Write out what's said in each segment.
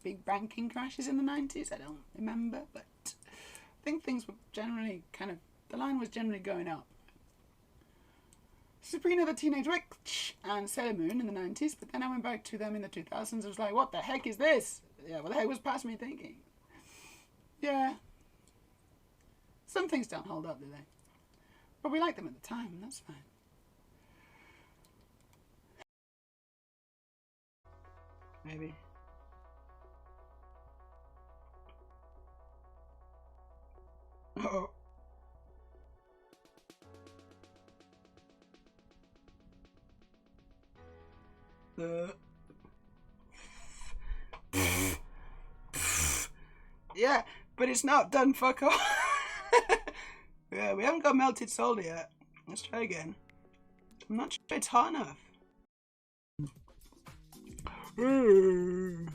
big banking crashes in the 90s. I don't remember, but I think things were generally the line was generally going up. Sabrina the Teenage Witch and Sailor Moon in the 90s, but then I went back to them in the 2000s. I was like, what the heck is this? Yeah, what the heck was past me thinking? Yeah. Some things don't hold up, do they? But we liked them at the time, and that's fine. Maybe. Oh. Yeah, but it's not done, fuck off. Yeah, we haven't got melted solder yet. Let's try again. I'm not sure it's hot enough. You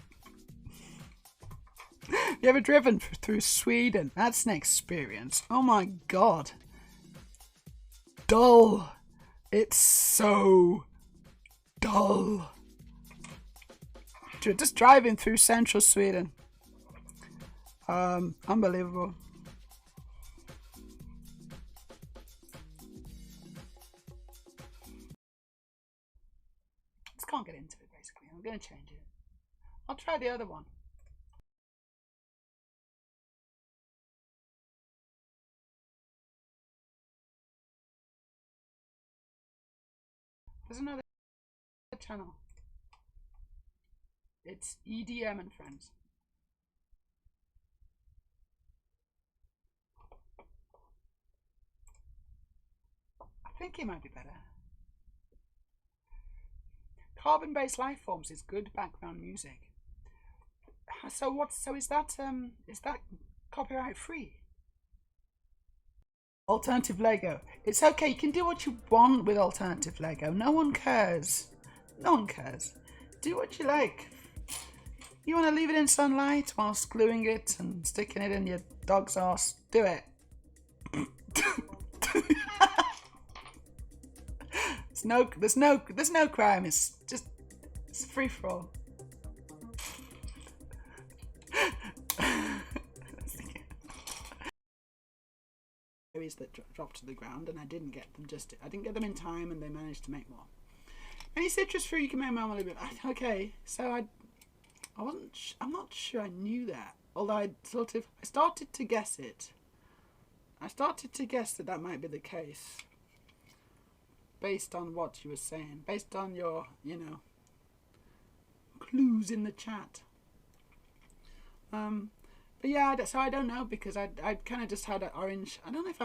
ever driven through Sweden? That's an experience. Oh my god. Dull. It's so dull. Just driving through central Sweden. Unbelievable. Just can't get into it, basically. I'm going to change it. I'll try the other one. There's another channel. It's EDM and Friends. I think it might be better. Carbon-based life forms is good background music. So is that copyright free? Alternative Lego. It's okay, you can do what you want with alternative Lego. No one cares. No one cares. Do what you like. You want to leave it in sunlight whilst gluing it and sticking it in your dog's arse? Do it. There's no crime. It's free for all. That dropped to the ground, and I didn't get them in time, and they managed to make more. Any citrus fruit you can make marmalade with. Okay, so I'm not sure I knew that. Although I started to guess it. I started to guess that might be the case. Based on what you were saying. Based on your, clues in the chat. But yeah, so I don't know, because I kind of just had an orange. I don't know if I.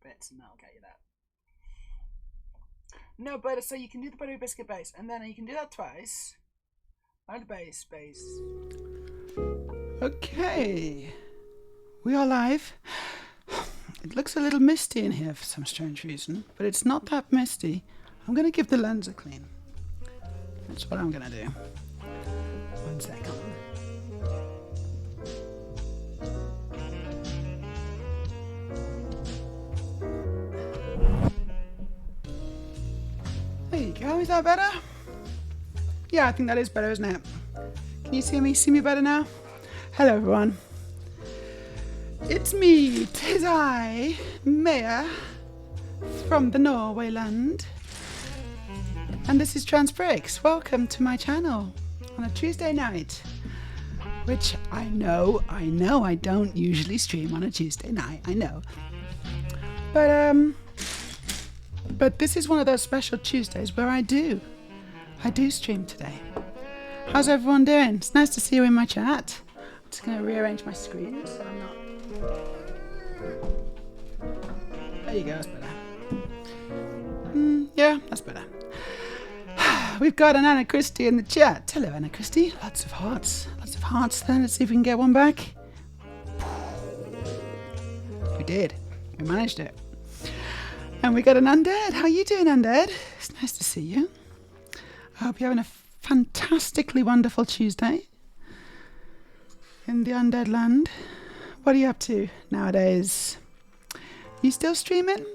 Bits, and I'll get you that. No, but so you can do the buttery biscuit base, and then you can do that twice. And base. Okay, we are live. It looks a little misty in here for some strange reason, but it's not that misty. I'm going to give the lens a clean. That's what I'm going to do. 1 second. There you go. Is that better? Yeah, I think that is better, isn't it? Can you see me? See me better now? Hello, everyone. It's me, 'tis I, Meja, from the Norway land. And this is Transbricks. Welcome to my channel on a Tuesday night. Which I know I don't usually stream on a Tuesday night, I know. But this is one of those special Tuesdays where I do stream today. How's everyone doing? It's nice to see you in my chat. I'm just going to rearrange my screen so I'm not... There you go, that's better. Yeah, that's better. We've got an Anna Christie in the chat. Hello, Anna Christie. Lots of hearts. Lots of hearts then. Let's see if we can get one back. We did. We managed it. And we got an Undead. How are you doing, Undead? It's nice to see you. I hope you're having a fantastically wonderful Tuesday in the Undead land. What are you up to nowadays? You still streaming?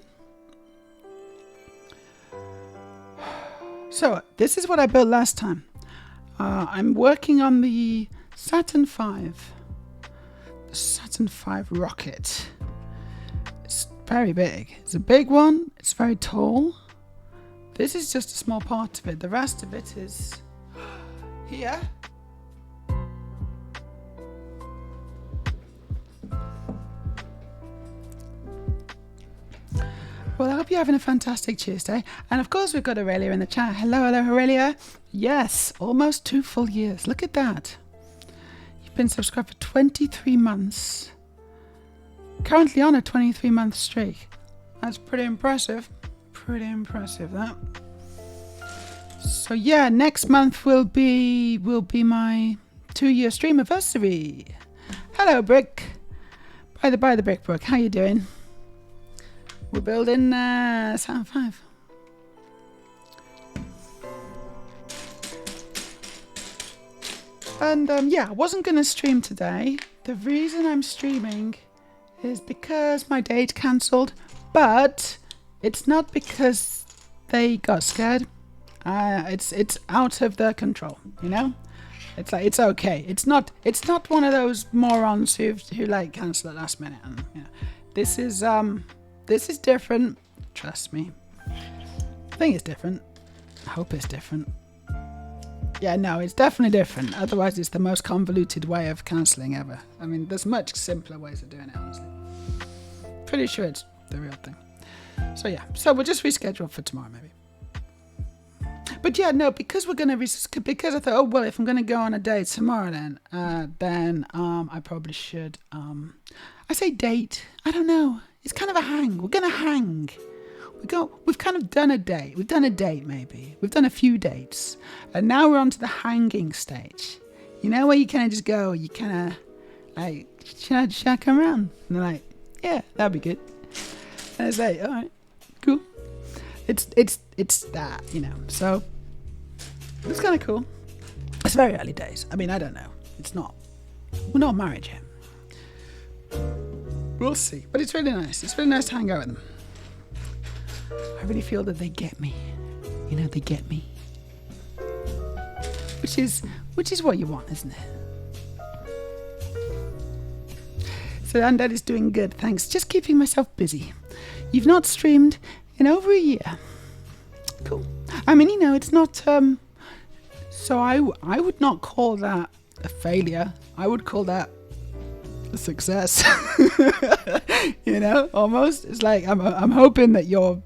So, this is what I built last time. I'm working on the Saturn V. The Saturn V rocket. It's very big. It's a big one. It's very tall. This is just a small part of it. The rest of it is here. Well, I hope you're having a fantastic Tuesday. And of course, we've got Aurelia in the chat. Hello, Aurelia. Yes, almost 2 full years. Look at that. You've been subscribed for 23 months. Currently on a 23-month streak. That's pretty impressive. Pretty impressive, that. So yeah, next month will be my 2-year stream anniversary. Hello, Brick. By the Brick Brook, how you doing? We're building Saturn V. And yeah, I wasn't going to stream today. The reason I'm streaming is because my date cancelled, but it's not because they got scared. It's out of their control, you know? It's like, it's okay. It's not one of those morons who like cancel at last minute. And, you know, this is different. Trust me. I think it's different. I hope it's different. Yeah, no, it's definitely different. Otherwise, it's the most convoluted way of cancelling ever. I mean, there's much simpler ways of doing it, honestly. Pretty sure it's the real thing. So yeah, so we'll just reschedule for tomorrow, maybe. But yeah, no, because we're gonna because I thought, oh well, if I'm gonna go on a date tomorrow, then I probably should. I say date. I don't know. It's kind of a hang. We're gonna hang. We've kind of done a date. We've done a date, maybe. We've done a few dates, and now we're on to the hanging stage. You know, where you kind of just go. You kind of like, should I come around? And they're like, yeah, that'd be good. And I say, all right, cool. It's that, you know. So it's kind of cool. It's very early days. I mean, I don't know. We're not married yet. We'll see. But it's really nice. It's really nice to hang out with them. I really feel that they get me. You know, they get me. Which is what you want, isn't it? So Undead is doing good, thanks. Just keeping myself busy. You've not streamed in over a year. Cool. I mean, you know, it's not... So I would not call that a failure. I would call that a success. You know, almost. It's like, I'm hoping that you're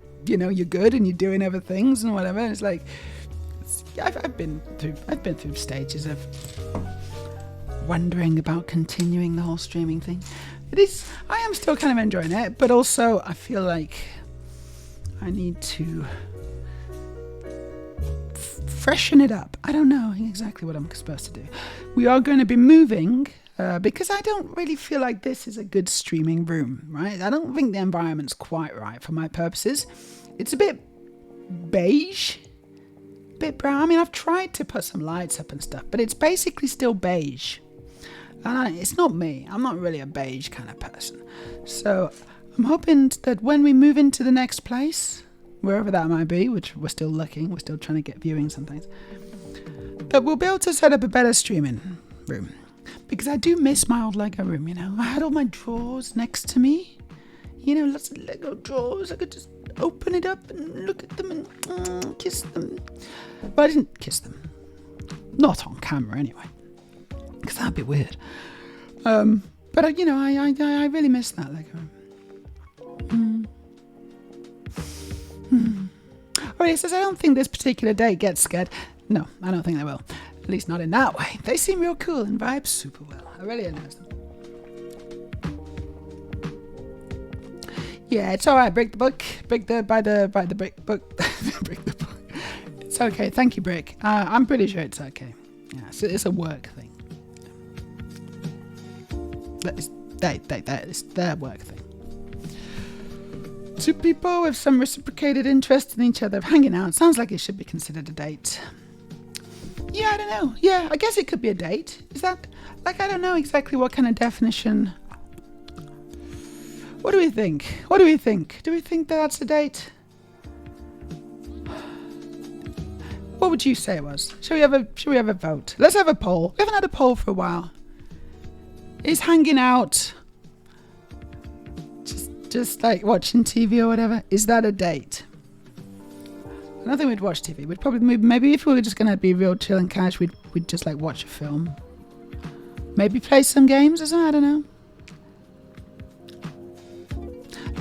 good and you're doing other things and whatever. It's like, I've been through stages of wondering about continuing the whole streaming thing. I am still kind of enjoying it, but also I feel like I need to freshen it up. I don't know exactly what I'm supposed to do. We are going to be moving because I don't really feel like this is a good streaming room, right? I don't think the environment's quite right for my purposes. It's a bit beige, a bit brown. I mean, I've tried to put some lights up and stuff, but it's basically still beige. And it's not me. I'm not really a beige kind of person. So I'm hoping that when we move into the next place, wherever that might be, which we're still looking, we're still trying to get viewings and things, that we'll be able to set up a better streaming room. Because I do miss my old Lego room, you know. I had all my drawers next to me. You know, lots of Lego drawers. I could just open it up and look at them and kiss them. But I didn't kiss them. Not on camera, anyway. Because that'd be weird. But, you know, I really miss that Lego room. Oh, he says, I don't think this particular date gets scared. No, I don't think they will. At least not in that way. They seem real cool and vibe super well. I really enjoy them. Yeah, it's all right. Break the book. Break the brick book. Break the book. It's okay. Thank you, Brick. I'm pretty sure it's okay. Yeah, so it's a work thing. It's their work thing. Two people with some reciprocated interest in each other hanging out. Sounds like it should be considered a date. Yeah, I don't know. Yeah, I guess it could be a date. Is that... Like, I don't know exactly what kind of definition... What do we think? What do we think? Do we think that that's a date? Well, would you say it was? Shall we have a vote? Let's have a poll. We haven't had a poll for a while. Is hanging out, just like watching TV or whatever, is that a date? I don't think we'd watch TV. We'd probably maybe if we were just gonna be real chill and cash, we'd just like watch a film. Maybe play some games or something. I don't know.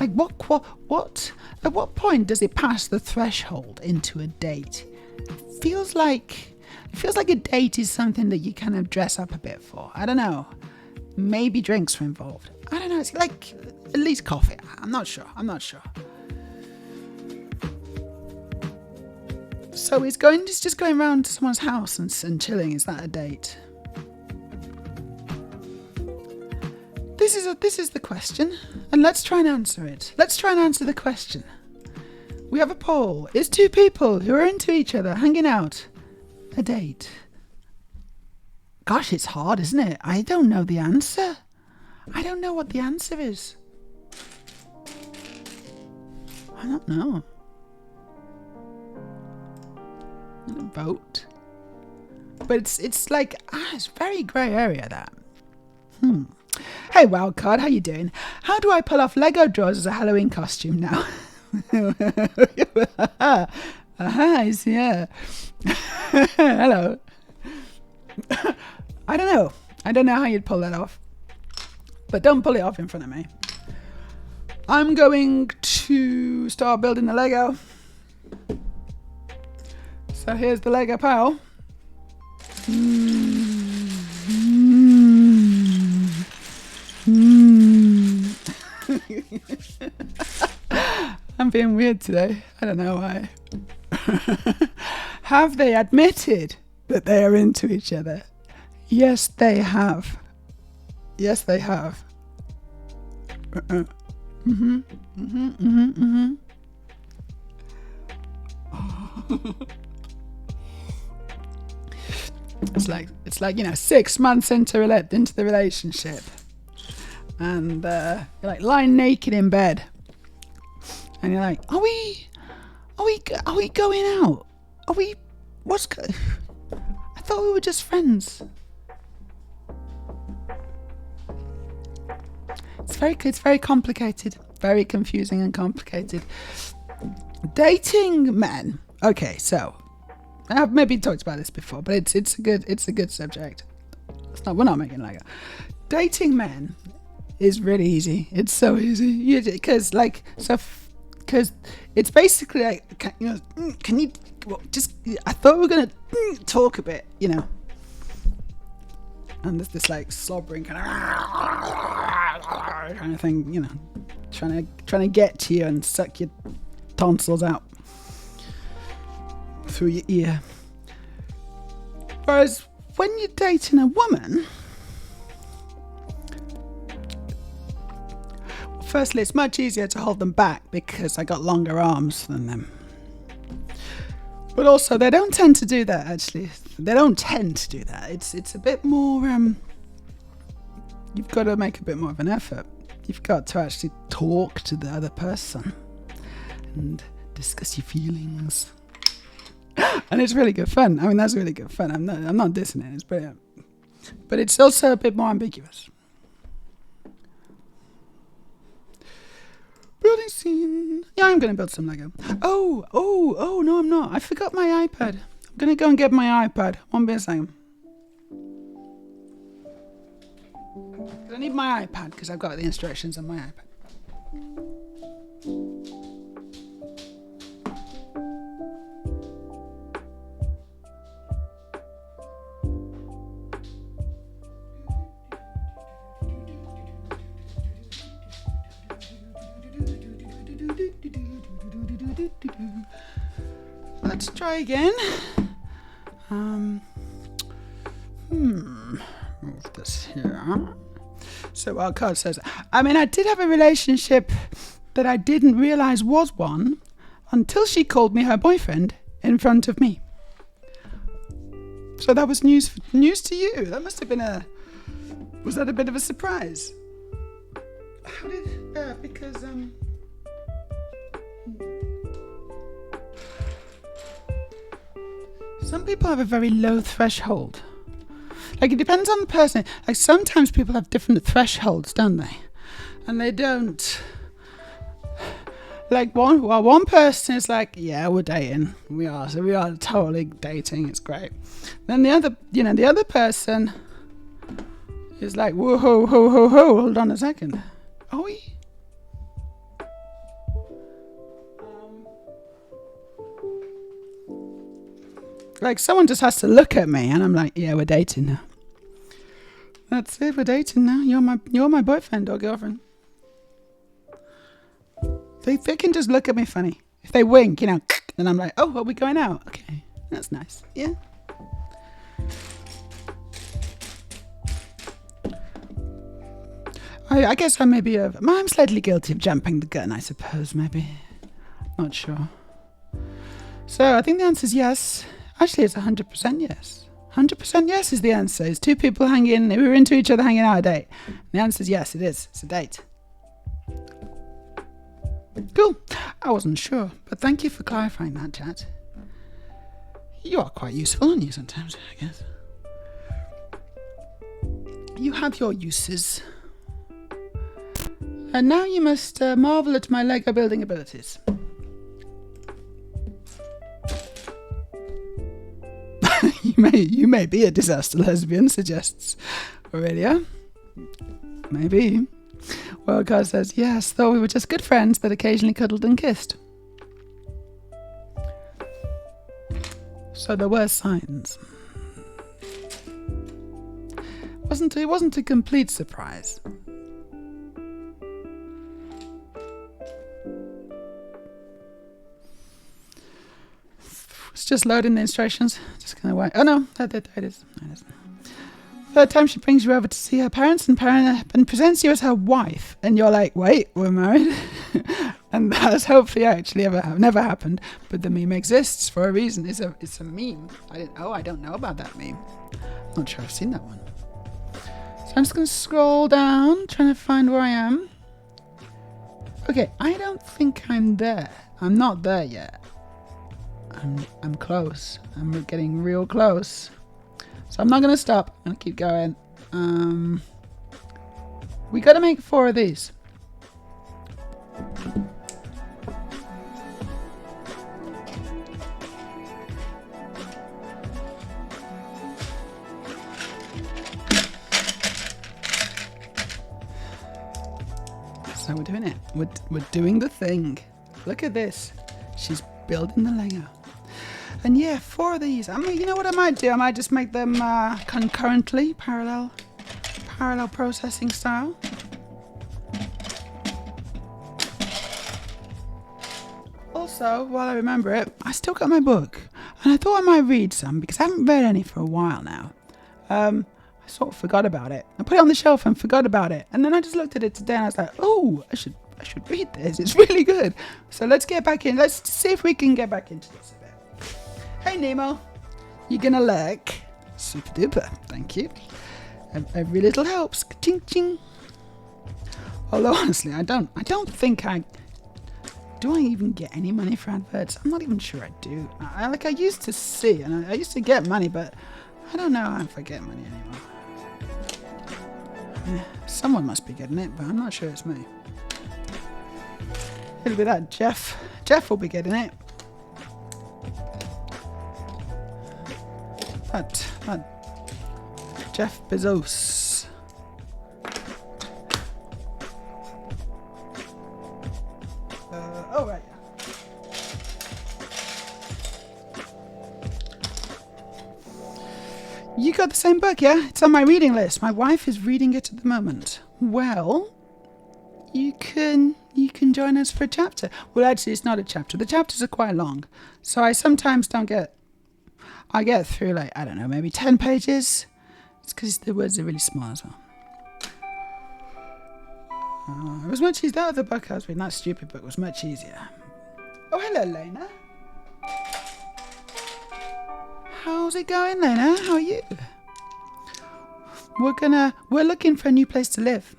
Like what? At what point does it pass the threshold into a date? It feels like a date is something that you kind of dress up a bit for. I don't know. Maybe drinks are involved. I don't know. It's like at least coffee. I'm not sure. So it's just going around to someone's house and chilling. Is that a date? This is the question, and let's try and answer it. Let's try and answer the question. We have a poll. Is two people who are into each other hanging out a date? Gosh, it's hard, isn't it? I don't know the answer. I don't know what the answer is. I don't know. I'm gonna vote. But it's like, it's a very grey area, that. Hey, Wildcard, how you doing? How do I pull off Lego drawers as a Halloween costume now? Yeah. Hello. I don't know how you'd pull that off. But don't pull it off in front of me. I'm going to start building the Lego. So here's the Lego pile. I'm being weird today. I don't know why. Have they admitted that they are into each other? Yes, they have. Yes, they have. It's like 6 months into the relationship, and you're like lying naked in bed, and you're like, are we going out? I thought we were just friends. It's very complicated, very confusing and complicated. Dating men. Okay, so I've maybe talked about this before, but it's a good subject. We're not making Lego. Dating men is really easy. It's so easy because it's basically like, can you just? I thought we were gonna talk a bit, and there's this like slobbering kind of thing, trying to get to you and suck your tonsils out through your ear. Whereas when you're dating a woman, firstly, it's much easier to hold them back because I got longer arms than them. But also, they don't tend to do that, actually. They don't tend to do that. It's a bit more, you've got to make a bit more of an effort. You've got to actually talk to the other person and discuss your feelings. And it's really good fun. I mean, that's really good fun. I'm not dissing it. It's brilliant. But it's also a bit more ambiguous. Building scene. Yeah, I'm going to build some Lego. Oh, no, I'm not. I forgot my iPad. I'm going to go and get my iPad. One bit a second. I need my iPad because I've got the instructions on my iPad. Let's try again. Move this here. So our card says, I did have a relationship that I didn't realize was one until she called me her boyfriend in front of me. So that was news to you. That must have been was that a bit of a surprise? How did, because, Some people have a very low threshold. Like, it depends on the person. Like, sometimes people have different thresholds, don't they? And they don't. Like, one person is like, yeah, we're dating. We are totally dating. It's great. Then the other person is like, whoa, ho, ho, ho, ho. Hold on a second. Are we? Like, someone just has to look at me, and I'm like, yeah, we're dating now. That's it. We're dating now. You're my boyfriend or girlfriend. They can just look at me funny. If they wink, and I'm like, oh, are we going out? Okay, that's nice. Yeah. I guess I'm slightly guilty of jumping the gun, I suppose, maybe. Not sure. So I think the answer is yes. Actually, it's 100% yes. 100% yes is the answer. It's two people we were into each other hanging out a date. The answer is yes, it is. It's a date. Cool. I wasn't sure, but thank you for clarifying that, chat. You are quite useful, aren't you, sometimes, I guess. You have your uses. And now you must marvel at my Lego building abilities. You may be a disaster lesbian, suggests Aurelia. Maybe. Well, God says, yes, though we were just good friends that occasionally cuddled and kissed. So there were signs. It wasn't a complete surprise. It's just loading the instructions. Just gonna wait. Oh no, that it is. Third time she brings you over to see her parents and presents you as her wife, and you're like, wait, we're married? And that has hopefully actually never happened, but the meme exists for a reason. It's a meme. I don't know about that meme. Not sure I've seen that one. So I'm just gonna scroll down, trying to find where I am. Okay, I don't think I'm there. I'm not there yet. I'm close. I'm getting real close. So I'm not going to stop. I'm going to keep going. We got to make 4 of these. So we're doing it. We're doing the thing. Look at this. She's building the Lego. And yeah, 4 of these. I mean, you know what I might do? I might just make them concurrently, parallel processing style. Also, while I remember it, I still got my book. And I thought I might read some because I haven't read any for a while now. I sort of forgot about it. I put it on the shelf and forgot about it. And then I just looked at it today and I was like, oh, I should read this. It's really good. So let's get back in. Let's see if we can get back into this a bit. Hey Nemo, you gonna look? Super duper, thank you. Every little helps. Ching ching. Although honestly, I don't think do I even get any money for adverts? I'm not even sure I do. I used to see, and I used to get money, but I don't know if I get money anymore. Yeah, someone must be getting it, but I'm not sure it's me. It'll be that Jeff. Jeff will be getting it. That Jeff Bezos. Oh right. You got the same book, yeah? It's on my reading list. My wife is reading it at the moment. Well, you can join us for a chapter. Well, actually, it's not a chapter. The chapters are quite long, so I sometimes don't get. I get through like, I don't know, maybe 10 pages. It's because the words are really small as well. It was much easier. That other book I was reading, that stupid book, was much easier. Oh, hello, Lena. How's it going, Lena? How are you? We're looking for a new place to live.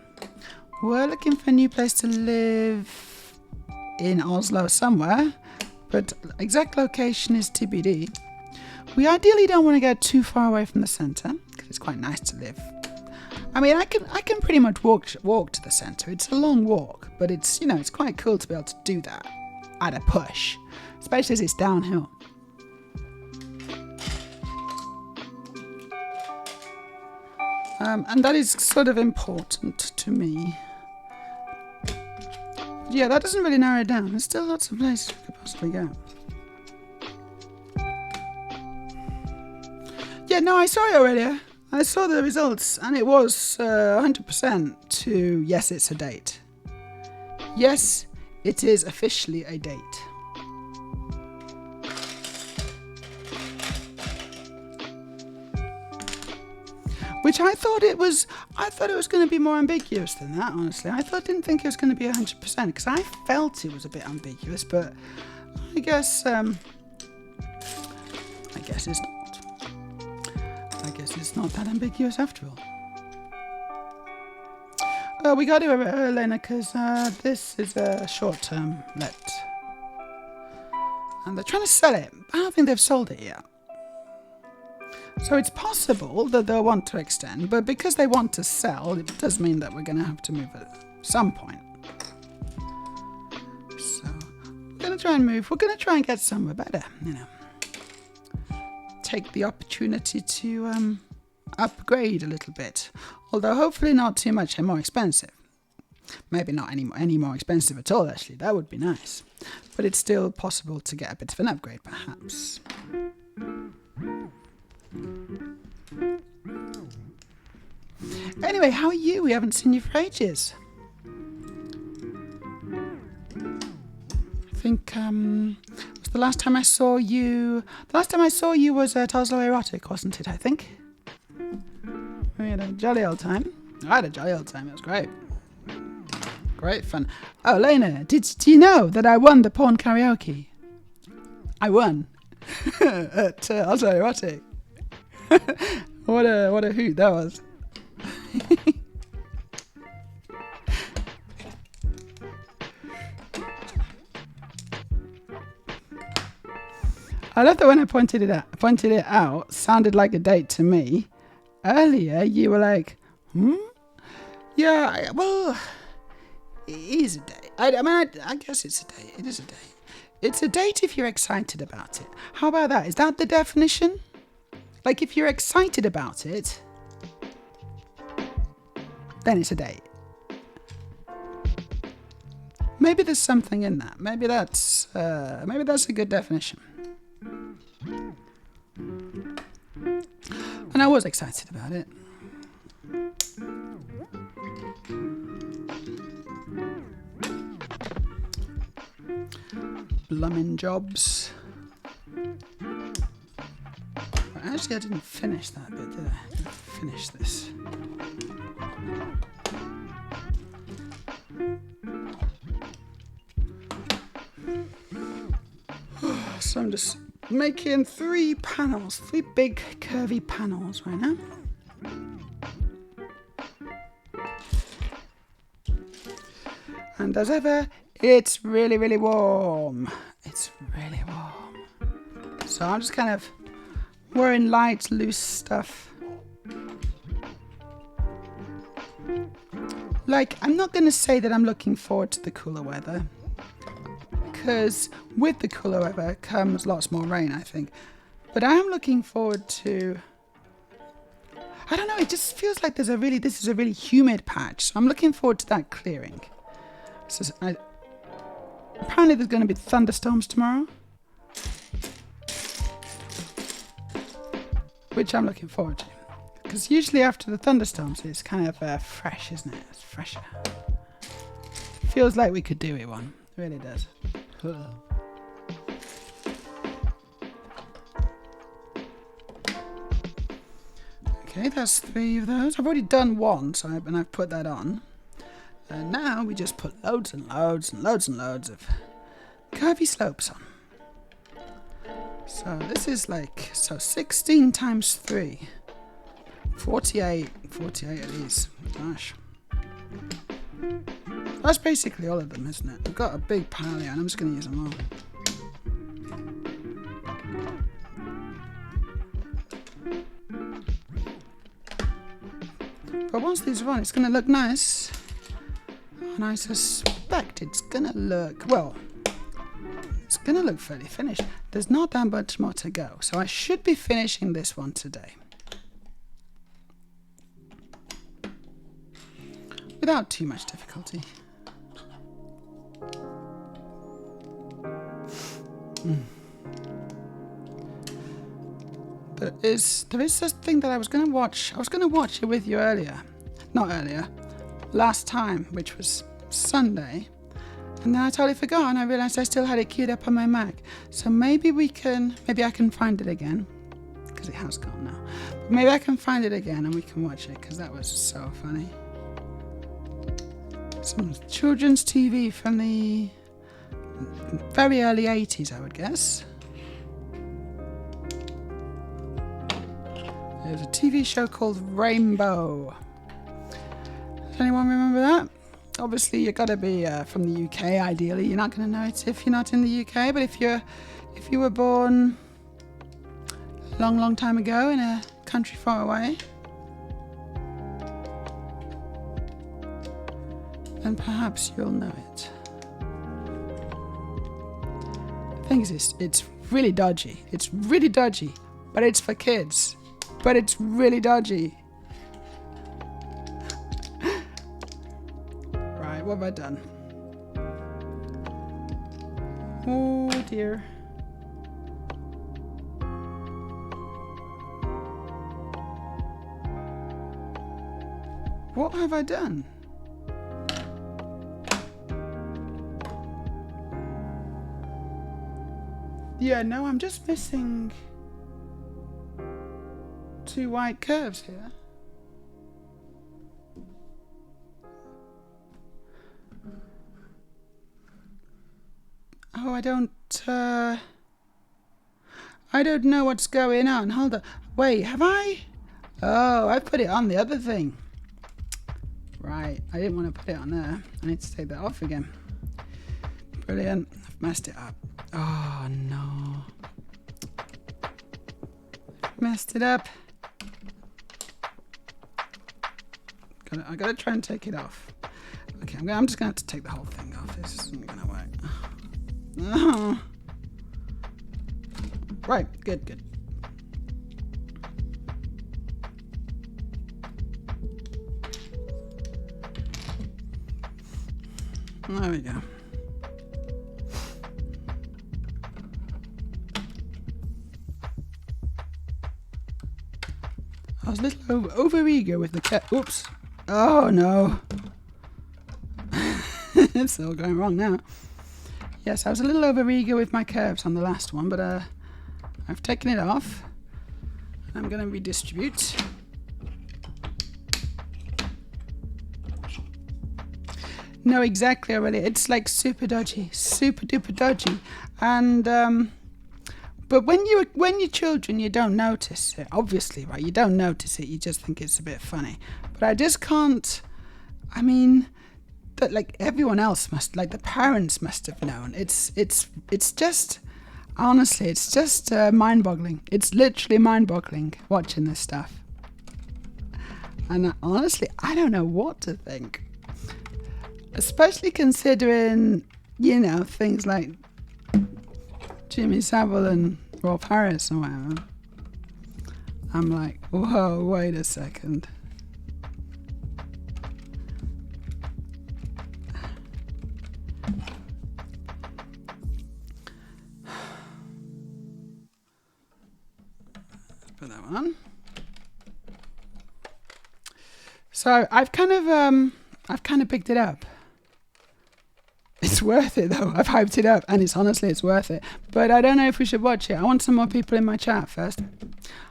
We're looking for a new place to live in Oslo somewhere, but exact location is TBD. We ideally don't want to get too far away from the center because it's quite nice to live. I mean, I can pretty much walk to the center. It's a long walk, but it's, you know, it's quite cool to be able to do that at a push, especially as it's downhill. And that is sort of important to me. Yeah, that doesn't really narrow it down. There's still lots of places we could possibly go. Yeah, no, I saw it already. I saw the results, and it was 100% to yes, it's a date. Yes, it is officially a date. Which I thought it was going to be more ambiguous than that, honestly. Didn't think it was going to be 100% because I felt it was a bit ambiguous, but I guess it's not. I guess it's not that ambiguous after all. Well, we got to do it, Elena, because this is a short-term let. And they're trying to sell it. I don't think they've sold it yet. So it's possible that they'll want to extend, but because they want to sell, it does mean that we're going to have to move at some point. So we're going to try and move. We're going to try and get somewhere better, you know. Take the opportunity to upgrade a little bit, although hopefully not too much and more expensive. Maybe not any more expensive at all, actually. That would be nice. But it's still possible to get a bit of an upgrade, perhaps. Anyway, how are you? We haven't seen you for ages. I think the last time I saw you was Toslo Erotic, wasn't it? I think we had a jolly old time. I had a jolly old time. It was great. Great fun. Oh, Lena, do you know that I won the porn karaoke? I won at Oslo Erotic. What a hoot that was. I love that when I pointed it out, sounded like a date to me. Earlier, you were like, Yeah, well, it is a date. I guess it's a date. It is a date. It's a date if you're excited about it. How about that? Is that the definition? Like, if you're excited about it, then it's a date. Maybe there's something in that. Maybe that's a good definition. And I was excited about it. Blummin' jobs. Actually, I didn't finish that bit, did I? I didn't finish this. So I'm just making 3 big curvy panels right now. And as ever, it's really, really warm. It's really warm. So I'm just kind of wearing light, loose stuff. Like, I'm not going to say that I'm looking forward to the cooler weather, because with the cooler weather comes lots more rain, I think. But I am looking forward to, I don't know, it just feels like this is a really humid patch. So I'm looking forward to that clearing. So apparently there's going to be thunderstorms tomorrow, which I'm looking forward to. Because usually after the thunderstorms, it's kind of fresh, isn't it? It's fresher. Feels like we could do it one. It really does. Okay, that's 3 of those. I've already done one, so I've put that on. And now we just put loads and loads and loads and loads of curvy slopes on. So this is 16 times 3. 48 of these. Gosh. That's basically all of them, isn't it? I've got a big pile here and I'm just going to use them But once these are on, it's going to look nice. And I suspect it's going to look, well, it's going to look fairly finished. There's not that much more to go. So I should be finishing this one today. Without too much difficulty. There is this thing that I was going to watch. I was going to watch it with you last time, which was Sunday. And then I totally forgot, and I realized I still had it queued up on my Mac. So maybe I can find it again, because it has gone now. But maybe I can find it again and we can watch it, because that was so funny. Some children's TV from the very early 80s, I would guess. There's a TV show called Rainbow. Does anyone remember that? Obviously, you got to be from the UK. Ideally, you're not going to know it if you're not in the UK. But if you were born a long, long time ago in a country far away, then perhaps you'll know it. The thing is, it's really dodgy. It's really dodgy, but it's for kids. But it's really dodgy. Right, what have I done? Oh dear. What have I done? Yeah, no, I'm just missing 2 white curves here. Oh, I don't know what's going on. Hold on. Wait, have I? Oh, I put it on the other thing. Right, I didn't want to put it on there. I need to take that off again. Brilliant. I've messed it up. Oh, no. Messed it up. I gotta try and take it off. Okay, I'm just gonna have to take the whole thing off. This isn't gonna work. Oh. Right, good. There we go. I was a little over eager with the cat. Oops. Oh no. It's all going wrong now. Yes, I was a little over eager with my curves on the last one, but I've taken it off. I'm going to redistribute. No, exactly, already. It's like super dodgy, super duper dodgy. And but when you're children, you don't notice it. Obviously, right? You don't notice it. You just think it's a bit funny. But I just can't. I mean, that like everyone else must, like the parents must have known. It's just, honestly, it's just mind-boggling. It's literally mind-boggling watching this stuff. And honestly, I don't know what to think. Especially considering, you know, things like Jimmy Savile and Rolf Harris and whatever. I'm like, whoa, wait a second. Let's put that one on. So I've kind of picked it up. It's worth it though. I've hyped it up and it's worth it. But I don't know if we should watch it. I want some more people in my chat first.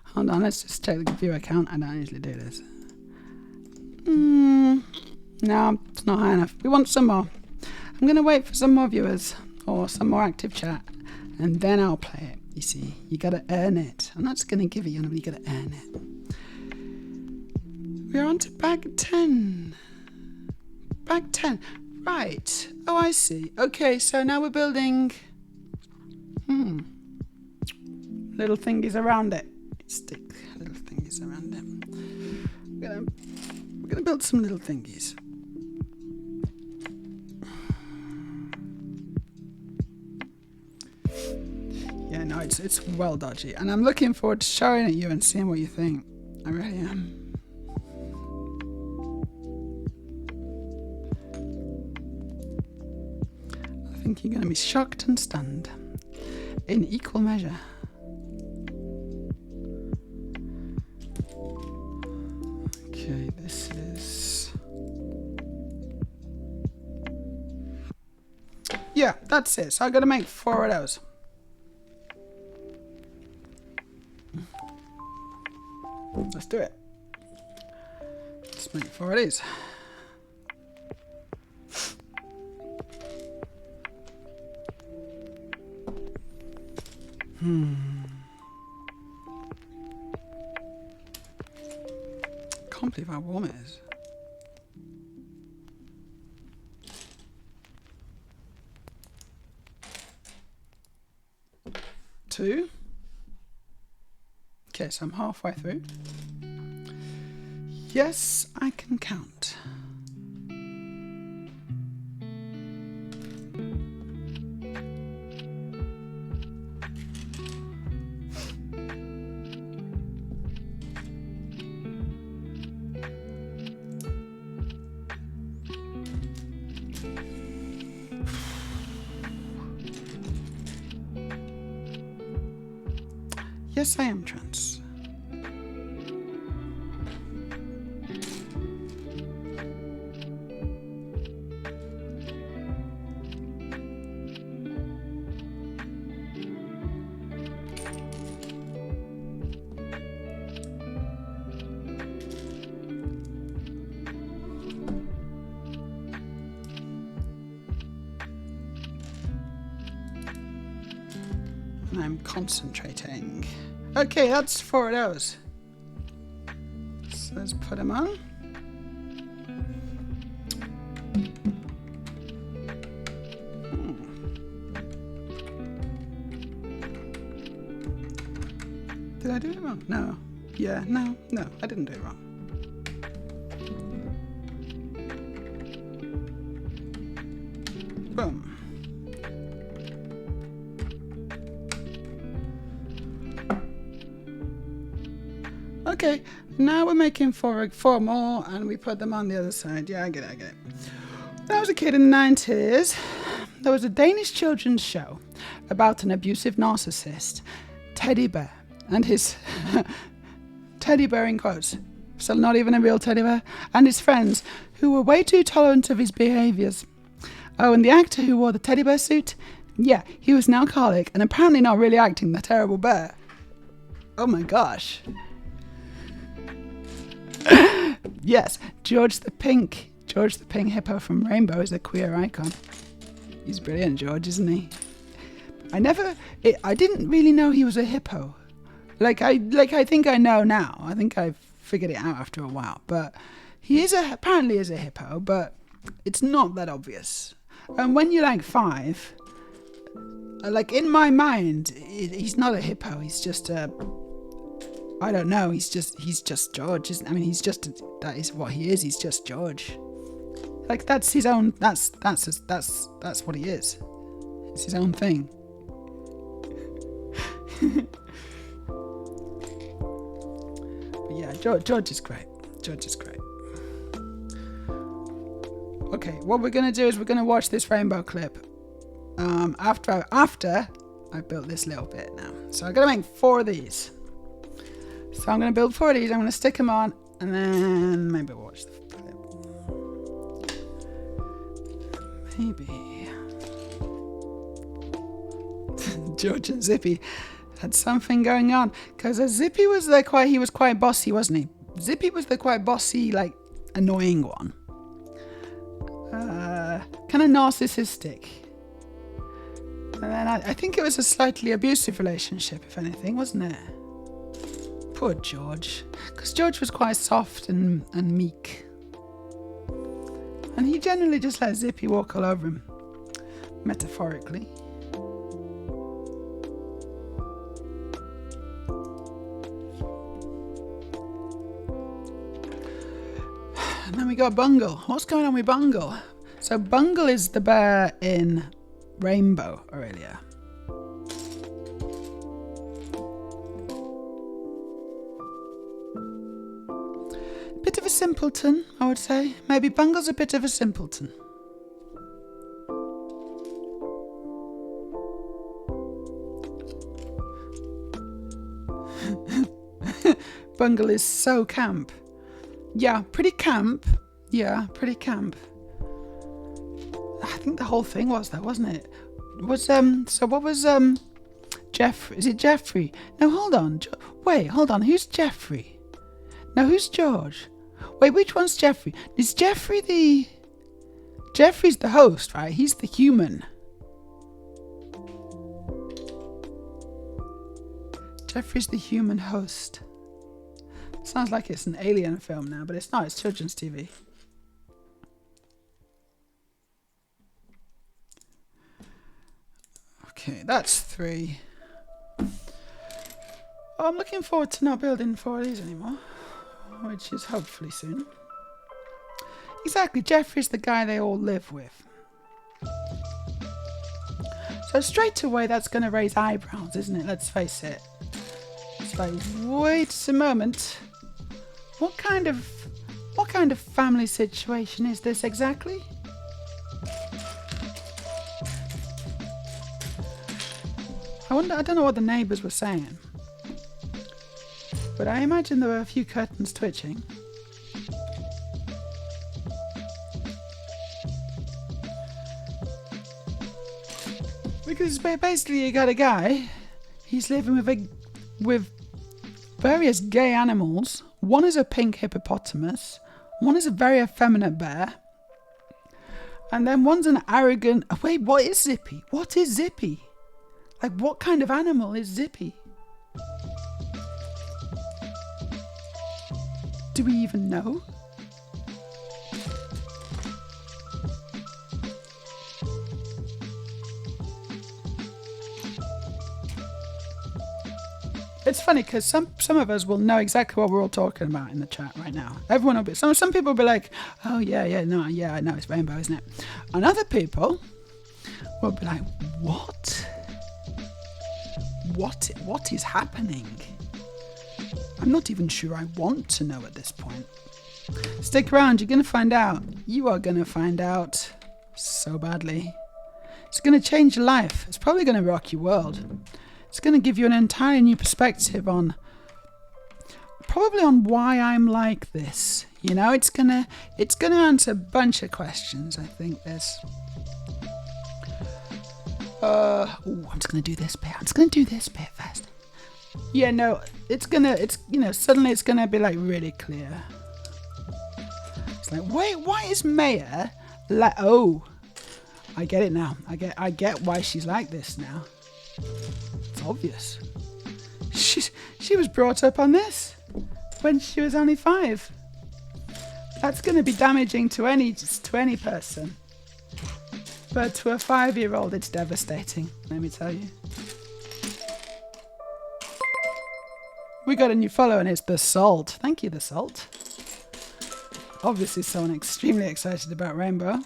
Hold on, let's just check the viewer count. I don't usually do this. No, it's not high enough. We want some more. I'm going to wait for some more viewers or some more active chat and then I'll play it. You see, you got to earn it. I'm not just going to give it you, but you got to earn it. We're on to bag 10. Bag 10. Right. Oh, I see. Okay, so now we're building little thingies around it. Stick little thingies around it. I'm gonna build some little thingies. Yeah, no, it's well dodgy. And I'm looking forward to showing it you and seeing what you think. I really am. I think you're going to be shocked and stunned in equal measure. Okay, this is... Yeah, that's it. So I'm going to make 4 of those. Let's do it. Let's make 4 of these. Can't believe how warm it is. Two. Okay, so I'm halfway through. Yes, I can count. Yes, I am trans. And I'm concentrating. Okay, that's 4 of those. So let's put them on. Did I do it wrong? No. Yeah, no, I didn't do it wrong. Boom. Okay, now we're making 4 more and we put them on the other side. Yeah, I get it. When I was a kid in the 90s, there was a Danish children's show about an abusive narcissist, Teddy Bear, and his teddy bear in quotes, so not even a real teddy bear, and his friends who were way too tolerant of his behaviours. Oh, and the actor who wore the teddy bear suit, yeah, he was an alcoholic and apparently not really acting the terrible bear. Oh my gosh. Yes, George the Pink hippo from Rainbow is a queer icon. He's brilliant, George, isn't he? I didn't really know he was a hippo. I think I know now. I think I've figured it out after a while. But he apparently is a hippo, but it's not that obvious. And when you're like 5, in my mind, he's not a hippo. He's just I don't know. He's just George. That is what he is. He's just George. That's his own. That's what he is. It's his own thing. But yeah, George is great. Okay, what we're gonna do is we're gonna watch this rainbow clip. After I built this little bit now. So I'm gonna make 4 of these. So I'm going to build 4 of these, I'm going to stick them on, and then maybe watch the clip. Maybe. George and Zippy had something going on, because Zippy was he was quite bossy, wasn't he? Zippy was the quite bossy, annoying one. Kind of narcissistic. And then I think it was a slightly abusive relationship, if anything, wasn't it? Poor George, because George was quite soft and meek, and he generally just let Zippy walk all over him, metaphorically. And then we got Bungle. What's going on with Bungle? So Bungle is the bear in Rainbow, Aurelia. Bit of a simpleton, I would say. Maybe Bungle's a bit of a simpleton. Bungle is so camp. Yeah, pretty camp. Yeah, pretty camp. I think the whole thing was that, wasn't it? So what was Jeffrey? Is it Jeffrey? No, hold on. Wait, hold on. Who's Jeffrey? No, who's George? Wait, which one's Jeffrey? Is Jeffrey the... Jeffrey's the host, right? He's the human. Jeffrey's the human host. Sounds like it's an alien film now, but it's not. It's children's TV. Okay, that's 3. Oh, I'm looking forward to not building 4 of these anymore, which is hopefully soon. Exactly, Jeffrey's the guy they all live with. So straight away that's going to raise eyebrows, isn't it? Let's face it. It's like, wait a moment. What kind of family situation is this exactly? I don't know what the neighbours were saying, but I imagine there were a few curtains twitching. Because basically you got a guy, he's living with various gay animals. One is a pink hippopotamus, one is a very effeminate bear, and then one's an arrogant... Wait, what is Zippy? What is Zippy? Like, what kind of animal is Zippy? Do we even know? It's funny because some of us will know exactly what we're all talking about in the chat right now. Everyone will be... Some people will be like, oh, yeah, I know it's Rainbow, isn't it? And other people will be like, what? What is happening? I'm not even sure I want to know at this point. Stick around, you're going to find out. You are going to find out so badly. It's going to change your life. It's probably going to rock your world. It's going to give you an entirely new perspective on... Probably on why I'm like this. You know, it's going to answer a bunch of questions, I think. There's... I'm just going to do this bit. First. Yeah, no, suddenly it's going to be like really clear. It's like, wait, why is Maya like, oh, I get it now. I get why she's like this now. It's obvious. She was brought up on this when she was only 5. That's going to be damaging to any person. But to a 5-year-old, it's devastating, let me tell you. We got a new follow and it's The Salt. Thank you, The Salt. Obviously someone extremely excited about Rainbow.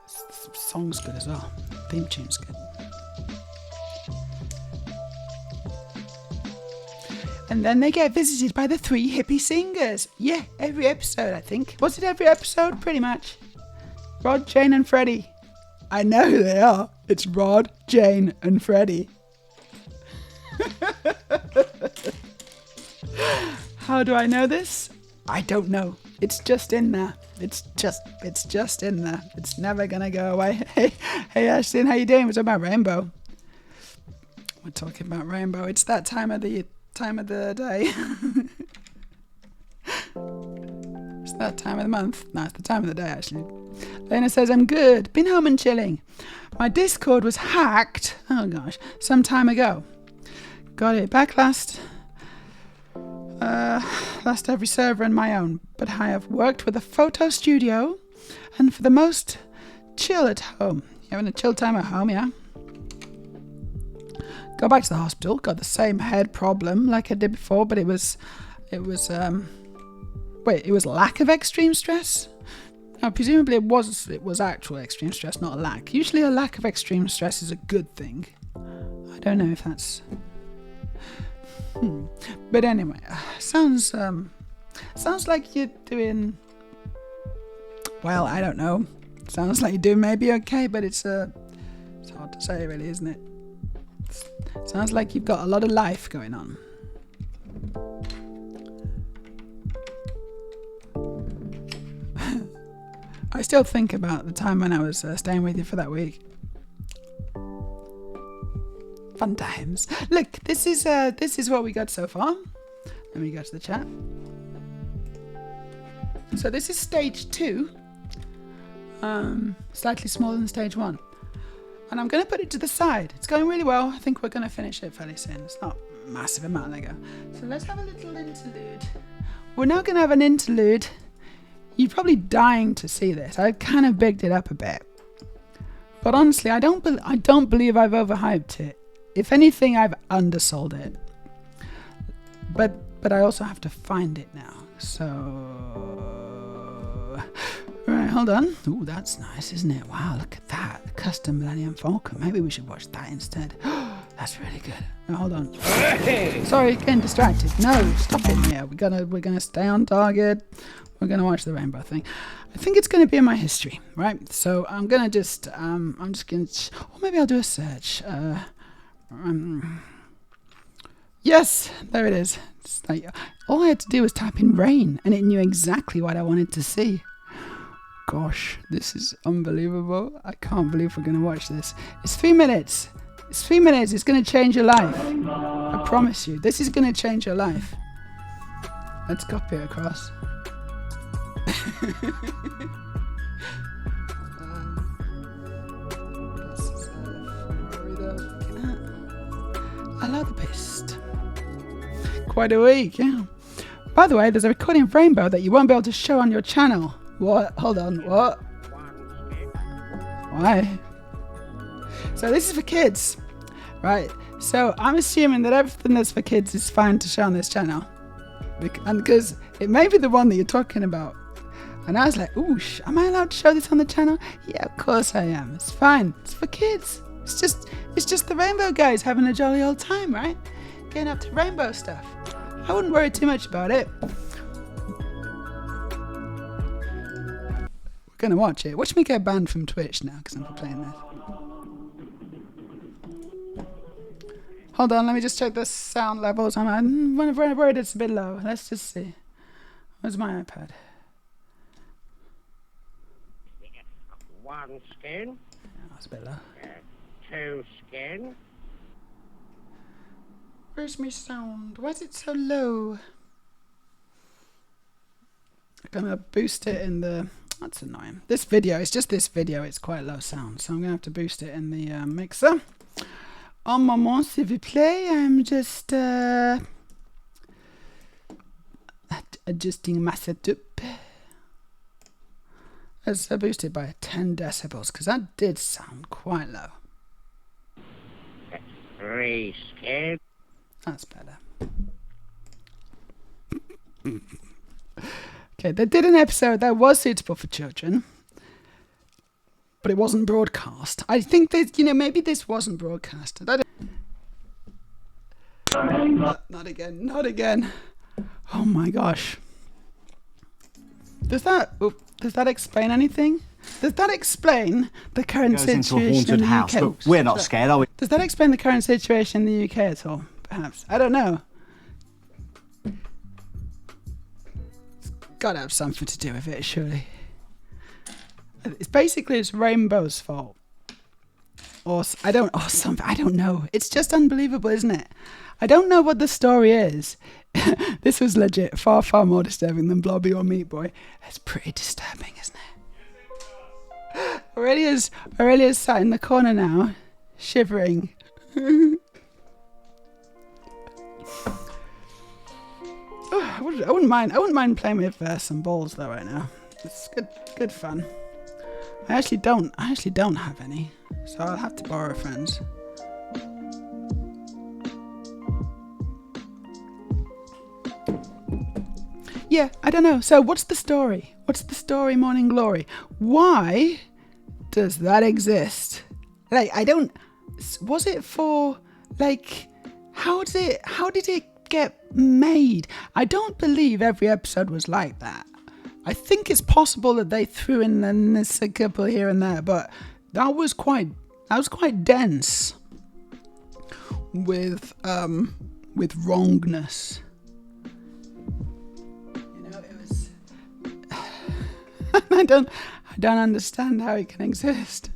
The song's good as well. Theme tune's good. And then they get visited by the 3 hippie singers. Yeah, every episode, I think. Was it every episode? Pretty much. Rod, Jane and Freddie. I know who they are. It's Rod, Jane and Freddie. How do I know this? I don't know. It's just in there. It's just in there. It's never gonna go away. Hey Ashlyn, how you doing? We're talking about Rainbow. We're talking about Rainbow. It's that time of the day. It's that time of the month. No, it's the time of the day, actually. Lena says, I'm good. Been home and chilling. My Discord was hacked, some time ago. Got it back last every server and my own. But I have worked with a photo studio and for the most chill at home. You having a chill time at home, yeah? Go back to the hospital. Got the same head problem like I did before, but it was Wait, it was lack of extreme stress? No, presumably it was actual extreme stress, not a lack. Usually a lack of extreme stress is a good thing. I don't know if that's... But anyway, sounds like you're doing... Well, I don't know. Sounds like you're doing maybe okay, but it's hard to say really, isn't it? Sounds like you've got a lot of life going on. I still think about the time when I was staying with you for that week. Fun times. Look, this is what we got so far. Let me go to the chat. So this is stage 2. Slightly smaller than stage 1. And I'm going to put it to the side. It's going really well. I think we're going to finish it fairly soon. It's not a massive amount to go. So let's have a little interlude. We're now going to have an interlude. You're probably dying to see this. I kind of bigged it up a bit. But honestly, I don't believe I've overhyped it. If anything, I've undersold it. But I also have to find it now. So... Right, hold on. Ooh, that's nice, isn't it? Wow, look at that. The custom Millennium Falcon. Maybe we should watch that instead. That's really good. No, hold on. Sorry, getting distracted. No, stop it, Mia. We're gonna stay on target. We're gonna watch the rainbow thing. I think it's gonna be in my history, right? So I'm gonna just I'm just gonna, or maybe I'll do a search. Yes, there it is. It's like, all I had to do was type in rain, and it knew exactly what I wanted to see. Gosh, this is unbelievable. I can't believe we're going to watch this. It's 3 minutes. It's 3 minutes. It's going to change your life. I promise you. This is going to change your life. Let's copy it across. I love the best. Quite a week, yeah. By the way, there's a recording of Rainbow that you won't be able to show on your channel. What? Hold on, what? Why? So this is for kids, right? So I'm assuming that everything that's for kids is fine to show on this channel. And because it may be the one that you're talking about. And I was like, ooh, am I allowed to show this on the channel? Yeah, of course I am. It's fine. It's for kids. It's just the Rainbow guys having a jolly old time, right? Getting up to rainbow stuff. I wouldn't worry too much about it. We're gonna watch it. Watch me get banned from Twitch now because I'm playing this. Hold on, let me just check the sound levels. I'm worried it's a bit low. Let's just see. Where's my iPad? 1 skin. That's a bit low. 2 skin. Where's my sound? Why is it so low? I'm gonna boost it in the... That's annoying. This video, it's just this video, it's quite low sound, so I'm gonna have to boost it in the mixer. Un moment, s'il vous plaît. I'm just adjusting my setup. Let's boost it by 10 decibels, because that did sound quite low. 3 skin. That's better. Okay, they did an episode that was suitable for children, but it wasn't broadcast. I think that, you know, maybe this wasn't broadcast. Not again, not again. Oh my gosh. Does that explain anything? Does that explain the current situation in the UK? But we're not scared, are we? Does that explain the current situation in the UK at all? Perhaps. I don't know. It's got to have something to do with it, surely. It's basically it's Rainbow's fault. Or I don't know. It's just unbelievable, isn't it? I don't know what the story is. This was legit far more disturbing than Blobby or Meat Boy. It's pretty disturbing, isn't it? Aurelia's sat in the corner now, shivering. I wouldn't mind playing with some balls though right now. It's good fun. I actually don't have any, so I'll have to borrow a friend's. yeah, I don't know. So what's the story? What's the story, Morning Glory? Why does that exist? Like, I don't... Was it for, like... How did it get made? I don't believe every episode was like that. I think it's possible that they threw in a couple here and there, but that was quite dense with wrongness. You know, it was. I don't understand how it can exist.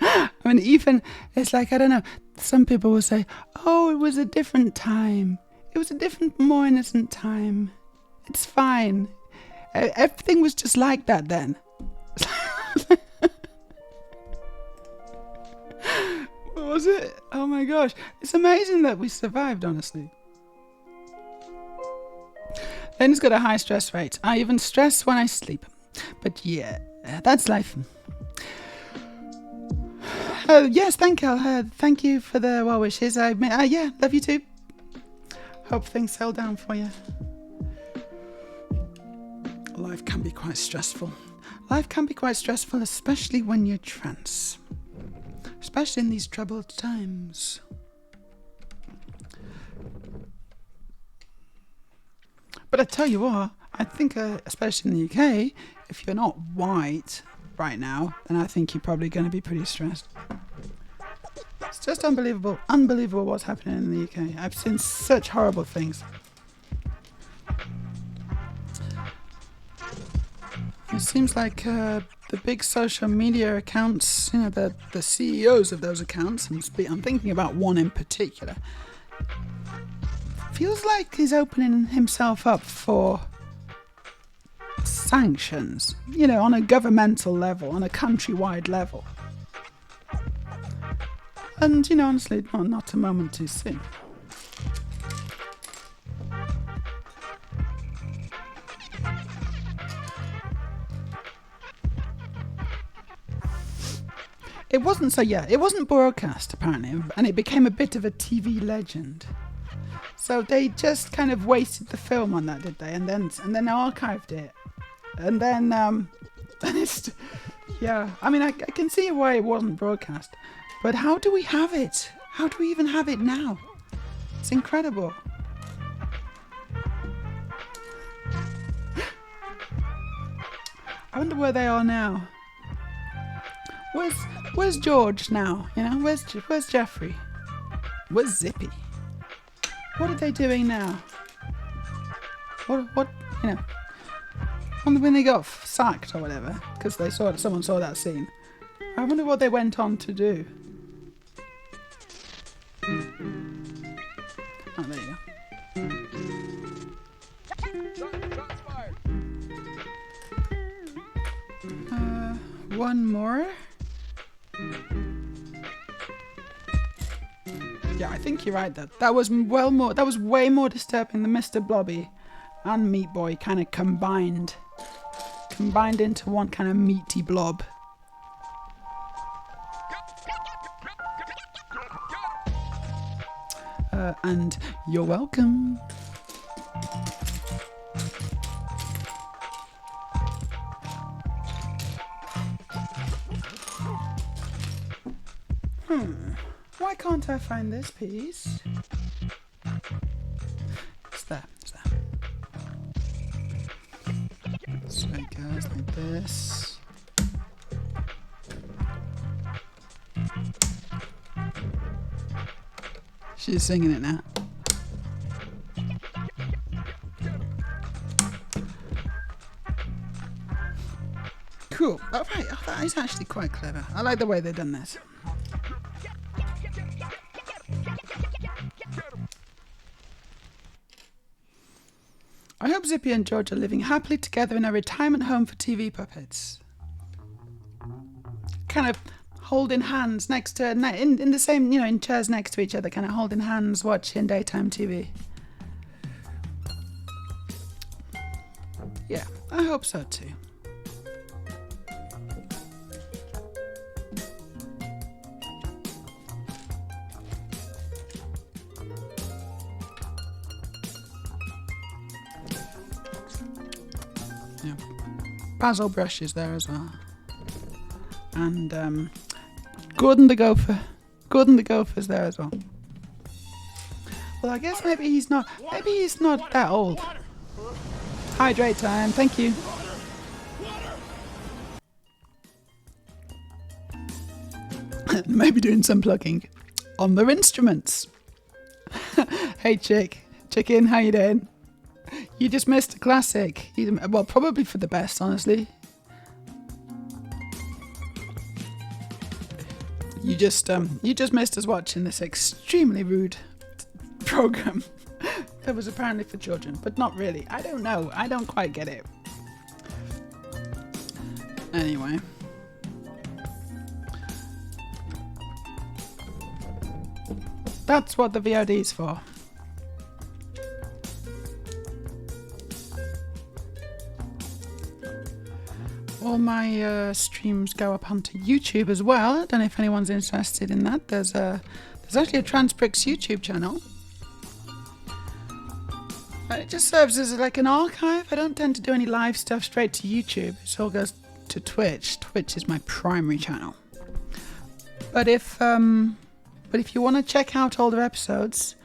I mean, even it's like, I don't know. Some people will say, "Oh, it was a different time. It was a different, more innocent time. It's fine. Everything was just like that then." What was it? Oh my gosh. It's amazing that we survived, honestly. Len's got a high stress rate. I even stress when I sleep. But yeah, that's life. Yes, thank you. Thank you for the well wishes. Yeah, love you too. Hope things settle down for you. Life can be quite stressful. Life can be quite stressful, especially when you're trans. Especially in these troubled times. But I tell you what, I think, especially in the UK, if you're not white right now, then I think you're probably going to be pretty stressed. It's just unbelievable what's happening in the UK. I've seen such horrible things. It seems like the big social media accounts, you know, the CEOs of those accounts, I'm thinking about one in particular, feels like he's opening himself up for sanctions, you know, on a governmental level, on a countrywide level. And, you know, honestly, not a moment too soon. It wasn't broadcast apparently, and it became a bit of a TV legend. So they just kind of wasted the film on that, did they? And then archived it, and then and it's, yeah. I mean, I can see why it wasn't broadcast, but how do we have it? How do we even have it now? It's incredible. I wonder where they are now. Where's George now? You know, where's Jeffrey? Where's Zippy? What are they doing now? What you know? When they got sacked or whatever, because someone saw that scene. I wonder what they went on to do. Oh, there you go. One more. Yeah, I think you're right. That was way more disturbing than Mr. Blobby and Meat Boy kind of combined into one kind of meaty blob. And you're welcome. Why can't I find this piece? It's there. So it goes like this. She's singing it now. Cool. Oh, right. Oh, that is actually quite clever. I like the way they've done this. I hope Zippy and George are living happily together in a retirement home for TV puppets. Kind of holding hands next to, in the same, you know, in chairs next to each other, kind of holding hands, watching daytime TV. Yeah, I hope so too. Yeah. Basil Brush is there as well. And Gordon the Gopher. Gordon the Gopher's there as well. Well, I guess maybe he's not that old. Hydrate time, thank you. Maybe doing some plugging on their instruments. Hey chicken, how you doing? You just missed a classic. Well, probably for the best, honestly. You just missed us watching this extremely rude program that was apparently for children, but not really. I don't know. I don't quite get it. Anyway. That's what the VOD is for. All my streams go up onto YouTube as well. I don't know if anyone's interested in that. There's actually a Transprix YouTube channel. It just serves as like an archive. I don't tend to do any live stuff straight to YouTube. It all goes to Twitch. Twitch is my primary channel. But if you want to check out older episodes,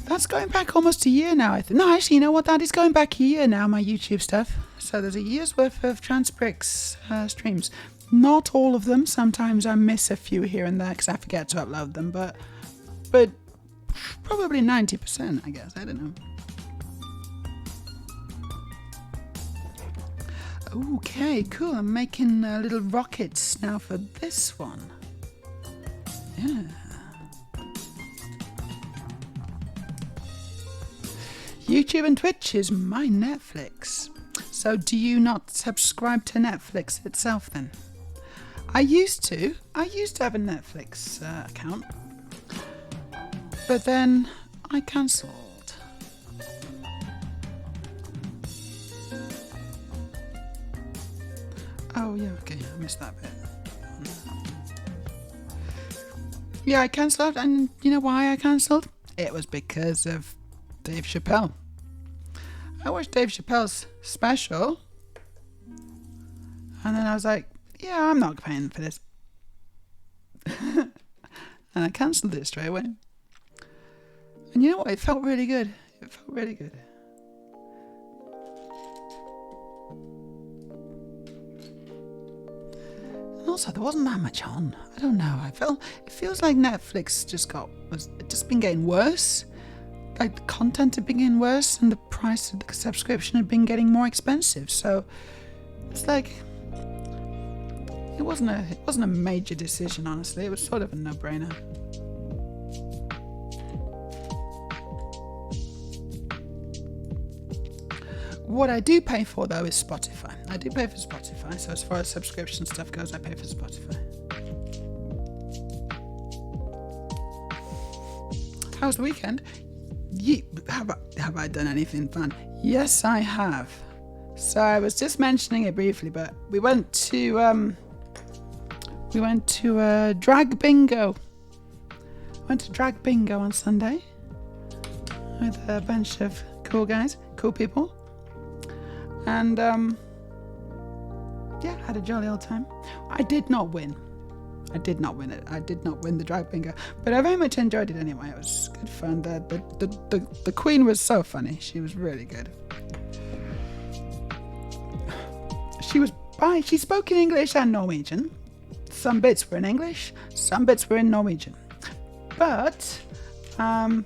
that's going back almost a year now. No, actually, you know what? That is going back a year now, my YouTube stuff. So there's a year's worth of Transprix streams. Not all of them. Sometimes I miss a few here and there because I forget to upload them. But probably 90%, I guess. I don't know. Okay, cool. I'm making little rockets now for this one. Yeah. YouTube and Twitch is my Netflix. So do you not subscribe to Netflix itself then? I used to have a Netflix account. But then I cancelled. Oh yeah, okay, I missed that bit. Yeah, I cancelled, and you know why I cancelled? It was because of Dave Chappelle. I watched Dave Chappelle's special, and then I was like, yeah, I'm not paying for this. And I cancelled it straight away. And you know what? It felt really good. It felt really good. And also, there wasn't that much on. I don't know. It feels like Netflix just been getting worse. Like the content had been getting worse, and the price of the subscription had been getting more expensive. So it's like it wasn't a major decision, honestly. It was sort of a no-brainer. What I do pay for, though, is Spotify. I do pay for Spotify, so as far as subscription stuff goes, I pay for Spotify. How was the weekend? Have I done anything fun? Yes, I have. So I was just mentioning it briefly, but we went to drag bingo. Went to drag bingo on Sunday with a bunch of cool guys, cool people. And yeah, had a jolly old time. I did not win. I did not win the drag bingo, but I very much enjoyed it anyway. It was good fun. The queen was so funny. She was really good. She spoke in English and Norwegian. Some bits were in English, some bits were in Norwegian. But and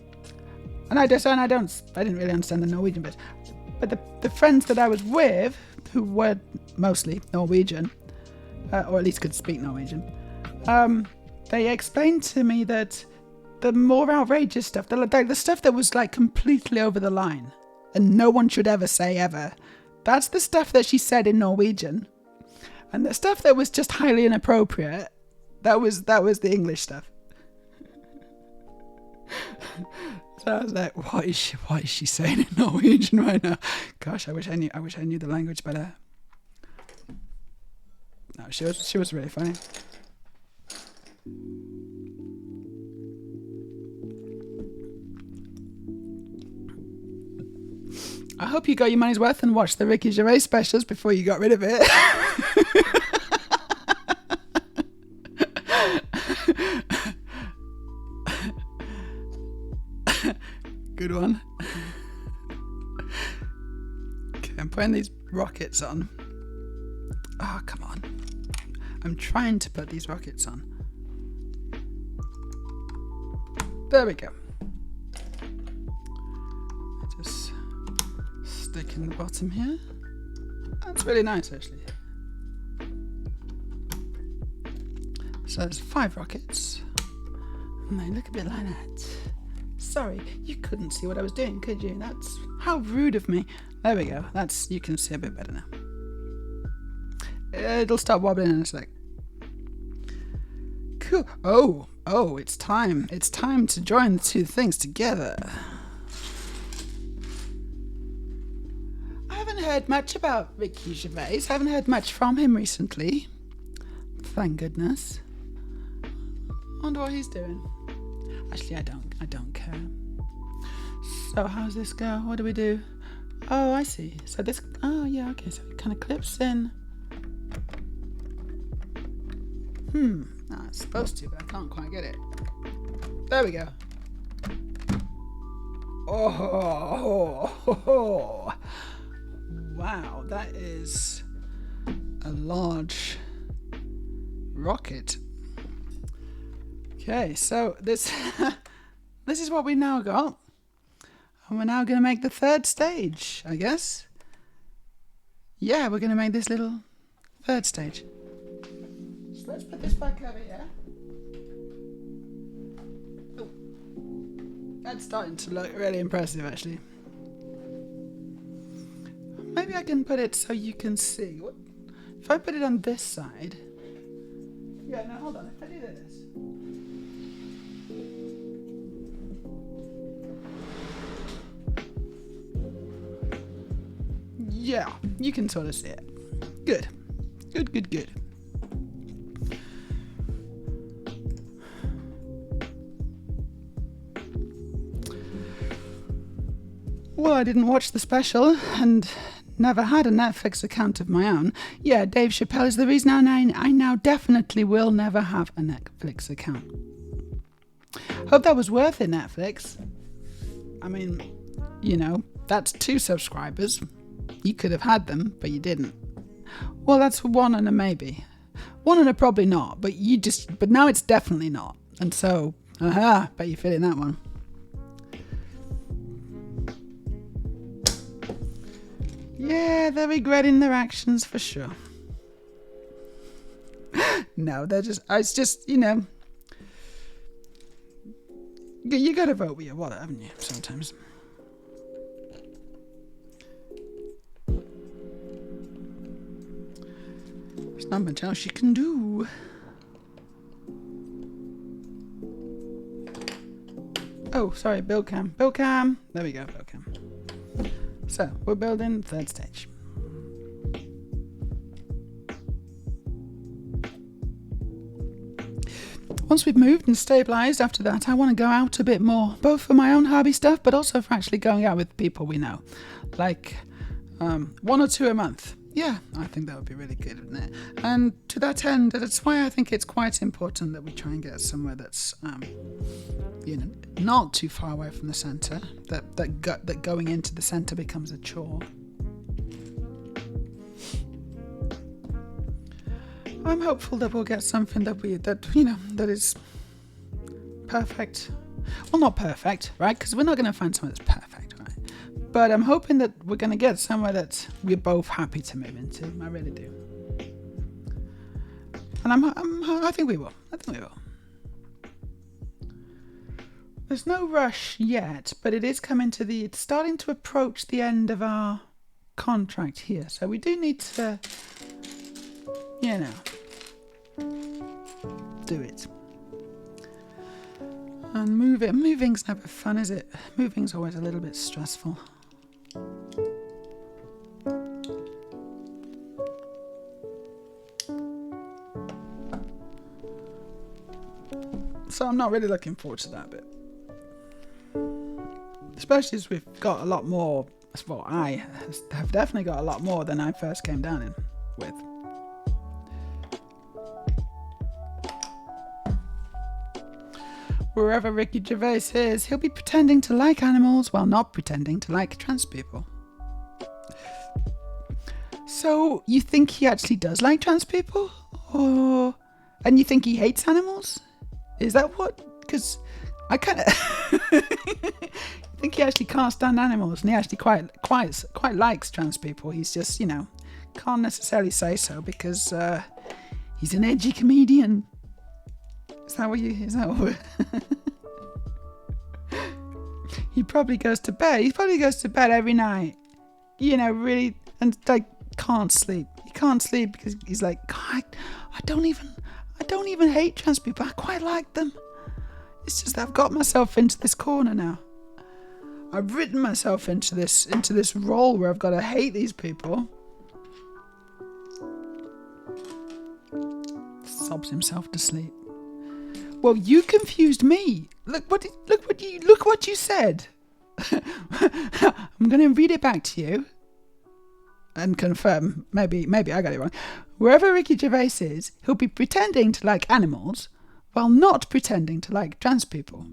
I didn't really understand the Norwegian bit. But the friends that I was with, who were mostly Norwegian, or at least could speak Norwegian, they explained to me that the more outrageous stuff, the stuff that was like completely over the line, and no one should ever say ever, that's the stuff that she said in Norwegian. And the stuff that was just highly inappropriate, that was the English stuff. So I was like, what is she saying in Norwegian right now? Gosh, I wish I knew the language better. No, she was really funny. I hope you got your money's worth and watched the Ricky Gervais specials before you got rid of it. Good one. Okay, I'm putting these rockets on. Oh, come on. I'm trying to put these rockets on. There we go. Just stick in the bottom here. That's really nice, actually. So there's 5 rockets. And they look a bit like that. Sorry, you couldn't see what I was doing, could you? That's how rude of me. There we go. That's, you can see a bit better now. It'll stop wobbling in a sec. Cool. Oh, it's time. It's time to join the two things together. I haven't heard much about Ricky Gervais. I haven't heard much from him recently. Thank goodness. Wonder what he's doing. Actually, I don't care. So how's this go? What do we do? Oh, I see. So this, oh yeah, okay. So it kind of clips in. No, it's supposed to, but I can't quite get it. There we go. Oh, wow, that is a large rocket. Okay, so this this is what we now got. And we're now going to make the 3rd stage, I guess. Yeah, we're going to make this little 3rd stage. So let's put this back over here. Oh, that's starting to look really impressive, actually. Maybe I can put it so you can see. What? If I put it on this side... Yeah, no, hold on. If I do this... Yeah, you can sort of see it. Good. Good. Well, I didn't watch the special and never had a Netflix account of my own. Yeah, Dave Chappelle is the reason I now definitely will never have a Netflix account. Hope that was worth it, Netflix. I mean, you know, that's 2 subscribers. You could have had them, but you didn't. Well, that's 1 and a maybe. 1 and a probably not, but now it's definitely not. And so, bet you're feeling that one. Yeah, they're regretting their actions for sure. No, it's just, you know, you gotta vote with your wallet, haven't you, sometimes? There's not much else you can do. Oh, sorry, build cam. There we go, build cam. So, we're building 3rd stage. Once we've moved and stabilised after that, I want to go out a bit more, both for my own hobby stuff, but also for actually going out with people we know. Like 1 or 2 a month. Yeah, I think that would be really good, wouldn't it? And to that end, that's why I think it's quite important that we try and get somewhere that's, you know, not too far away from the centre. That going into the centre becomes a chore. I'm hopeful that we'll get something that is perfect. Well, not perfect, right? Because we're not going to find somewhere that's perfect, right? But I'm hoping that we're going to get somewhere that we're both happy to move into. I really do. And I think we will. There's no rush yet, but it is it's starting to approach the end of our contract here. So we do need to, you know, do it. And moving's never fun, is it? Moving's always a little bit stressful. So I'm not really looking forward to that bit. Especially as we've got a lot more Well, I have definitely got a lot more than I first came down in with. Wherever Ricky Gervais is, he'll be pretending to like animals while not pretending to like trans people. So, you think he actually does like trans people? And you think he hates animals? Is that what? Because I kind of think he actually can't stand animals, and he actually quite likes trans people. He's just, can't necessarily say so because he's an edgy comedian. Is that what he probably goes to bed. He probably goes to bed every night, really, and can't sleep. He can't sleep because he's like, God, I don't even hate trans people. I quite like them. It's just that I've got myself into this corner now. I've written myself into this role where I've got to hate these people. Sobs himself to sleep. Well, you confused me. Look what you said. I'm going to read it back to you and confirm. Maybe I got it wrong. Wherever Ricky Gervais is, he'll be pretending to like animals while not pretending to like trans people.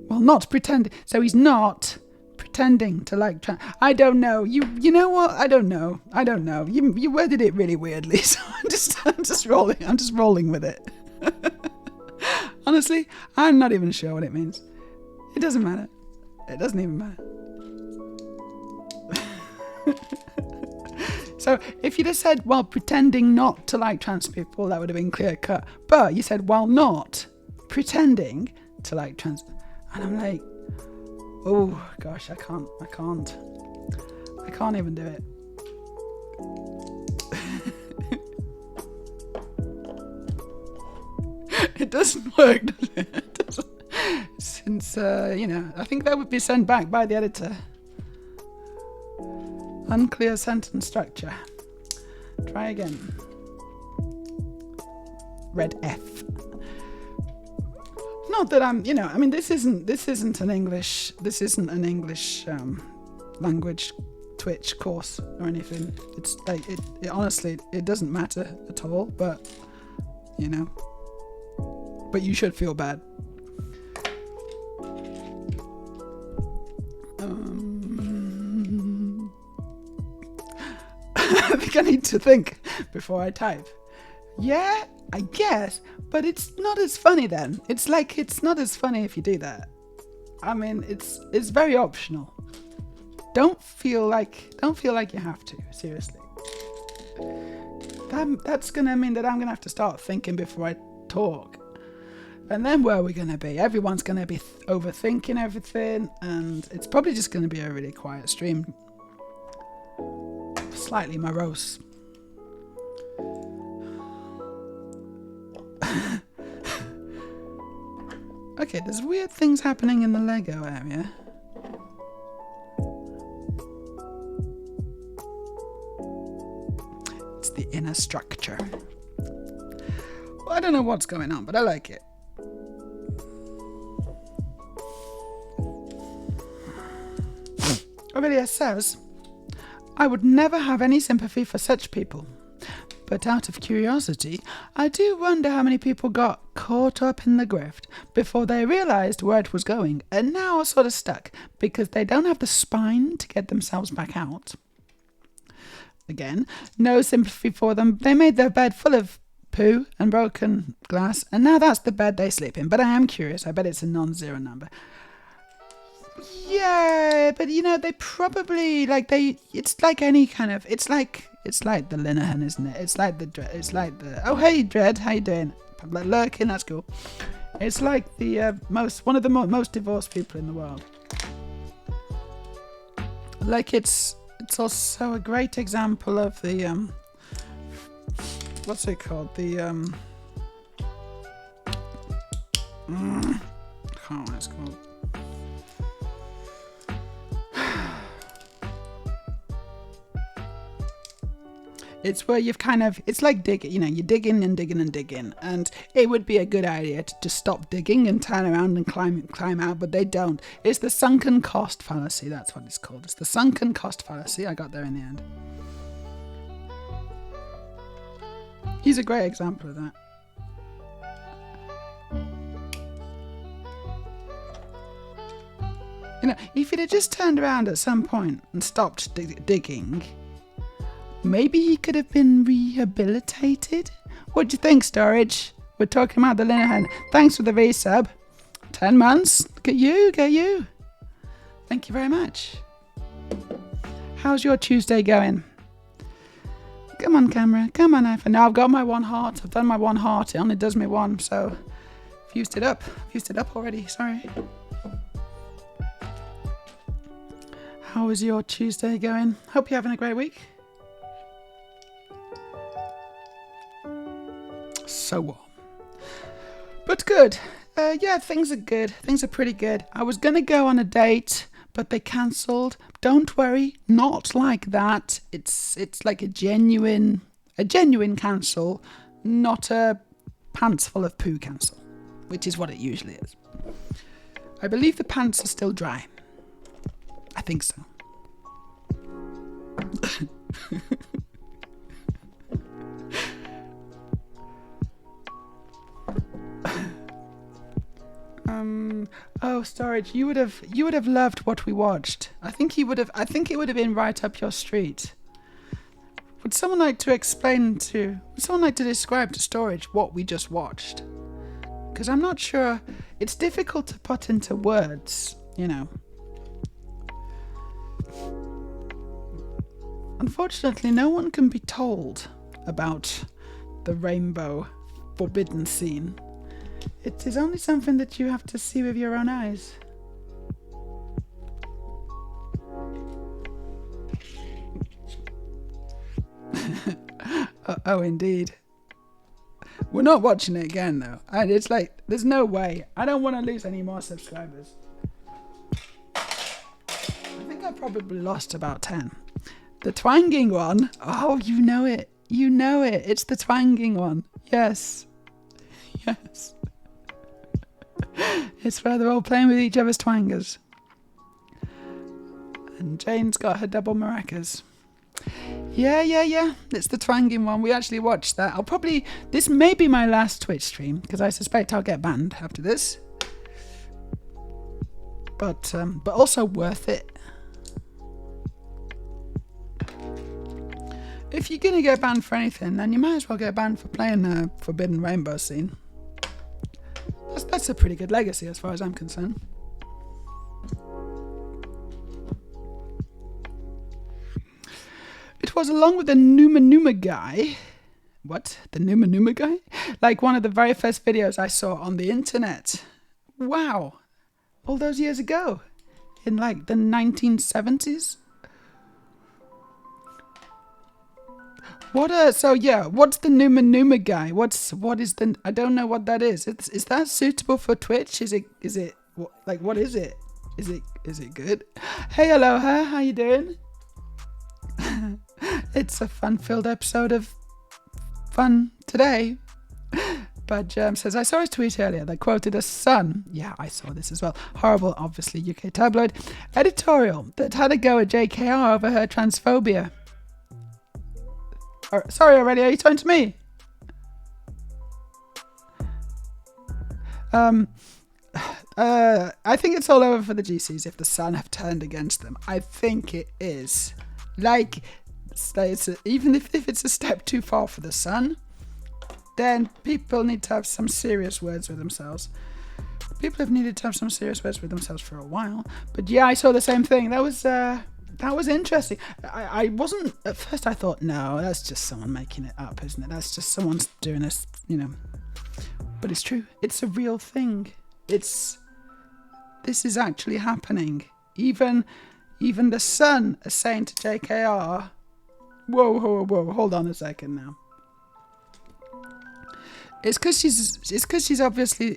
Well, not pretending. So he's not pretending to like trans. I don't know. You know what? I don't know. You worded it really weirdly, so I'm just rolling with it. Honestly, I'm not even sure what it means. It doesn't matter. It doesn't even matter. So if you'd have said while pretending not to like trans people, that would have been clear cut. But you said while not pretending to like trans, and I'm like, oh gosh, I can't even do it. It doesn't work, does it? It doesn't. Since I think that would be sent back by the editor. Unclear sentence structure. Try again. Red F. Not that I'm, this isn't an English language Twitch course or anything. It's like it honestly it doesn't matter at all. But but you should feel bad. I think I need to think before I type. Yeah, I guess, but it's not as funny then. It's not as funny if you do that. I mean, it's very optional. Don't feel like you have to. Seriously. That's gonna mean that I'm gonna have to start thinking before I talk. And then where are we gonna be? Everyone's gonna be overthinking everything, and it's probably just gonna be a really quiet stream. Slightly morose. Okay, there's weird things happening in the Lego area. It's the inner structure. Well, I don't know what's going on, but I like it. Aurelia says, I would never have any sympathy for such people. But out of curiosity, I do wonder how many people got caught up in the grift before they realised where it was going and now are sort of stuck because they don't have the spine to get themselves back out. Again, no sympathy for them. They made their bed full of poo and broken glass, and now that's the bed they sleep in. But I am curious. I bet it's a non-zero number. Yeah, but they probably it's like any kind of, it's like the Linehan, isn't it? It's like the oh hey Dread, how you doing? Lurking, that's cool. It's like the one of the most divorced people in the world. Like it's also a great example of the what's it called? The I can't remember what it's called. It's where you've kind of, it's like digging, you dig in and dig in and dig in. And it would be a good idea to just stop digging and turn around and climb out, but they don't. It's the sunken cost fallacy. That's what it's called. It's the sunken cost fallacy. I got there in the end. He's a great example of that. If he'd have just turned around at some point and stopped digging, maybe he could have been rehabilitated. What do you think, Storage? We're talking about the Linehan. Thanks for the resub. 10 months. Get you. Thank you very much. How's your Tuesday going? Come on, camera. Come on, iPhone. Now I've got my one heart. I've done my one heart. It only does me one, so I've used it up. I've used it up already. Sorry. How is your Tuesday going? Hope you're having a great week. So warm. But good. Yeah, things are good. Things are pretty good. I was going to go on a date, but they cancelled. Don't worry, not like that. It's like a genuine cancel, not a pants full of poo cancel, which is what it usually is. I believe the pants are still dry. I think so. Oh, Storage, you would have loved what we watched. I think it would have been right up your street. Would someone like to describe to Storage what we just watched? Because I'm not sure. It's difficult to put into words, Unfortunately, no one can be told about the rainbow forbidden scene. It is only something that you have to see with your own eyes. Oh, indeed. We're not watching it again, though. And it's like, there's no way. I don't want to lose any more subscribers. I think I probably lost about 10. The twanging one. Oh, you know it. It's the twanging one. Yes. It's where they're all playing with each other's twangers. And Jane's got her double maracas. Yeah. It's the twanging one. We actually watched that. This may be my last Twitch stream, because I suspect I'll get banned after this. But also worth it. If you're going to get banned for anything, then you might as well get banned for playing the Forbidden Rainbow scene. That's a pretty good legacy as far as I'm concerned. It was along with the Numa guy. What? The Numa guy? Like one of the very first videos I saw on the internet. Wow. All those years ago. In like the 1970s. What's the Numa guy? What is the, I don't know what that is. Is that suitable for Twitch? Is it, what is it? Is it good? Hey, aloha, how you doing? It's a fun-filled episode of fun today. But says, I saw his tweet earlier that quoted a Sun. Yeah, I saw this as well. Horrible, obviously, UK tabloid. Editorial that had a go at JKR over her transphobia. Sorry already, are you talking to me? I think it's all over for the GCs if the Sun have turned against them. I think it is. Like, even if it's a step too far for the Sun, then people need to have some serious words with themselves. People have needed to have some serious words with themselves for a while. But yeah, I saw the same thing. That was interesting. I wasn't, at first I thought, no, that's just someone making it up, isn't it? That's just someone's doing this, But it's true. It's a real thing. This is actually happening. Even the Sun is saying to JKR, whoa, hold on a second now. It's because she's obviously,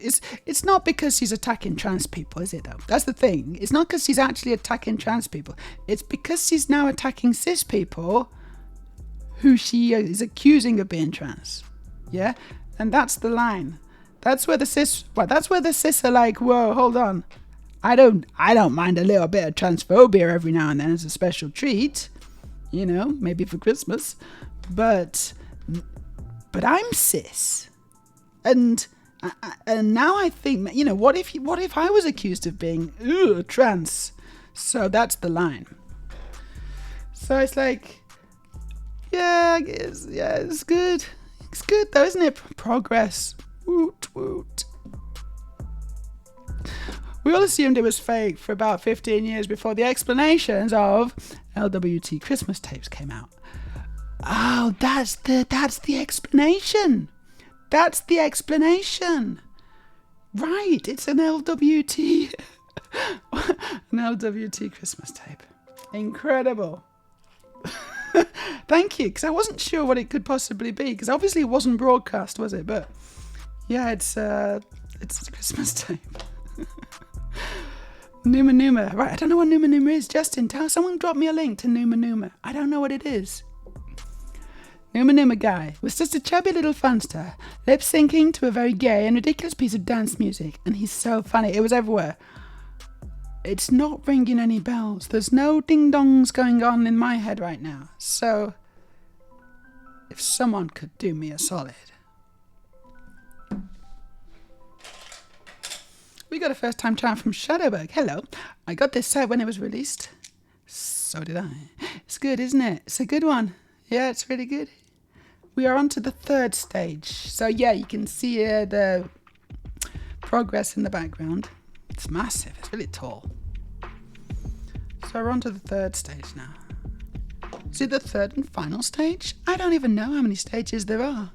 it's not because she's attacking trans people, is it though? That's the thing. It's not because she's actually attacking trans people. It's because she's now attacking cis people who she is accusing of being trans. Yeah? And that's the line. That's where the cis are like, whoa, hold on. I don't mind a little bit of transphobia every now and then as a special treat. You know, maybe for Christmas. But I'm cis. And now I think, you know, what if I was accused of being trans? So that's the line. So it's like, yeah, I guess, yeah, it's good. It's good though, isn't it? Progress. Woot woot. We all assumed it was fake for about 15 years before the explanations of LWT Christmas tapes came out. Oh, that's the explanation. That's the explanation. Right, it's an LWT an LWT Christmas tape. Incredible. Thank you, because I wasn't sure what it could possibly be, because obviously it wasn't broadcast, was it? But yeah, it's a Christmas tape. Numa Numa. Right, I don't know what Numa Numa is. Justin, someone drop me a link to Numa Numa. I don't know what it is. Numa Numa guy was just a chubby little funster, lip-syncing to a very gay and ridiculous piece of dance music, and he's so funny. It was everywhere. It's not ringing any bells. There's no ding-dongs going on in my head right now. So, if someone could do me a solid. We got a first-time chant from Shadowberg. Hello. I got this set when it was released. So did I. It's good, isn't it? It's a good one. Yeah, it's really good. We are on to the third stage. So yeah, you can see the progress in the background. It's massive. It's really tall. So we're on to the third stage now. Is it the third and final stage? I don't even know how many stages there are.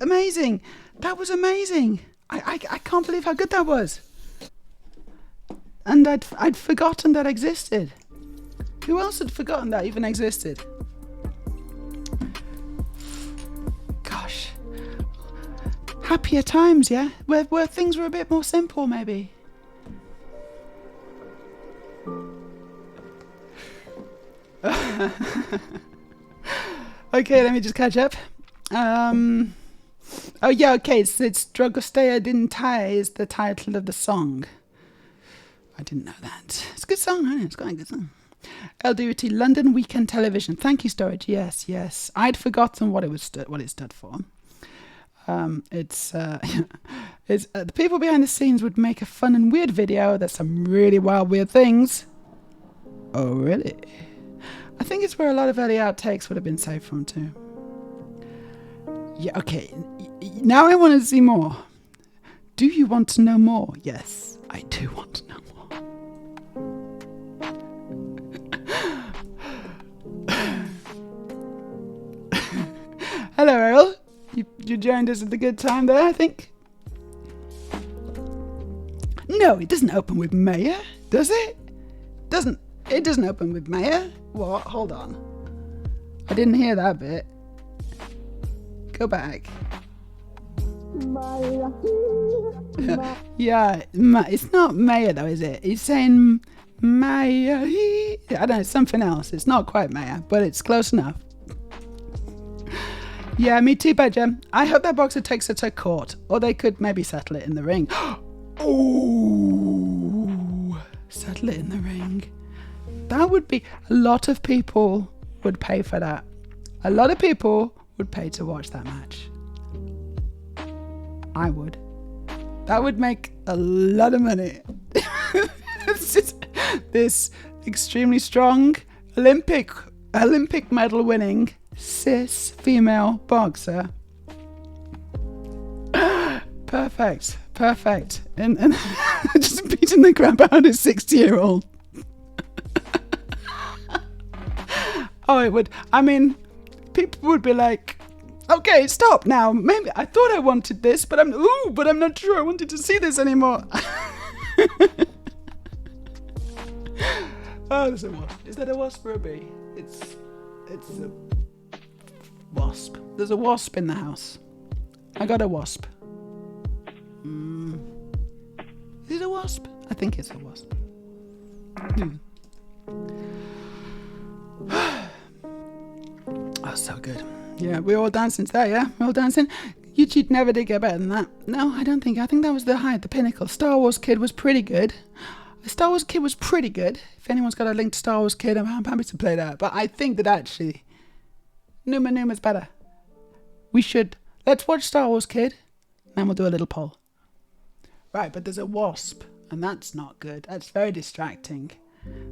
Amazing. That was amazing. I can't believe how good that was. And I'd forgotten that existed. Who else had forgotten that even existed? Gosh. Happier times, yeah? Where things were a bit more simple, maybe. Okay, let me just catch up. Oh yeah, okay, it's Dragostea Dintai is the title of the song. I didn't know that. It's a good song, isn't it? It's quite a good song. LDUT, London Weekend Television. Thank you, Storage. Yes. I'd forgotten what it stood for. It's the people behind the scenes would make a fun and weird video. There's some really wild, weird things. Oh, really? I think it's where a lot of early outtakes would have been saved from too. Yeah, okay. Now I want to see more. Do you want to know more? Yes, I do want to know more. Hello, Errol. You joined us at the good time there, I think. No, it doesn't open with Meja, does it? It doesn't open with Meja. What? Hold on. I didn't hear that bit. Go back. Yeah, it's not Meja though, is it? He's saying Meja. I don't know, something else. It's not quite Meja, but it's close enough. Yeah, me too, Badger. I hope that boxer takes it to court, or they could maybe settle it in the ring. Oh, settle it in the ring. That would be, a lot of people would pay for that. A lot of people would pay to watch that match. I would. That would make a lot of money. It's just this extremely strong Olympic medal winning cis female boxer. Perfect. And just beating the crap out of a 60-year-old. Oh, it would. I mean, people would be like, okay, stop now. Maybe I thought I wanted this, but I'm not sure I wanted to see this anymore. Oh, there's a wasp. Is that a wasp or a bee? It's a wasp. There's a wasp in the house. I got a wasp. Is it a wasp? I think it's a wasp. Oh, so good. Yeah, we're all dancing today, yeah? We're all dancing. YouTube never did get better than that. No, I don't think. I think that was the height, the pinnacle. Star Wars Kid was pretty good. Star Wars Kid was pretty good. If anyone's got a link to Star Wars Kid, I'm happy to play that. But I think that actually, Numa's better. Let's watch Star Wars Kid, and we'll do a little poll. Right, but there's a wasp, and that's not good. That's very distracting.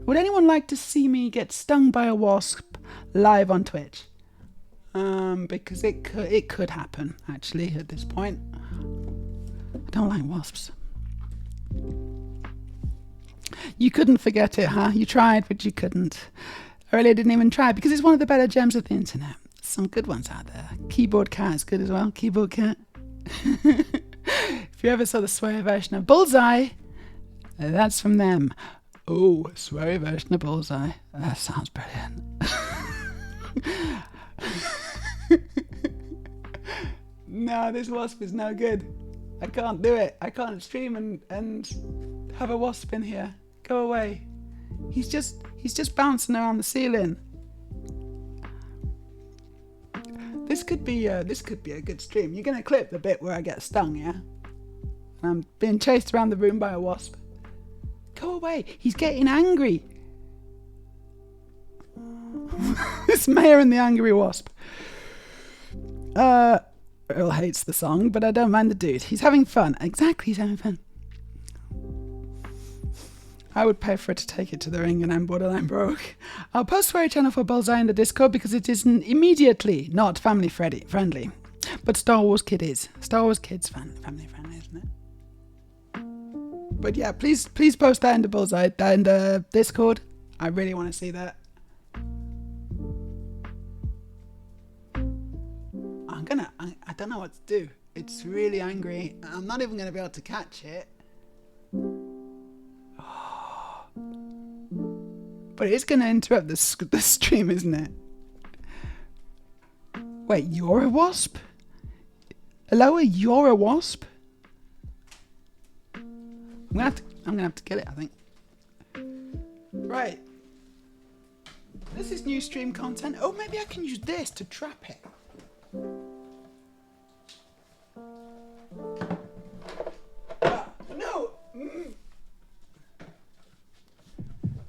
Would anyone like to see me get stung by a wasp live on Twitch? Because it could happen, actually, at this point. I don't like wasps. You couldn't forget it, huh? You tried, but you couldn't. I really didn't even try, because it's one of the better gems of the internet. Some good ones out there. Keyboard Cat is good as well. Keyboard Cat. If you ever saw the sweary version of Bullseye, that's from them. Oh, a sweary version of Bullseye. That sounds brilliant. No, this wasp is no good. I can't do it. I can't stream and have a wasp in here. Go away. He's just bouncing around the ceiling. This could be a good stream. You're gonna clip the bit where I get stung, yeah? I'm being chased around the room by a wasp. Go away. He's getting angry. It's Mayor and the Angry Wasp. Earl hates the song, but I don't mind the dude. He's having fun. Exactly, he's having fun. I would pay for it to take it to the ring, and I'm borderline broke. I'll post sweary channel for Bullseye in the Discord because it isn't immediately not family friendly. But Star Wars Kid is. Star Wars Kid's family friendly, isn't it? But yeah, please post that in the Bullseye, in the Discord. I really want to see that. I don't know what to do. It's really angry. I'm not even going to be able to catch it. But it's going to interrupt the stream, isn't it? Wait, you're a wasp? Hello, you're a wasp? I'm gonna have to kill it, I think. Right. This is new stream content. Oh, maybe I can use this to trap it. No!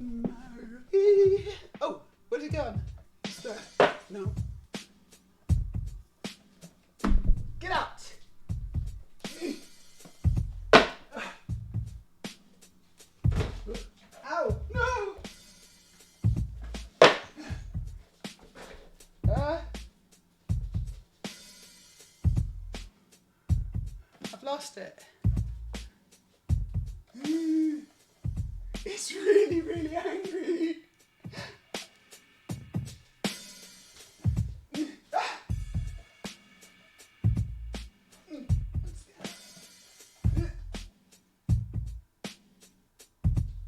Mary. Oh, where's it gone? It's there. No. Get out! Ow! No! I've lost it. It's really, really angry.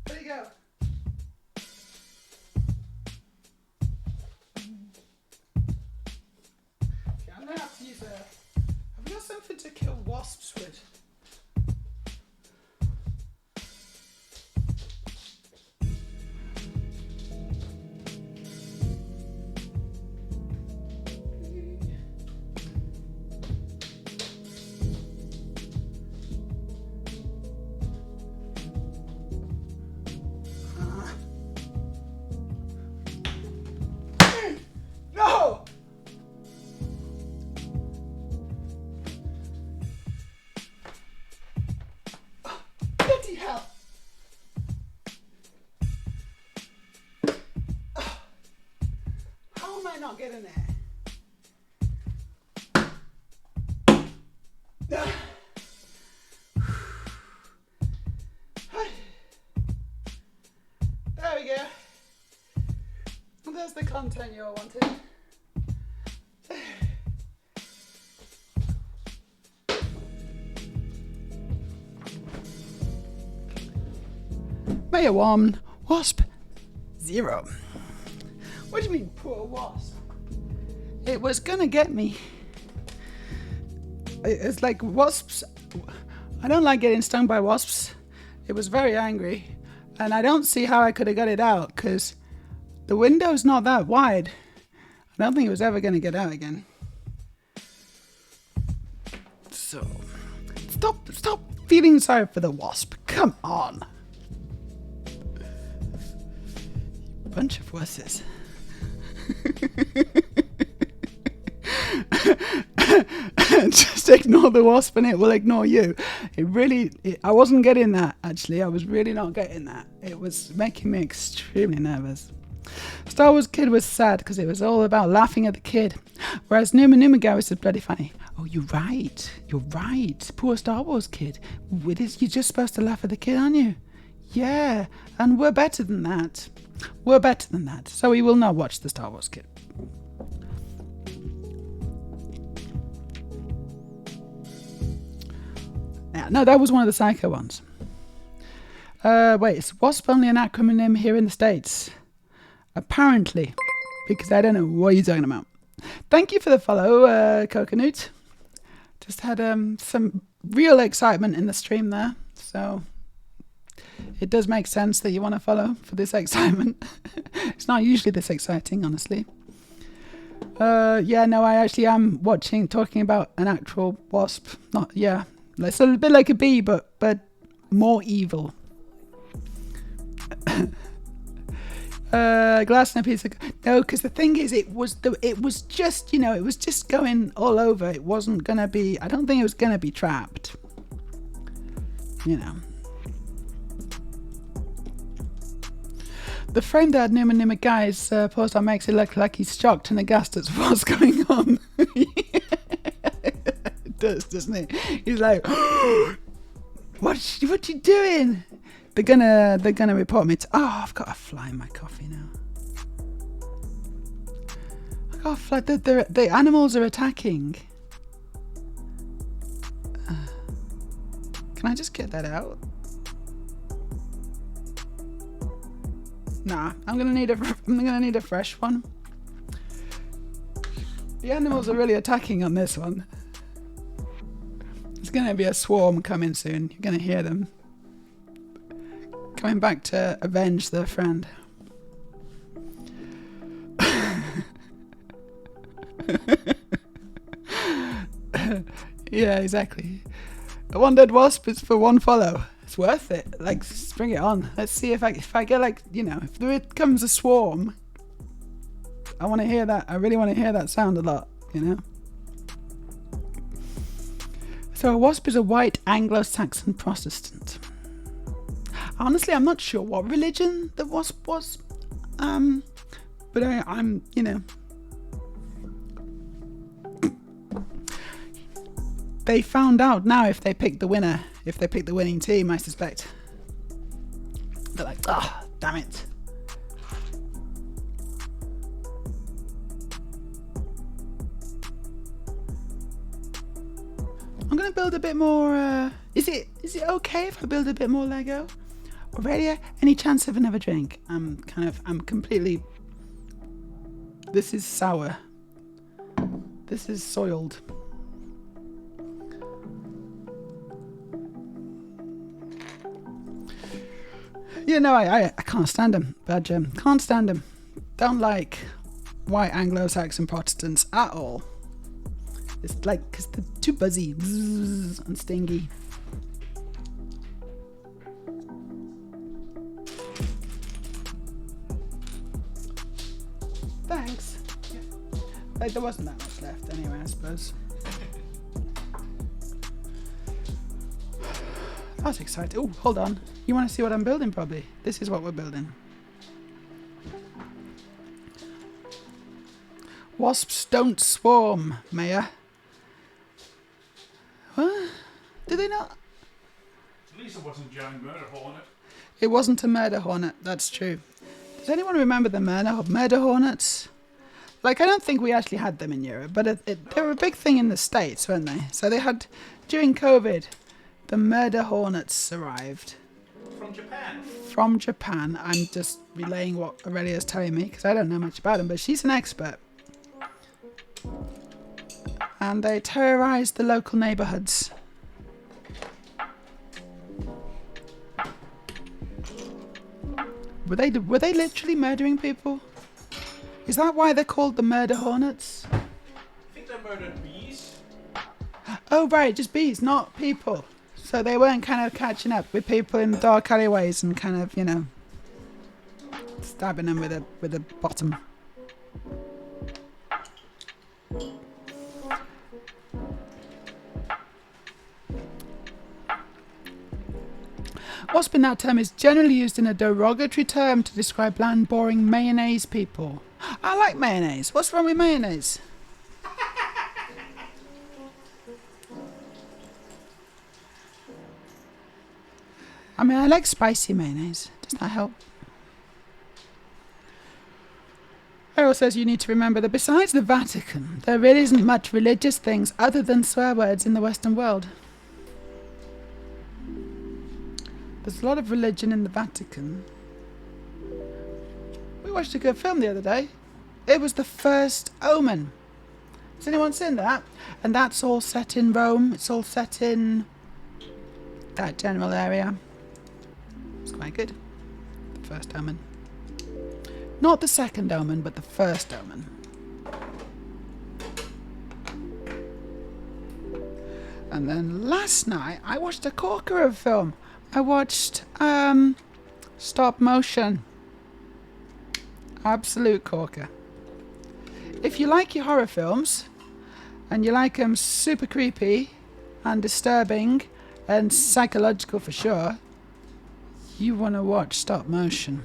There you go. Okay, I'm gonna have to use a. Have we got something to kill wasps with? No! Bloody hell! How am I not getting there? There we go. Well, there's the content you all wanted. Meja 1, wasp 0. What do you mean, poor wasp? It was gonna get me. It's like wasps. I don't like getting stung by wasps. It was very angry, and I don't see how I could have got it out because the window's not that wide. I don't think it was ever gonna get out again. So, stop feeling sorry for the wasp. Come on. Bunch of wusses. Just ignore the wasp and it will ignore you. I wasn't getting that, actually. I was really not getting that. It was making me extremely nervous. Star Wars Kid was sad because it was all about laughing at the kid, whereas Numa Numa Guy was bloody funny. Oh, you're right. Poor Star Wars Kid. You're just supposed to laugh at the kid, aren't you? Yeah, and we're better than that. So we will not watch the Star Wars Kid. Yeah, no, that was one of the Psycho ones. Wait, is WASP only an acronym here in the States? Apparently, because I don't know what you're talking about. Thank you for the follow, Coconut. Just had some real excitement in the stream there, so it does make sense that you want to follow for this excitement. It's not usually this exciting, honestly. Yeah, no, I actually am talking about an actual wasp. It's a bit like a bee, but more evil. Glass and a piece of no, because the thing is, it was just going all over. It wasn't gonna be. I don't think it was gonna be trapped. The frame that Numa Numa Guy's post on makes it look like he's shocked and aghast at what's going on. It does, doesn't it? He's like, what you doing? They're gonna report me to. Oh, I've got a fly in my coffee now. I got a fly. The animals are attacking. Can I just get that out? Nah, I'm gonna need a fresh one. The animals are really attacking on this one. There's gonna be a swarm coming soon. You're gonna hear them coming back to avenge their friend. Yeah, exactly. A one dead wasp is for one follow. It's worth it. Like, bring it on. Let's see if I get, like, you know, if there comes a swarm. I want to hear that. I really want to hear that sound a lot, you know. So a wasp is a white Anglo-Saxon Protestant. Honestly, I'm not sure what religion the wasp was. But I'm, you know. They found out now if they pick the winner, if they pick the winning team, I suspect. They're like, oh, damn it. I'm gonna build a bit more, is it okay if I build a bit more Lego? Aurelia, any chance of another drink? I'm completely, this is sour. This is soiled. You know, I can't stand them, Badger. Can't stand them. Don't like white Anglo-Saxon Protestants at all. It's like, because they're too buzzy and stingy. Thanks. Like, there wasn't that much left anyway, I suppose. That's exciting. Oh, hold on. You want to see what I'm building, probably? This is what we're building. Wasps don't swarm, Meja. What? Did they not? At least it wasn't a giant murder hornet. It wasn't a murder hornet, that's true. Does anyone remember the murder hornets? Like, I don't think we actually had them in Europe, but they were a big thing in the States, weren't they? So they had, during COVID, the murder hornets arrived. From Japan. From Japan. I'm just relaying what Aurelia's telling me, because I don't know much about them, but she's an expert. And they terrorized the local neighborhoods. Were they literally murdering people? Is that why they're called the murder hornets? I think they murdered bees. Oh right, just bees, not people. So they weren't kind of catching up with people in dark alleyways and kind of, you know, stabbing them with a bottom. Wasp in that term is generally used in a derogatory term to describe bland, boring mayonnaise people. I like mayonnaise. What's wrong with mayonnaise? I mean, I like spicy mayonnaise. Does that help? Errol says you need to remember that besides the Vatican, there really isn't much religious things other than swear words in the Western world. There's a lot of religion in the Vatican. We watched a good film the other day. It was The First Omen. Has anyone seen that? And that's all set in Rome. It's all set in that general area. It's quite good. The First Omen. Not the Second Omen, but The First Omen. And then last night, I watched a corker of film. I watched stop motion. Absolute corker. If you like your horror films, and you like them super creepy and disturbing and psychological for sure, you want to watch stop motion.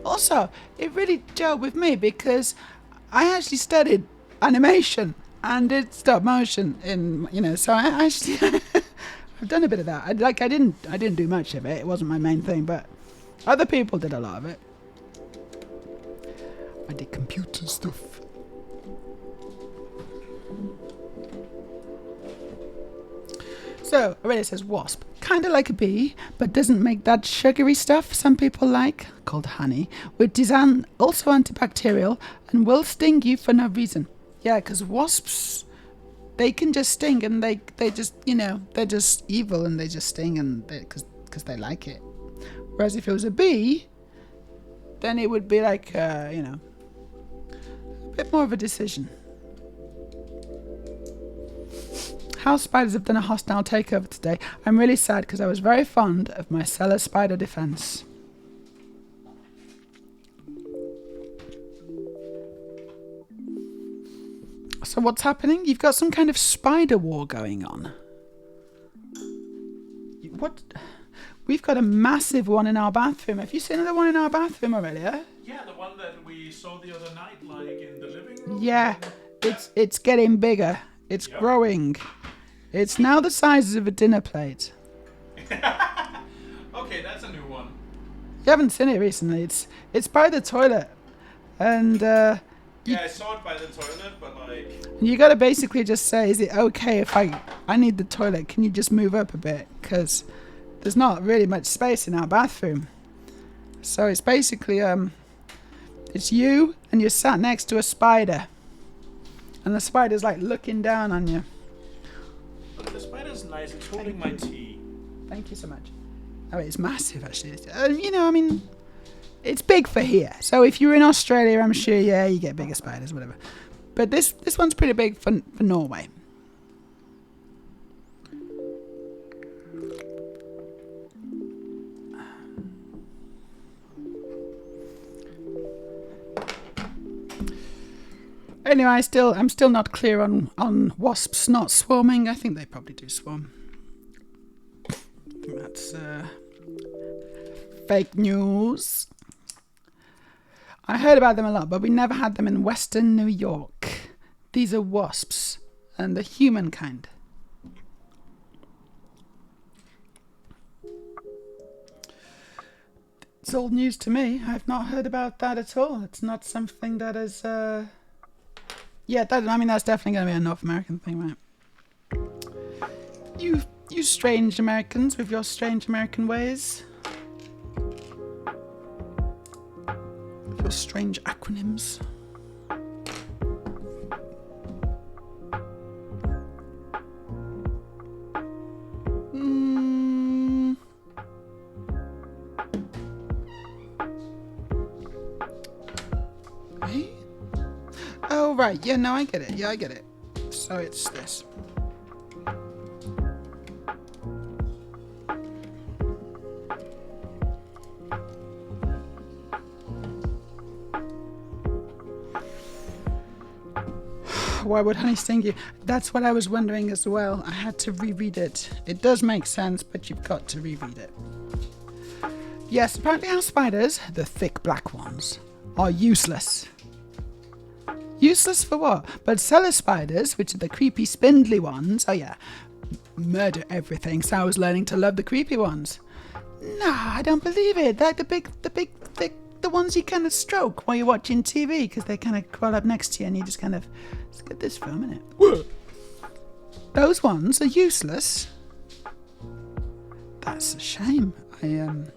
Also, it really gelled with me because I actually studied animation and did stop motion in, you know, so I actually I've done a bit of that. I didn't do much of it. It wasn't my main thing, but other people did a lot of it. I did computer stuff. So, Aurelia says wasp. kind of like a bee, but doesn't make that sugary stuff some people like, called honey, which is also antibacterial and will sting you for no reason. Yeah, because wasps, they can just sting, and they just, they're just evil, and they just sting, and because they like it. Whereas if it was a bee, then it would be like, a bit more of a decision. House spiders have done a hostile takeover today. I'm really sad because I was very fond of my cellar spider defense. So what's happening? You've got some kind of spider war going on. What? We've got a massive one in our bathroom. Have you seen the one in our bathroom already? Yeah, the one that we saw the other night, like in the living room. Yeah, it's getting bigger. It's growing. It's now the size of a dinner plate. Okay, that's a new one. You haven't seen it recently. It's by the toilet, and Yeah, I saw it by the toilet, but like... you gotta basically just say, is it okay if I need the toilet? Can you just move up a bit? Because there's not really much space in our bathroom. So it's basically, it's you, and you're sat next to a spider. And the spider's like looking down on you. Look, the spider's nice. It's holding my tea. Thank you so much. Oh, it's massive, actually. It's big for here. So if you're in Australia, I'm sure, yeah, you get bigger spiders, whatever. But this one's pretty big for Norway. Anyway, I'm still not clear on wasps not swarming. I think they probably do swarm. I think that's fake news. I heard about them a lot, but we never had them in Western New York. These are wasps, and the human kind. It's old news to me. I've not heard about that at all. It's not something that is... Yeah, that's definitely going to be a North American thing, right? You strange Americans with your strange American ways. With your strange acronyms. Hey? Oh, right. Yeah, no, I get it. Yeah, I get it. So it's this. Why would honey sting you? That's what I was wondering as well. I had to reread it. It does make sense, but you've got to reread it. Yes, apparently house spiders, the thick black ones, are useless. Useless for what? But cellar spiders, which are the creepy spindly ones, oh yeah, murder everything. So I was learning to love the creepy ones. Nah, I don't believe it. Like the big, thick, the ones you kind of stroke while you're watching TV, because they kind of crawl up next to you and you just kind of, let's get this for a minute. Whoa. Those ones are useless. That's a shame. I'm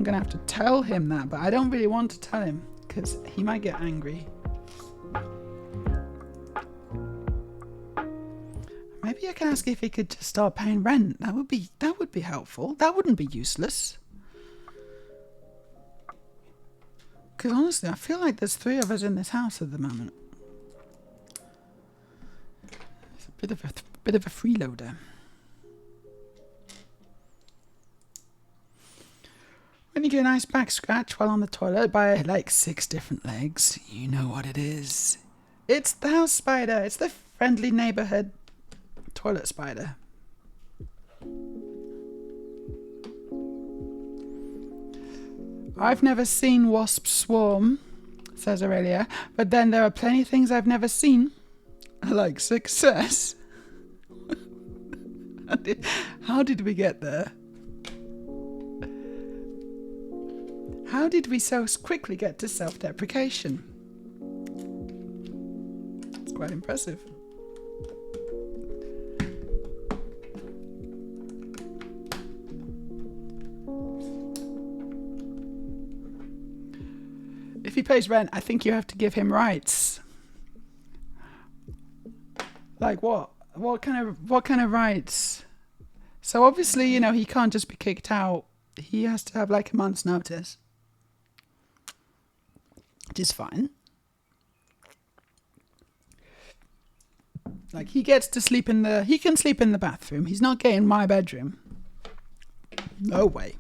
gonna have to tell him that, but I don't really want to tell him because he might get angry. Maybe I can ask if he could just start paying rent. That would be helpful. That wouldn't be useless. Because honestly, I feel like there's 3 of us in this house at the moment. It's a bit of a freeloader. When you get a nice back scratch while on the toilet by like 6 different legs, you know what it is. It's the house spider. It's the friendly neighborhood toilet spider. I've never seen wasps swarm, says Aurelia, but then there are plenty of things I've never seen, like success. How did we get there? How did we so quickly get to self-deprecation? It's quite impressive. if he pays rent, I think you have to give him rights. Like what? What kind of rights? So obviously, you know, he can't just be kicked out. He has to have like a month's notice, which is fine. Like he gets to sleep he can sleep in the bathroom. He's not getting my bedroom. No way.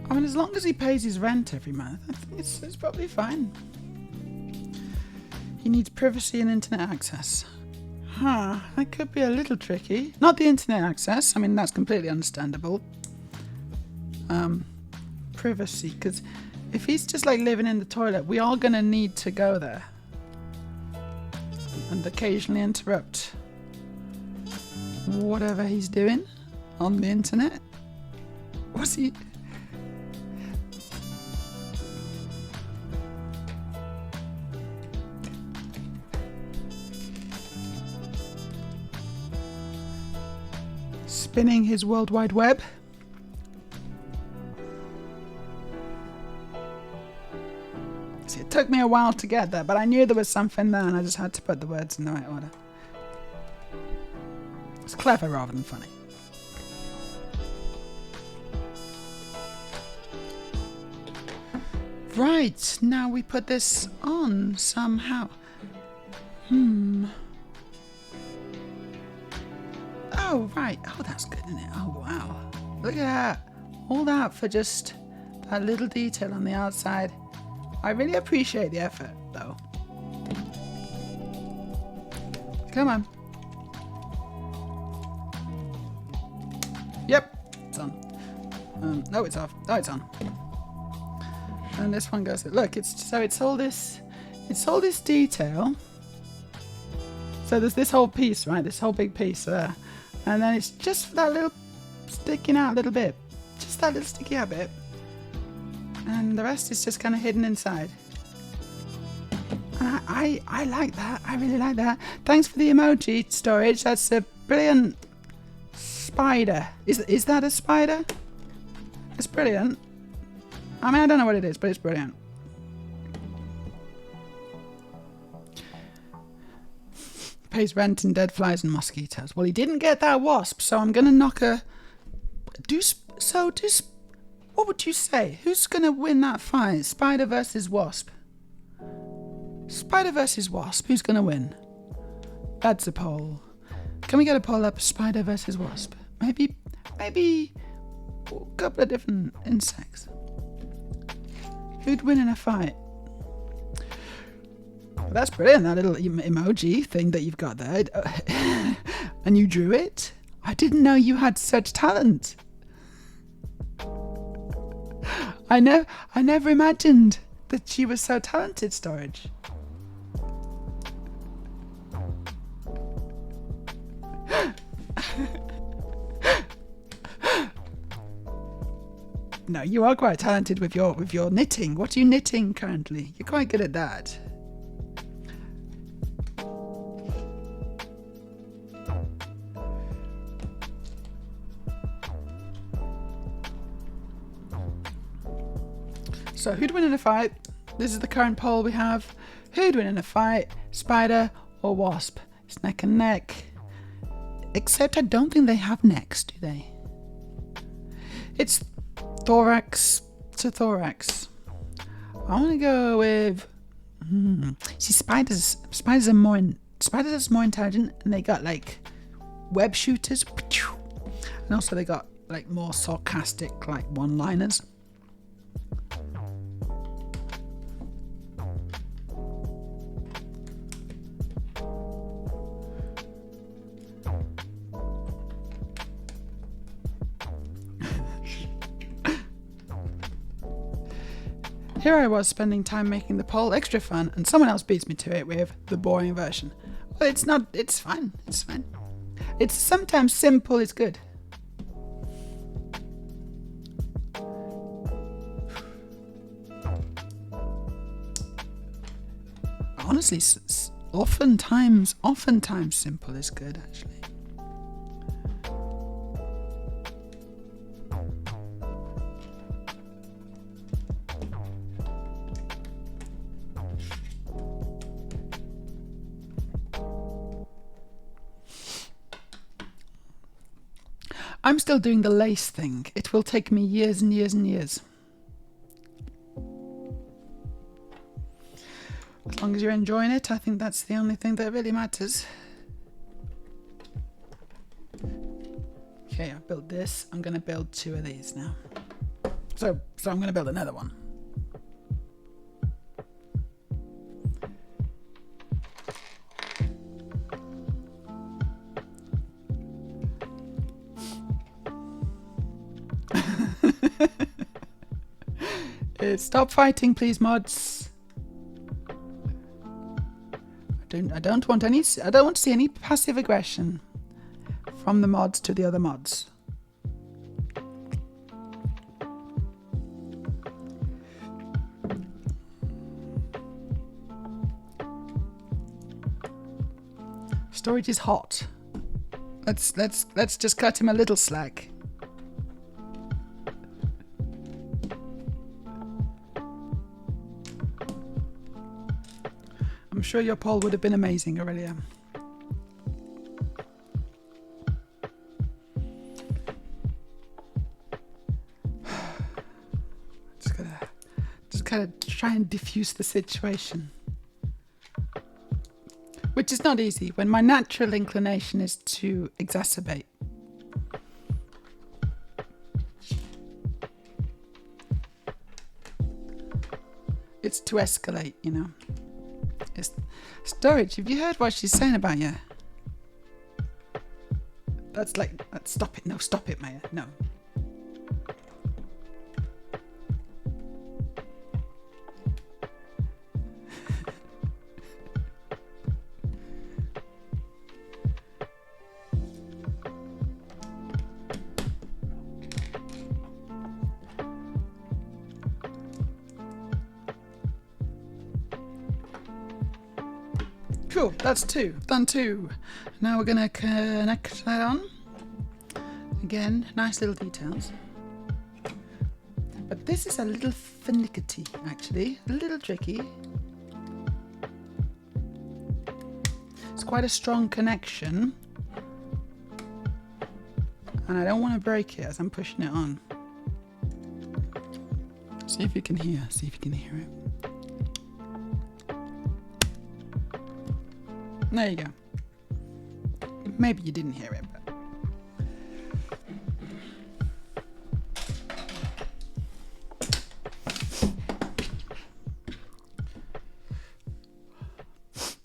I mean, as long as he pays his rent every month, I think it's probably fine. He needs privacy and internet access. Huh, that could be a little tricky. Not the internet access, I mean, that's completely understandable. Privacy, because if he's just like living in the toilet, we are going to need to go there. And occasionally interrupt whatever he's doing on the internet. What's he... spinning his World Wide Web. See, it took me a while to get there, but I knew there was something there and I just had to put the words in the right order. It's clever rather than funny. Right, now we put this on somehow. Oh, right. Oh, that's good, isn't it? Oh, wow. Look at that. All that for just that little detail on the outside. I really appreciate the effort, though. Come on. Yep, it's on. No, it's off. Oh, it's on. And this one goes. Look, it's all this detail. So there's this whole piece, right? This whole big piece there. And then it's just that little sticking out a little bit. Just that little sticky out bit. And the rest is just kind of hidden inside. And I like that. I really like that. Thanks for the emoji storage. That's a brilliant spider. Is that a spider? It's brilliant. I mean, I don't know what it is, but it's brilliant. Pays rent in dead flies and mosquitoes. Well, he didn't get that wasp, so I'm gonna knock a... What would you say? Who's gonna win that fight? Spider versus wasp. Spider versus wasp. Who's gonna win? That's a poll. Can we get a poll up? Spider versus wasp. Maybe a couple of different insects. Who'd win in a fight? Well, that's brilliant, that little emoji thing that you've got there. And you drew it? I didn't know you had such talent. I never imagined that she was so talented, Storage. No, you are quite talented with your knitting. What are you knitting currently? You're quite good at that. So who'd win in a fight? This is the current poll we have. Who'd win in a fight? Spider or wasp? It's neck and neck. Except I don't think they have necks, do they? It's thorax to thorax. I want to go with... See, spiders are more intelligent, and they got like web shooters, and also they got like more sarcastic like one-liners. Here I was spending time making the poll extra fun, and someone else beats me to it with the boring version. Well, it's not, it's fine, it's fine. It's sometimes simple is good. Honestly, oftentimes simple is good, actually. I'm still doing the lace thing. It will take me years and years and years. As long as you're enjoying it, I think that's the only thing that really matters. Okay, I built this. I'm going to build 2 of these now. So I'm going to build another one. Stop fighting, please, mods. I don't want to see any passive aggression from the mods to the other mods. Storage is hot. Let's just cut him a little slack. I'm sure your poll would have been amazing, Aurelia. Just gotta try and diffuse the situation. Which is not easy when my natural inclination is to exacerbate. It's to escalate, you know. It's storage. Have you heard what she's saying about you? That's stop it. No, stop it, Maya. No. Cool, that's 2. Done 2. Now we're going to connect that on. Again, nice little details. But this is a little finicky, actually. A little tricky. It's quite a strong connection. And I don't want to break it as I'm pushing it on. See if you can hear. See if you can hear it. There you go. Maybe you didn't hear it, but...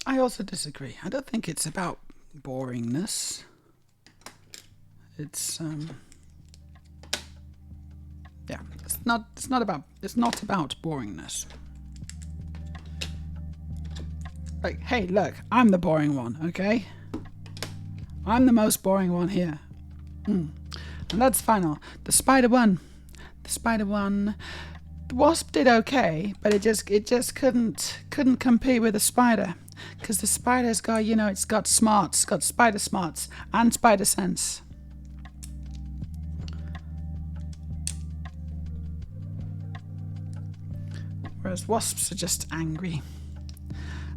I also disagree. I don't think it's about boringness. It's yeah, it's not about boringness. Like, hey, look, I'm the boring one, okay? I'm the most boring one here. And that's final. The spider won. The wasp did okay, but it just couldn't compete with the spider. Because the spider's got, you know, it's got smarts, it's got spider smarts and spider sense. Whereas wasps are just angry.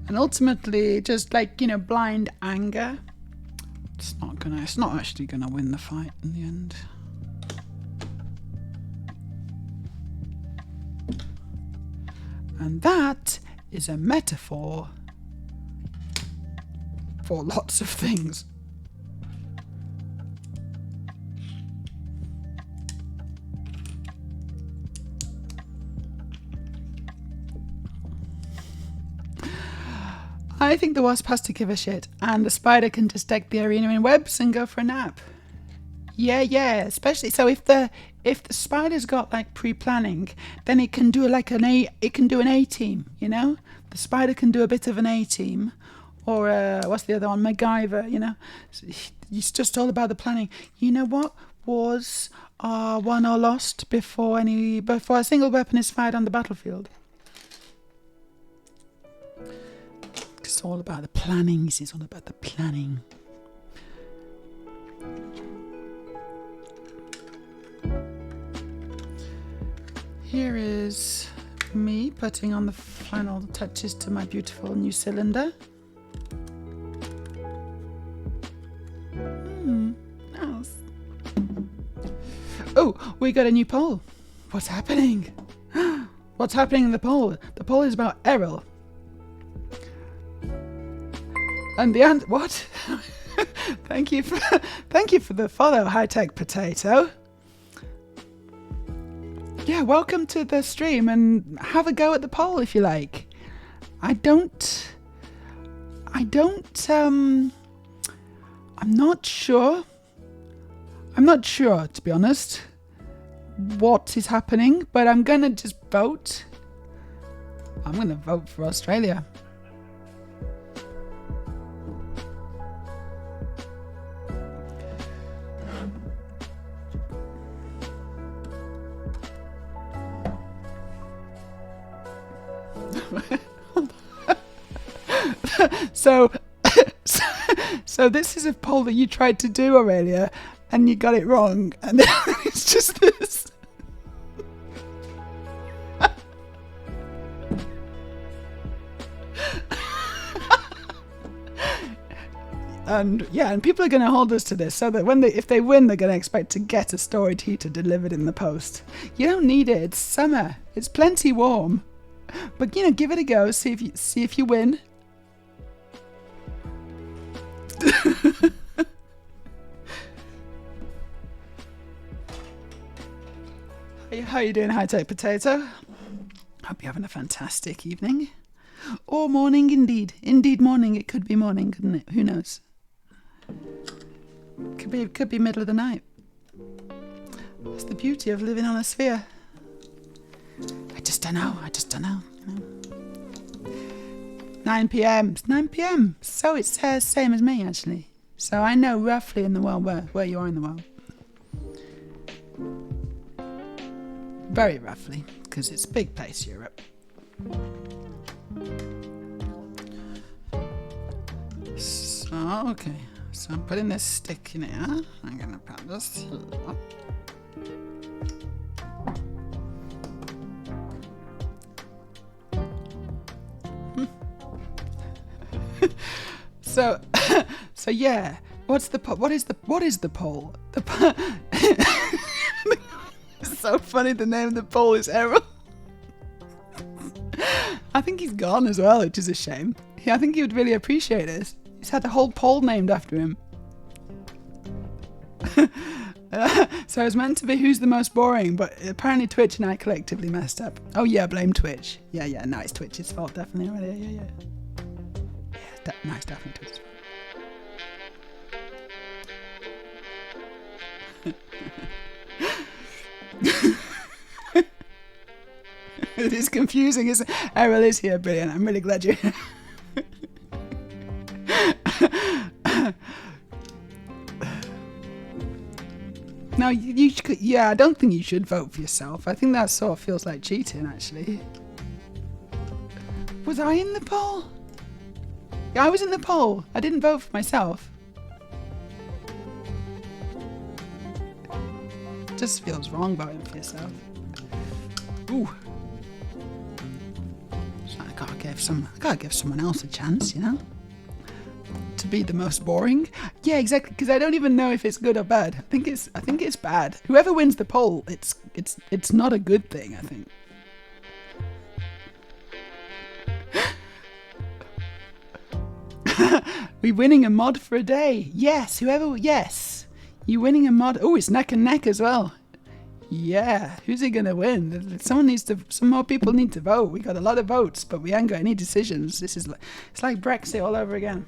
And ultimately, just like, you know, blind anger, it's not actually gonna win the fight in the end. And that is a metaphor for lots of things. I think the wasp has to give a shit, and the spider can just deck the arena in webs and go for a nap. Yeah. Especially so if the spider's got like pre-planning, then it can do like an A team. You know, the spider can do a bit of an A team, or what's the other one? MacGyver. You know, it's just all about the planning. You know what wars are won or lost before a single weapon is fired on the battlefield. It's all about the planning. It's all about the planning. Here is me putting on the final touches to my beautiful new cylinder. Nice. Oh, we got a new poll. What's happening? What's happening in the poll? The poll is about Errol. And the answer, what? Thank you for the follow, High Tech Potato. Yeah, welcome to the stream and have a go at the poll if you like. I'm not sure, to be honest, what is happening, but I'm gonna just vote. I'm gonna vote for Australia. So this is a poll that you tried to do, Aurelia, and you got it wrong, and it's just this. And yeah, and people are going to hold us to this, so that if they win, they're going to expect to get a storied heater delivered in the post. You don't need it. It's summer. It's plenty warm. But give it a go. See if you win. How you doing, High Tech Potato? Hope you're having a fantastic evening. Or morning, indeed. Indeed morning. It could be morning, couldn't it? Who knows? Could be middle of the night. That's the beauty of living on a sphere. I just don't know. 9 p.m. It's 9 p.m. So it's same as me, actually. So I know roughly in the world where you are in the world. Very roughly, because it's a big place, Europe. So, okay. So I'm putting this stick in here. I'm going to put this here. So yeah, what is the poll? It's so funny. The name of the poll is Errol. I think he's gone as well, which is a shame. I think he would really appreciate this. He's had a whole poll named after him. So it was meant to be who's the most boring, but apparently Twitch and I collectively messed up. Oh yeah, blame Twitch. Yeah, no, it's Twitch's fault, definitely. Yeah. No, it's definitely Twitch's fault. It is confusing, isn't it? Errol is here, brilliant. I'm really glad you're here. No, you should, yeah, I don't think you should vote for yourself. I think that sort of feels like cheating, actually. Was I in the poll? Yeah, I was in the poll. I didn't vote for myself. It just feels wrong voting for yourself. Ooh. So I gotta give someone else a chance, to be the most boring. Yeah, exactly. Because I don't even know if it's good or bad. I think it's bad. Whoever wins the poll, it's not a good thing, I think. We winning a mod for a day. Yes, yes. You winning a mod. Oh, it's neck and neck as well. Yeah, who's it gonna win? Some more people need to vote. We got a lot of votes, but we ain't got any decisions. It's like Brexit all over again.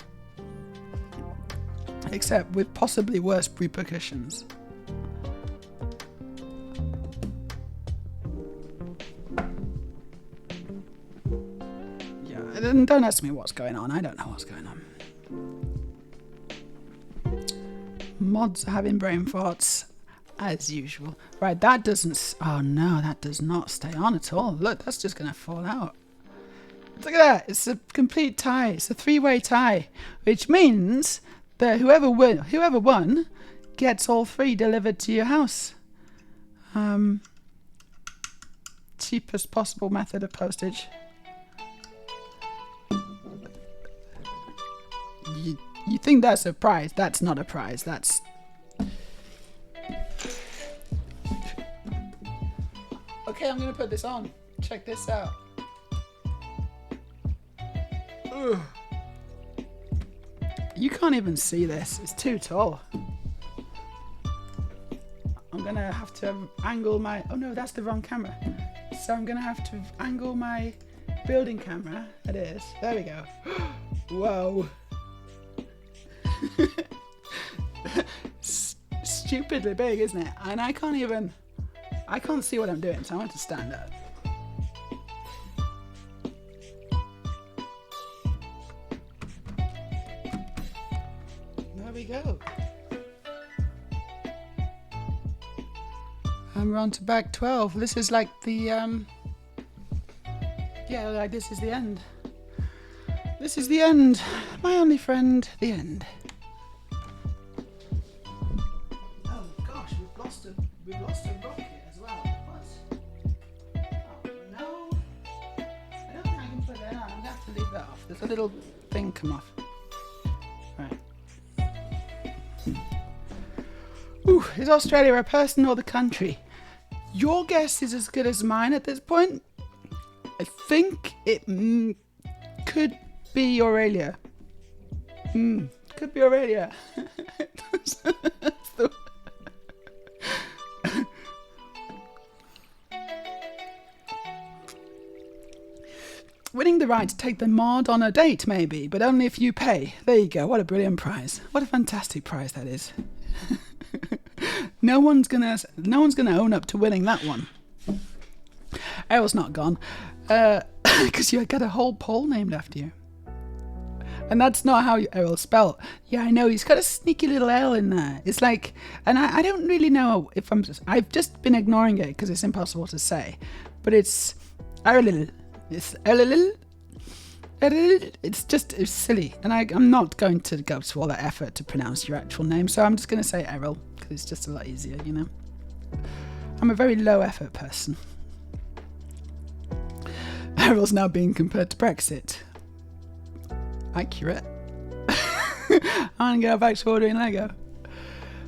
Except with possibly worse repercussions. Yeah, and don't ask me what's going on. I don't know what's going on. Mods are having brain farts, as usual. Right, that doesn't... Oh no, that does not stay on at all. Look, that's just going to fall out. Look at that. It's a complete tie. It's a 3-way tie, which means that whoever won gets all 3 delivered to your house. Cheapest possible method of postage. You think that's a prize? That's not a prize. That's... Okay, I'm gonna put this on. Check this out. Ugh. You can't even see this. It's too tall. I'm gonna have to angle my... Oh no, that's the wrong camera. So I'm gonna have to angle my building camera. It is. There we go. Whoa. Stupidly big, isn't it? And I can't see what I'm doing, so I want to stand up. There we go. And we're on to bag 12. This is like the yeah, like this is the end. This is the end. My only friend, the end. Oh gosh, we've lost a rocket as well. What? Oh no. I don't think I can put that on. I'm gonna have to leave that off. There's a little thing come off. Right. Ooh, is Australia a person or the country? Your guess is as good as mine at this point. I think it could be Australia. Could be Australia. Winning the right to take the mod on a date, maybe, but only if you pay. There you go. What a brilliant prize. What a fantastic prize that is. No one's gonna own up to winning that one. Errol's not gone, because you got a whole pole named after you, and that's not how Errol's spelled. Yeah, I know, he's got a sneaky little L in there. It's like, and I don't really know if I've just been ignoring it because it's impossible to say, but it's Errol. It's Errol. It's silly, and I'm not going to go to all that effort to pronounce your actual name, so I'm just going to say Errol because it's just a lot easier, you know. I'm a very low effort person. Errol's now being compared to Brexit. Accurate. I'm going to go back to ordering Lego.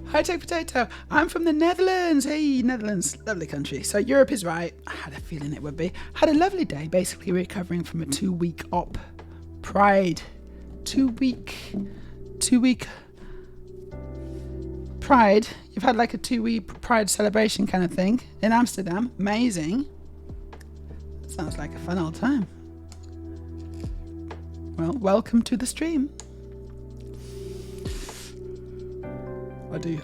Hi, Take Potato. I'm from the Netherlands. Hey, Netherlands. Lovely country. So Europe is right. I had a feeling it would be. Had a lovely day, basically recovering from a 2-week op. Pride. 2-week Pride. You've had like a 2-week Pride celebration kind of thing in Amsterdam. Amazing. Sounds like a fun old time. Well, welcome to the stream.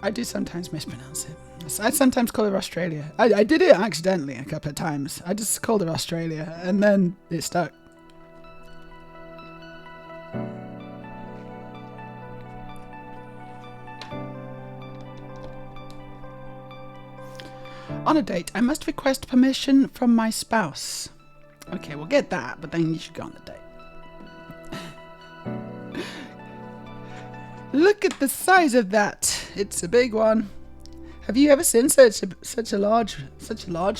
I do sometimes mispronounce it. I sometimes call her Australia. I did it accidentally a couple of times. I just called her Australia and then it stuck. On a date, I must request permission from my spouse. Okay, we'll get that, but then you should go on the date. Look at the size of that. It's a big one. Have you ever seen such a large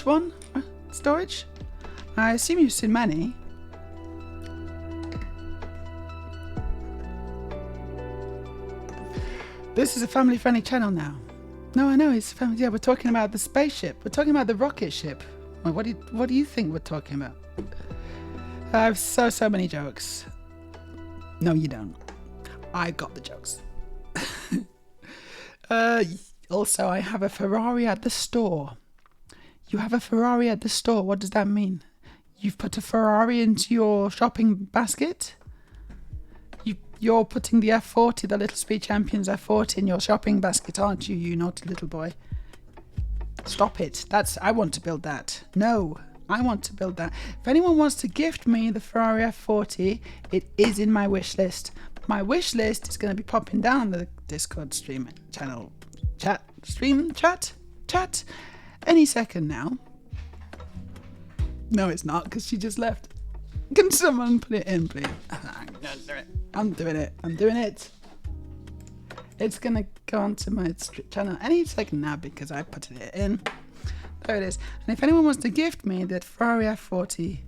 one? Storage? I assume you've seen many. This is a family-friendly channel now. No, I know it's family. Yeah, we're talking about the spaceship. We're talking about the rocket ship. Well, what do you think we're talking about? I have so many jokes. No, you don't. I got the jokes. Also, I have a Ferrari at the store. You have a Ferrari at the store. What does that mean? You've put a Ferrari into your shopping basket? You're putting the F40, the Little Speed Champions F40 in your shopping basket, aren't you, you naughty little boy? Stop it. I want to build that. No, I want to build that. If anyone wants to gift me the Ferrari F40, it is in my wish list. My wish list is going to be popping down the Discord stream channel chat any second now. No, it's not, because she just left. Can someone put it in, please? I'm doing it. I'm doing it. It's gonna go onto my channel any second now because I put it in. There it is. And if anyone wants to gift me that Ferrari F40,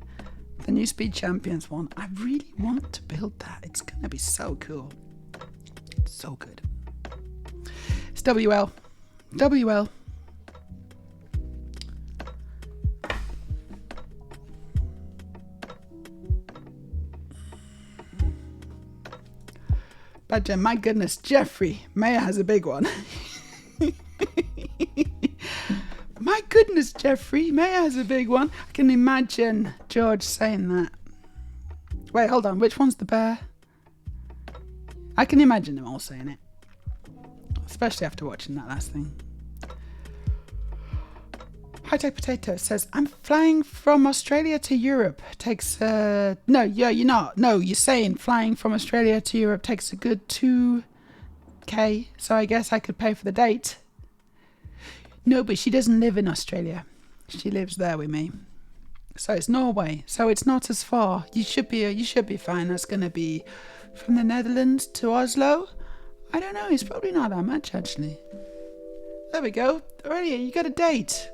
the new Speed Champions one, I really want to build that. It's gonna be so cool. So good. It's WL. WL. Badger, my goodness, Jeffrey Meja has a big one. My goodness, Jeffrey Meja has a big one. I can imagine George saying that. Wait, hold on. Which one's the bear? I can imagine them all saying it. Especially after watching that last thing. High Tech Potato says, I'm flying from Australia to Europe. Takes, no, yeah, you're not. No, you're saying flying from Australia to Europe takes a good 2K. So I guess I could pay for the date. No, but she doesn't live in Australia. She lives there with me. So it's Norway. So it's not as far. You should be fine. That's going to be from the Netherlands to Oslo. I don't know. It's probably not that much, actually. There we go. Already, you got a date.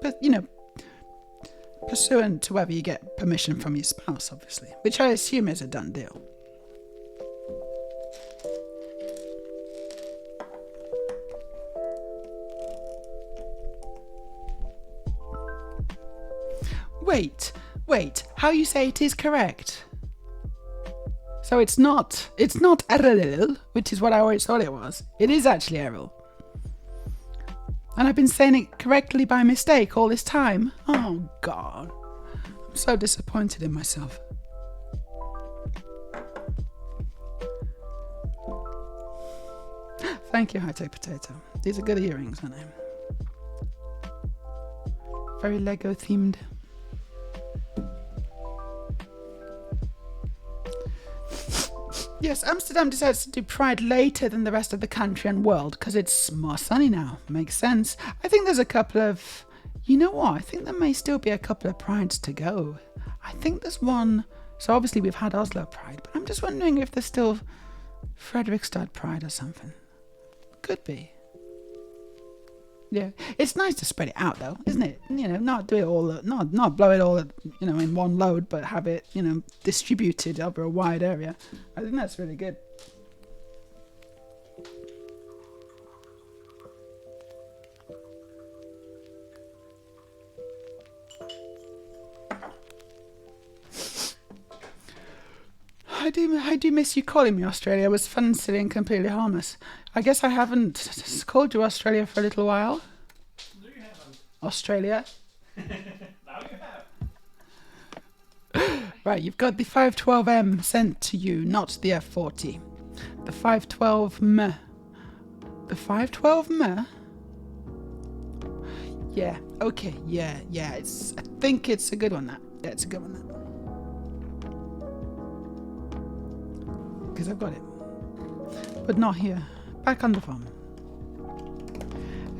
But, you know, pursuant to whether you get permission from your spouse, obviously. Which I assume is a done deal. Wait, how you say it is correct? So it's not Errol, which is what I always thought it was. It is actually Errol. And I've been saying it correctly by mistake all this time. Oh, God. I'm so disappointed in myself. Thank you, High Tech Potato. These are good earrings, aren't they? Very Lego themed. Yes, Amsterdam decides to do Pride later than the rest of the country and world because it's more sunny now. Makes sense. I think there's a couple of... You know what? I think there may still be a couple of Prides to go. I think there's one... So obviously we've had Oslo Pride, but I'm just wondering if there's still Fredrikstad Pride or something. Could be. Yeah, it's nice to spread it out though, isn't it? You know, not do it all, not blow it all, you know, in one load, but have it, you know, distributed over a wide area. I think that's really good. I do miss you calling me Australia. It was fun, silly and completely harmless. I guess I haven't called you Australia for a little while. No, you haven't. Australia. Now you have. Right, you've got the 512M sent to you, not the F40. The 512M. The 512M? Yeah, okay, yeah. I think it's a good one, that. Yeah, it's a good one, that. Because I've got it. But not here. Back on the farm.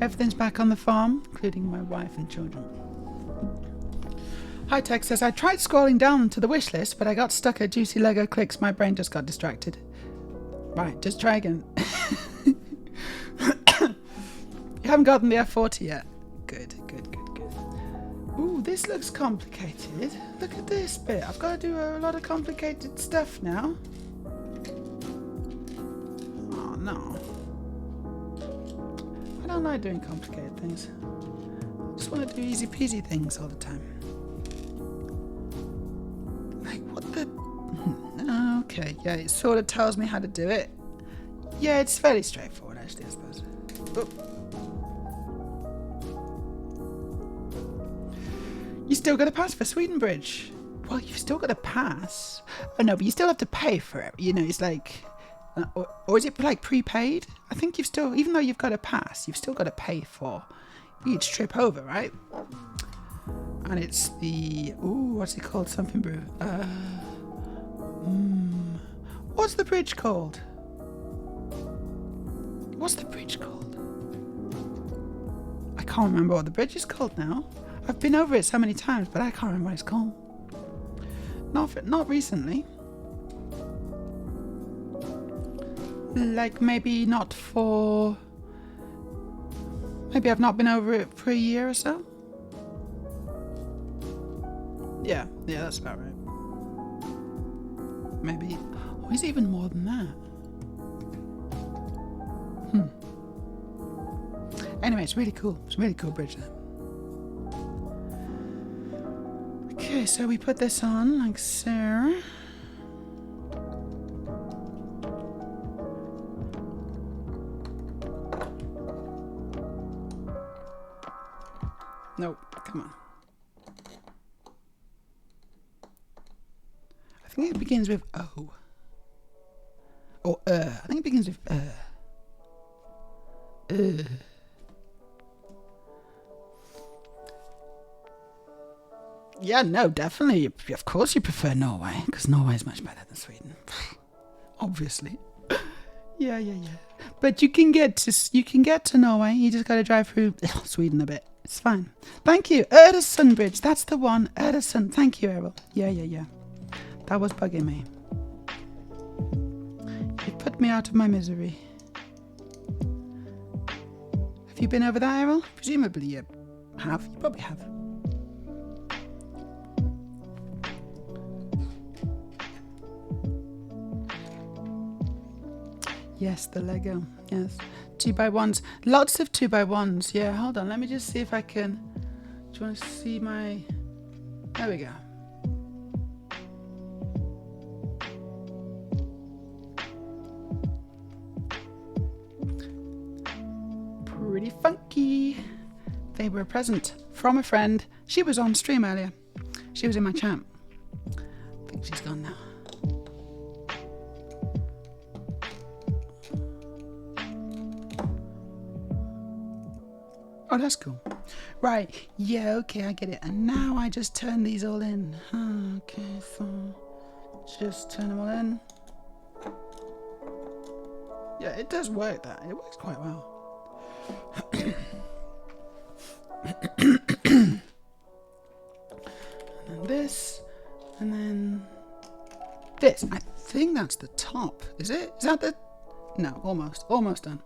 Everything's back on the farm, including my wife and children. High Tech says, I tried scrolling down to the wish list, but I got stuck at juicy Lego clicks. My brain just got distracted. Right, just try again. You haven't gotten the F40 yet. Good. Ooh, this looks complicated. Look at this bit. I've got to do a lot of complicated stuff now. Oh, no. I don't like doing complicated things. I just want to do easy peasy things all the time. Like, what the... Okay, yeah, it sort of tells me how to do it. Yeah, it's fairly straightforward, actually, I suppose. Oh. You still got to pass for Sweden Bridge. Well, you've still got to pass. Oh, no, but you still have to pay for it. You know, it's like... or is it like prepaid? I think you've still, even though you've got a pass, you've still got to pay for each trip over, right? And it's the, ooh, what's it called? Something brew. What's the bridge called? What's the bridge called? I can't remember what the bridge is called now. I've been over it so many times, but I can't remember what it's called. Not recently. Like maybe not for... Maybe I've not been over it for a year or so. Yeah, that's about right. Maybe. Oh, it's even more than that. Anyway, it's really cool. It's a really cool bridge there. Okay, so we put this on like so. Nope, come on. I think it begins with O. Or I think it begins with Yeah, no, definitely. Of course you prefer Norway, because Norway is much better than Sweden. Obviously. Yeah. But you can get to Norway. You just got to drive through Sweden a bit. It's fine. Thank you. Öresund Bridge. That's the one. Öresund. Thank you, Errol. Yeah. That was bugging me. You put me out of my misery. Have you been over there, Errol? Presumably you have. You probably have. Yes, the Lego. Yes. 2x1s. Lots of 2x1s. Yeah, hold on. Let me just see if I can... Do you want to see my... There we go. Pretty funky. They were a present from a friend. She was on stream earlier. She was in my chat. I think she's gone now. Oh, that's cool. Right. Yeah, okay, I get it. And now I just turn these all in. Okay, so just turn them all in. Yeah, it does work that. It works quite well. And then this. And then this. I think that's the top. Is it? Is that the... No, almost. Almost done.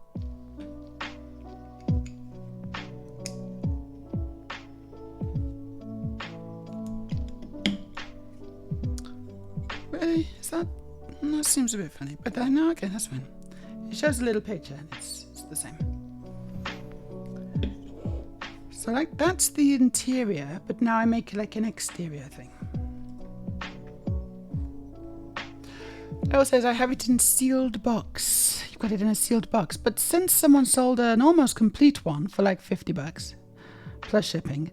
Really? Is that... That seems a bit funny. But then, no, okay, that's fine. It shows a little picture and it's the same. So like that's the interior, but now I make like an exterior thing. It also says I have it in sealed box. You've got it in a sealed box. But since someone sold an almost complete one for like $50 plus shipping,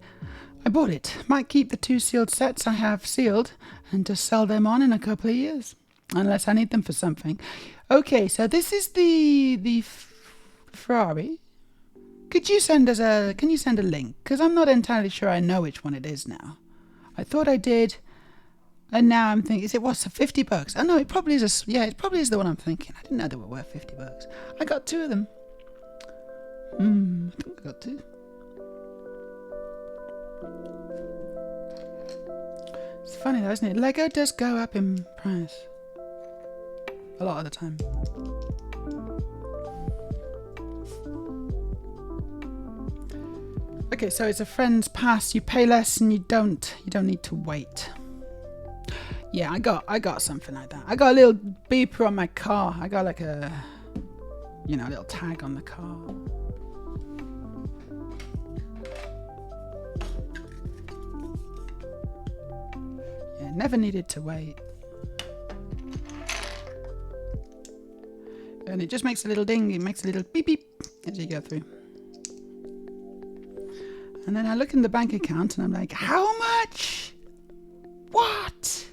I bought it. Might keep the 2 sealed sets I have sealed and just sell them on in a couple of years. Unless I need them for something. Okay, so this is the Ferrari. Could you send us can you send a link? Because I'm not entirely sure I know which one it is now. I thought I did. And now I'm thinking, what's the $50? Oh no, it probably is it probably is the one I'm thinking. I didn't know they were worth $50. I got 2 of them. I think I got 2. It's funny though, isn't it? Lego does go up in price. A lot of the time. Okay, so it's a friend's pass. You pay less and you don't need to wait. Yeah, I got something like that. I got a little beeper on my car. I got like a little tag on the car. Yeah, never needed to wait. And it just makes a little ding, it makes a little beep beep as you go through. And then I look in the bank account and I'm like, how much? What?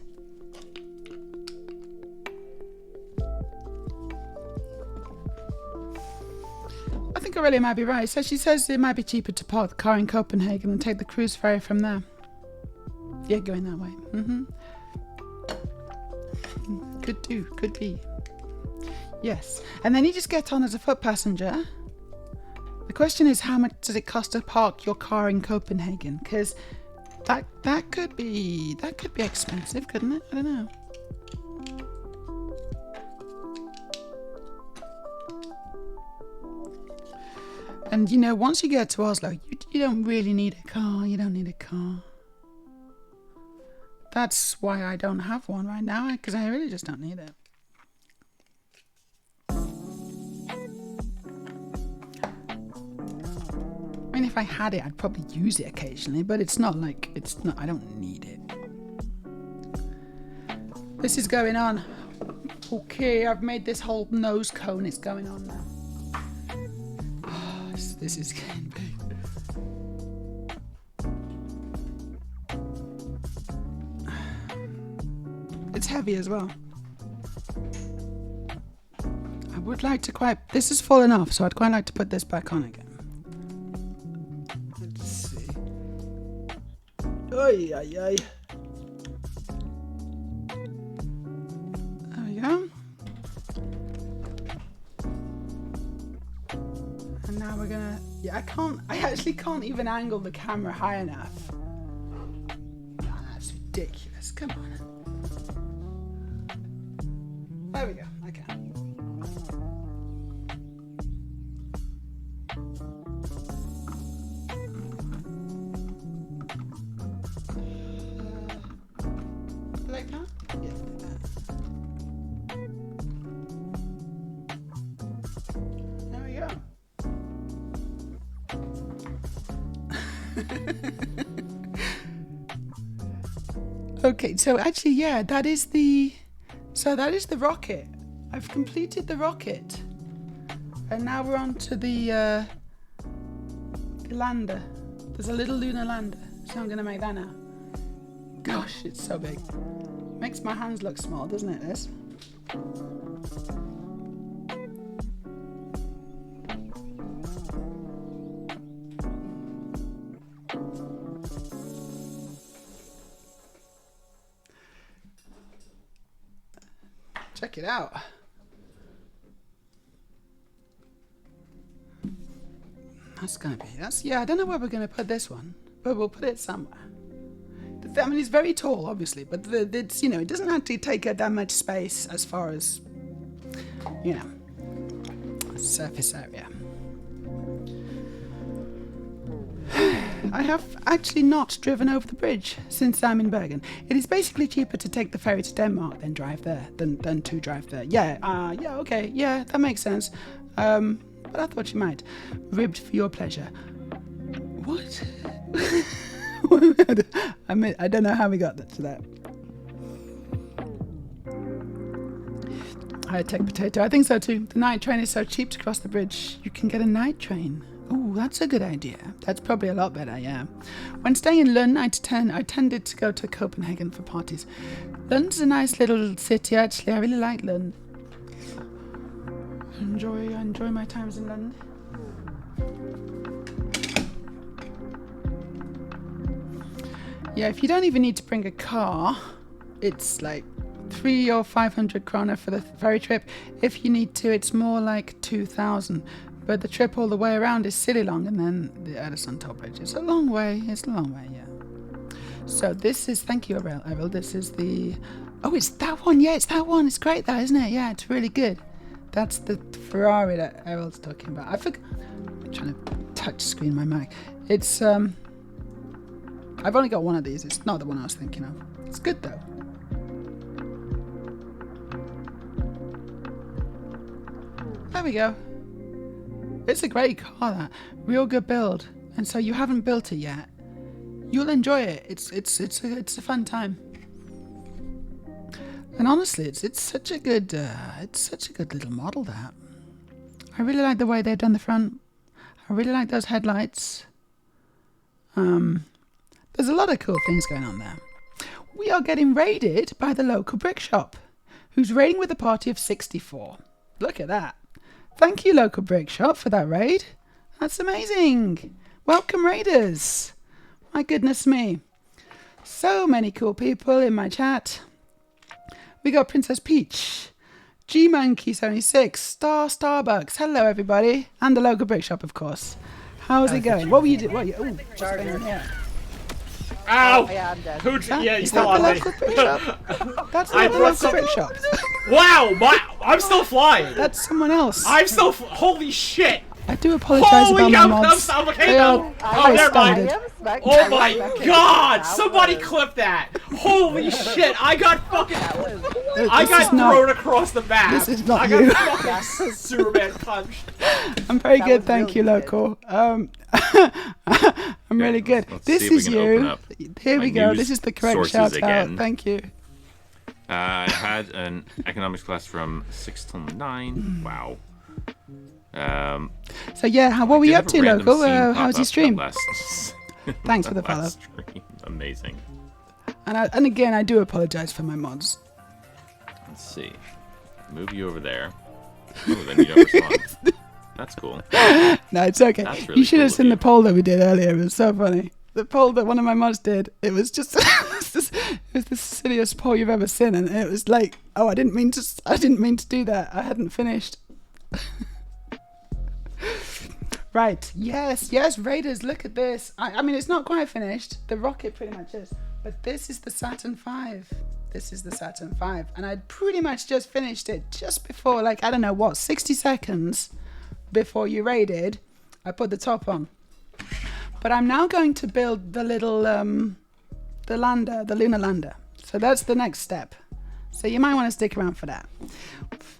I think Aurelia might be right. So she says it might be cheaper to park the car in Copenhagen and take the cruise ferry from there. Yeah, going that way. Could be. Yes, and then you just get on as a foot passenger. The question is, how much does it cost to park your car in Copenhagen? Because That could be expensive, couldn't it? I don't know. And you know, once you get to Oslo, you don't really need a car. You don't need a car. That's why I don't have one right now, because I really just don't need it. I mean, if I had it, I'd probably use it occasionally, but it's not, I don't need it. This is going on. Okay, I've made this whole nose cone. It's going on now. Oh, this is getting big. It's heavy as well. I would like to this has fallen off, so I'd quite like to put this back on again. Let's see. Oy, ay, ay. There we go. And now we're gonna, I actually can't even angle the camera high enough. Oh, that's ridiculous, come on. There we go, okay. Like that? Yeah, like that. There we go. Okay, so actually, yeah, that is the rocket. I've completed the rocket. And now we're on to the lander. There's a little lunar lander. So I'm going to make that now. Gosh, it's so big. Makes my hands look small, doesn't it, this? Check it out. Yeah, I don't know where we're going to put this one, but we'll put it somewhere. I mean, it's very tall, obviously, but it's, it doesn't actually take up that much space as far as, surface area. I have actually not driven over the bridge since I'm in Bergen. It is basically cheaper to take the ferry to Denmark than drive there, than to drive there. Yeah, okay, yeah, that makes sense. But I thought you might. Ribbed for your pleasure. What? I don't know how we got to that. High-tech potato. I think so too. The night train is so cheap to cross the bridge. You can get a night train. Oh, that's a good idea. That's probably a lot better, yeah. When staying in Lund, I tended to go to Copenhagen for parties. Lund's a nice little city, actually. I really like Lund. I enjoy my times in London. Yeah, if you don't even need to bring a car, it's like 300 or 500 kroner for the ferry trip. If you need to, it's more like 2,000. But the trip all the way around is silly long, and then the Öresund bridge. It's a long way. It's a long way, yeah. So this is, thank you, Errol. This is the, oh, it's that one. Yeah, it's that one. It's great, that, isn't it? Yeah, it's really good. That's the Ferrari that Errol's talking about. I'm trying to touch screen my Mac. It's, I've only got one of these. It's not the one I was thinking of. It's good, though. There we go. It's a great car, that. Real good build. And so you haven't built it yet. You'll enjoy it. It's a fun time. And honestly, it's such a good little model, that. I really like the way they've done the front. I really like those headlights. There's a lot of cool things going on there. We are getting raided by the local brick shop, who's raiding with a party of 64. Look at that. Thank you, local brick shop, for that raid. That's amazing. Welcome, raiders. My goodness me. So many cool people in my chat. We got Princess Peach, G-Monkey76, Starbucks. Hello, everybody. And the local brick shop, of course. How's it going? What were you doing? What's going on here? Ow! Yeah, I'm dead. Yeah, he's Is still that the on me. local brick shop? That's I not the brought local some- brick shop. Wow, I'm still flying. That's someone else. I'm still. Holy shit! I do apologise about my mods. They are Oh, high never mind. standard. Oh my god! Somebody clip that! Holy shit! I got fucking. I got thrown across the map. This is not I you. got fucking Superman punched. I'm very That good, was thank really you, good. local. I'm really good. let's This see if we is can open you. up Here my we go. news This is the correct sources shout out. again. Thank you. I had an economics class from 6 till 9. Wow. So yeah, what were you up to, local? How's your stream? Last, Thanks for the follow. last stream. Amazing. And again, I do apologise for my mods. Let's see. Move you over there. Oh, then you don't respond. That's cool. No, it's okay. That's really You should have cool of seen the you. poll that we did earlier. It was so funny. The poll that one of my mods did. It was just it was the silliest poll you've ever seen, and it was like, oh, I didn't mean to do that. I hadn't finished. Right. Yes. Raiders, look at this. I mean, it's not quite finished. The rocket pretty much is. But this is the Saturn V. This is the Saturn V. And I'd pretty much just finished it just before, like, I don't know what, 60 seconds before you raided. I put the top on. But I'm now going to build the little, the lander, the lunar lander. So that's the next step. So you might want to stick around for that.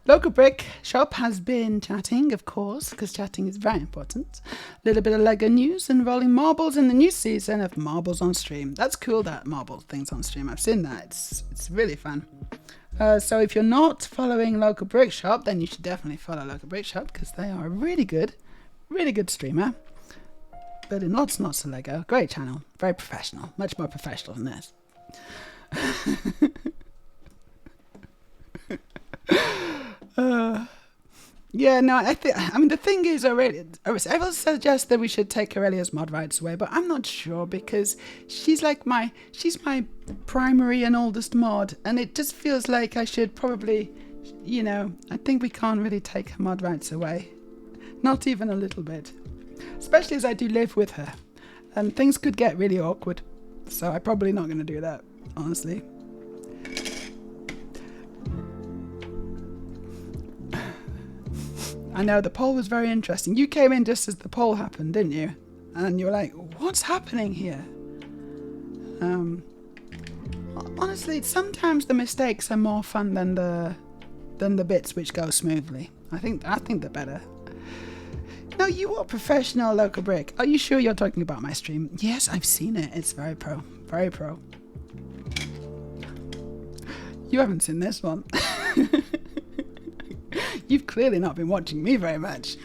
Local Brick Shop has been chatting, of course, because chatting is very important. A little bit of Lego news and rolling marbles in the new season of Marbles on Stream. That's cool, that marble thing's on stream. I've seen that. It's really fun. So if you're not following Local Brick Shop, then you should definitely follow Local Brick Shop because they are a really good streamer. Building lots and lots of Lego. Great channel. Very professional. Much more professional than this. Yeah, no, I mean, the thing is, everyone suggests that we should take Aurelia's mod rights away, but I'm not sure because she's my primary and oldest mod, and it just feels like I should probably, I think we can't really take her mod rights away. Not even a little bit. Especially as I do live with her, and things could get really awkward, so I'm probably not going to do that, honestly. I know, the poll was very interesting. You came in just as the poll happened, didn't you? And you were like, what's happening here? Honestly, sometimes the mistakes are more fun than the bits which go smoothly. I think they're better. No, you are professional, Local Brick. Are you sure you're talking about my stream? Yes, I've seen it. It's very pro. Very pro. You haven't seen this one. You've clearly not been watching me very much.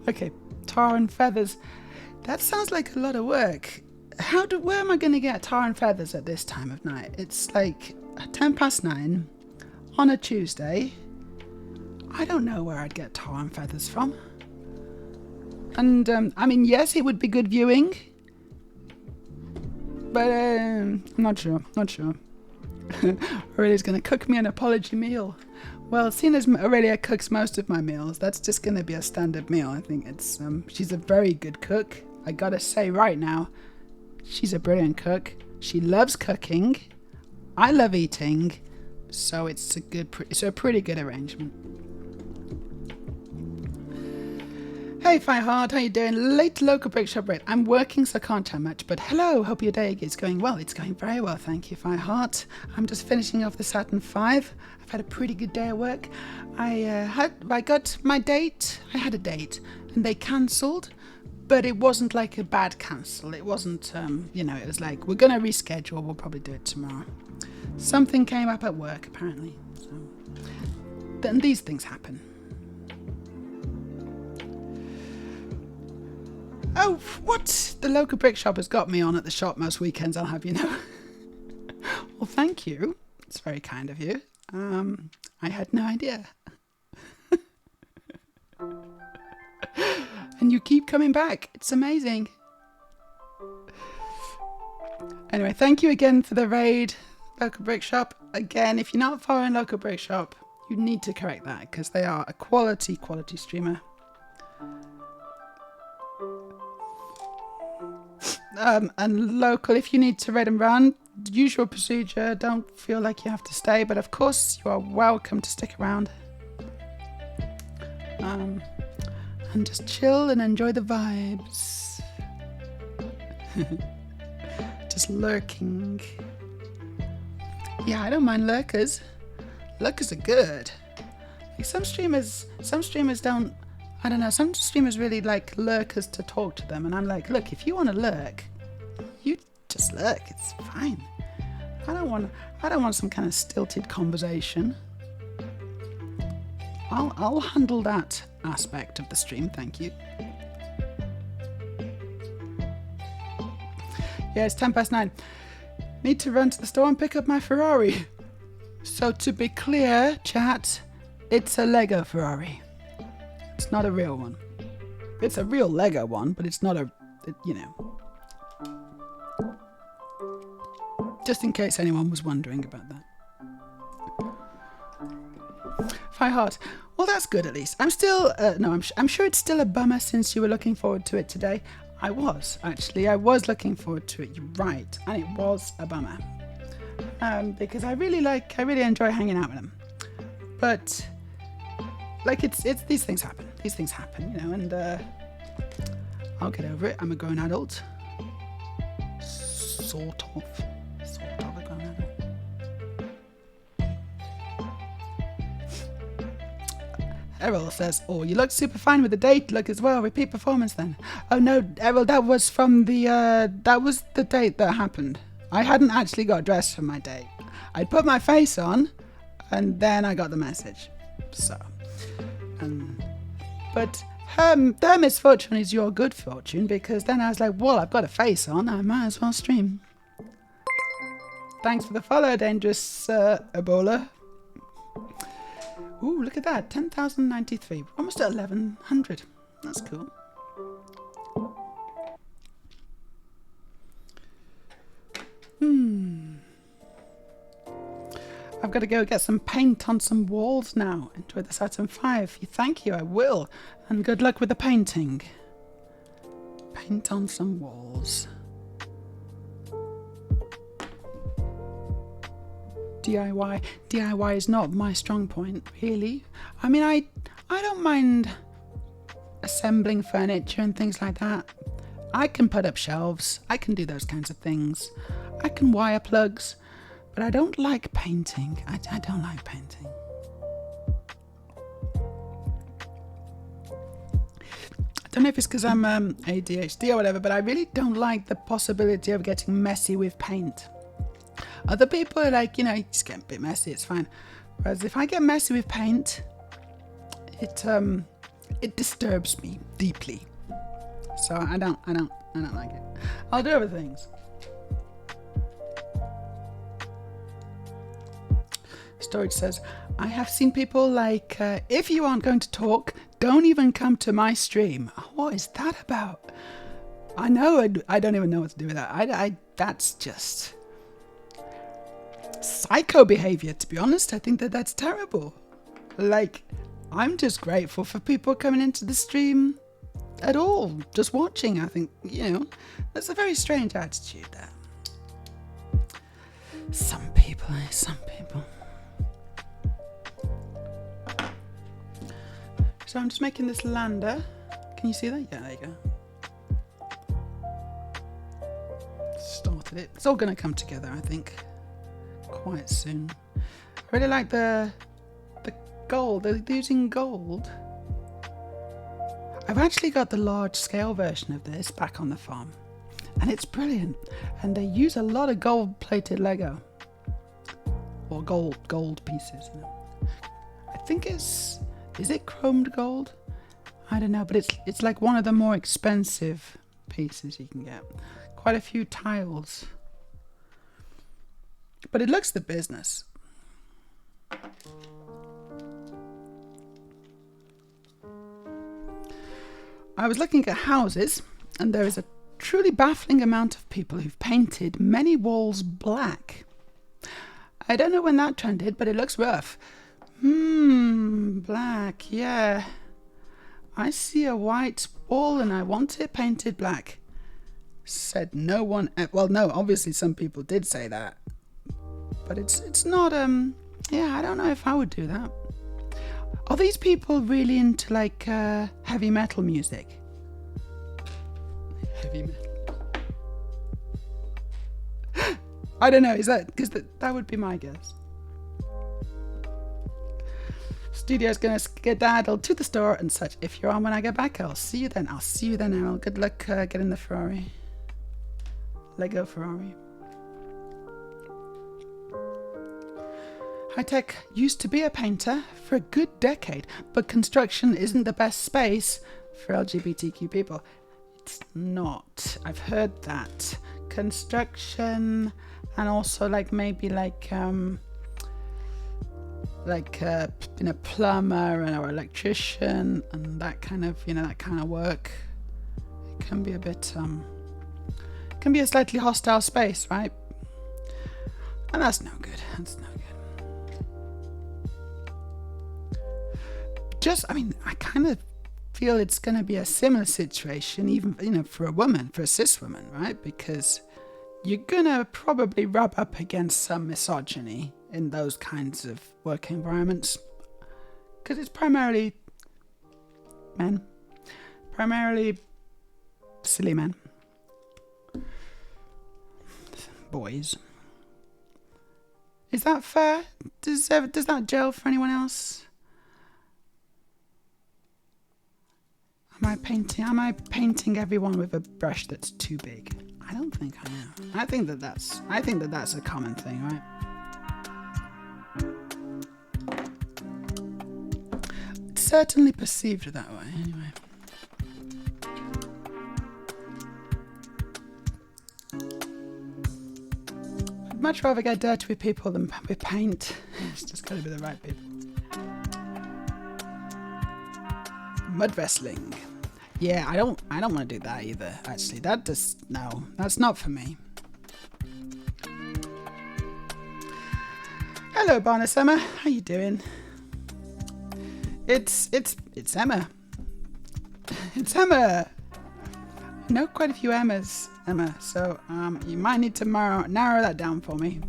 Okay, tar and feathers. That sounds like a lot of work. Where am I going to get tar and feathers at this time of night? It's like 9:10 on a Tuesday. I don't know where I'd get tar and feathers from. And, I mean, yes, it would be good viewing. But, I'm not sure. Aurelia's going to cook me an apology meal. Well, seeing as Aurelia cooks most of my meals, that's just going to be a standard meal. I think it's, she's a very good cook. I gotta say right now, she's a brilliant cook. She loves cooking. I love eating. So it's a pretty good arrangement. Hey Firehard, how you doing? Late Local Brick Shop rate. I'm working, so I can't chat much, but hello, hope your day is going well. It's going very well, thank you, Firehard. I'm just finishing off the Saturn V. I've had a pretty good day at work. I got my date. I had a date, and they cancelled, but it wasn't like a bad cancel. It wasn't, it was like, we're going to reschedule. We'll probably do it tomorrow. Something came up at work, apparently. So, then these things happen. Oh, what? The Local Brick Shop has got me on at the shop most weekends, I'll have you know. Well, thank you. It's very kind of you. I had no idea. And you keep coming back. It's amazing. Anyway, thank you again for the raid, Local Brick Shop. Again, if you're not following Local Brick Shop, you need to correct that because they are a quality streamer. and local, if you need to raid and run, usual procedure, don't feel like you have to stay, but of course you are welcome to stick around. And just chill and enjoy the vibes. Just lurking. Yeah, I don't mind lurkers. Lurkers are good. Like some streamers don't, I don't know, some streamers really like lurkers to talk to them, and I'm like, look, if you want to lurk, you just lurk, it's fine. I don't want some kind of stilted conversation. I'll handle that aspect of the stream, thank you. Yeah, it's 9:10. Need to run to the store and pick up my Ferrari. So to be clear, chat, it's a Lego Ferrari. It's not a real one. It's a real Lego one, but it's not you know. Just in case anyone was wondering about that. 5 hearts. Well, that's good at least. I'm still, I'm sure it's still a bummer since you were looking forward to it today. I was looking forward to it. You're right, and it was a bummer. Because I really enjoy hanging out with them. But like it's these things happen. These things happen, you know, and I'll get over it. I'm a grown adult. Sort of a grown adult. Errol says, oh, you look super fine with the date look as well. Repeat performance then. Oh no, Errol, that was from the, that was the date that happened. I hadn't actually got dressed for my date. I'd put my face on, and then I got the message. So, but their misfortune is your good fortune, because then I was like, well, I've got a face on, I might as well stream. Thanks for the follow, Dangerous Ebola. Ooh, look at that, 10,093. Almost at 1,100. That's cool. I've got to go get some paint on some walls now. Enjoy the Saturn V. Thank you, I will. And good luck with the painting. Paint on some walls. DIY is not my strong point, really. I mean, I don't mind assembling furniture and things like that. I can put up shelves. I can do those kinds of things. I can wire plugs. But I don't like painting. I don't like painting. I don't know if it's because I'm ADHD or whatever, but I really don't like the possibility of getting messy with paint. Other people are like, you know, just get a bit messy, it's fine. Whereas if I get messy with paint, it disturbs me deeply. So I don't like it. I'll do other things. Storage says, I have seen people like, if you aren't going to talk, don't even come to my stream. What is that about? I know, I don't even know what to do with that. That's just psycho behavior, to be honest. I think that's terrible. Like, I'm just grateful for people coming into the stream at all, just watching. I think, you know, that's a very strange attitude there. Some people. So I'm just making this lander. Can you see that? Yeah, there you go. Started it. It's all going to come together, I think, quite soon. I really like the gold. They're using gold. I've actually got the large scale version of this back on the farm, and it's brilliant. And they use a lot of gold plated Lego, or gold pieces. You know. I think is it chromed gold? I don't know, but it's like one of the more expensive pieces you can get. Quite a few tiles. But it looks the business. I was looking at houses, and there is a truly baffling amount of people who've painted many walls black. I don't know when that trended, but it looks rough. Black, yeah. I see a white wall and I want it painted black. said no one. Well, no, obviously some people did say that, but it's not. Yeah, I don't know if I would do that. Are these people really into like heavy metal music? Heavy metal. I don't know. Is that because that would be my guess? Studio's gonna skedaddle to the store and such. If you're on when I get back, I'll see you then. I'll see you then, Errol. Good luck getting the Ferrari. Lego Ferrari. High Tech used to be a painter for a good decade, but construction isn't the best space for LGBTQ people. It's not. I've heard that. Construction and also like maybe like plumber or electrician and that kind of that kind of work. It can be a bit can be a slightly hostile space, right? And that's no good. That's no good. I kind of feel it's going to be a similar situation, even for a woman, for a cis woman, right? Because you're going to probably rub up against some misogyny in those kinds of work environments, because it's primarily men, primarily silly men, boys. Is that fair? Does that gel for anyone else? Am I painting everyone with a brush that's too big? I don't think I am. I think that's a common thing, right? It's certainly perceived that way, anyway. I'd much rather get dirty with people than with paint. It's just got to be the right people. Mud wrestling. Yeah, I don't want to do that either, actually. No, that's not for me. Hello, Barnes Emma. How you doing? It's Emma. It's Emma. I know quite a few Emmas, Emma, so you might need to narrow that down for me.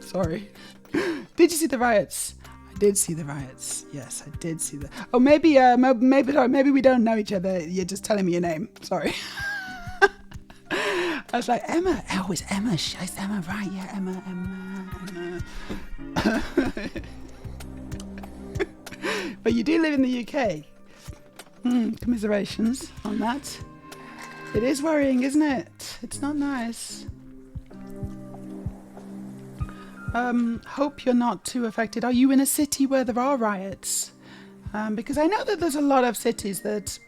Sorry. Did you see the riots? I did see the riots. Yes, I did see the. Oh, maybe we don't know each other. You're just telling me your name. Sorry. I was like, Emma. Oh, it's Emma. It's Emma, right? Yeah, Emma. But you do live in the UK. Commiserations on that. It is worrying, isn't it? It's not nice. Hope you're not too affected. Are you in a city where there are riots? Because I know that there's a lot of cities that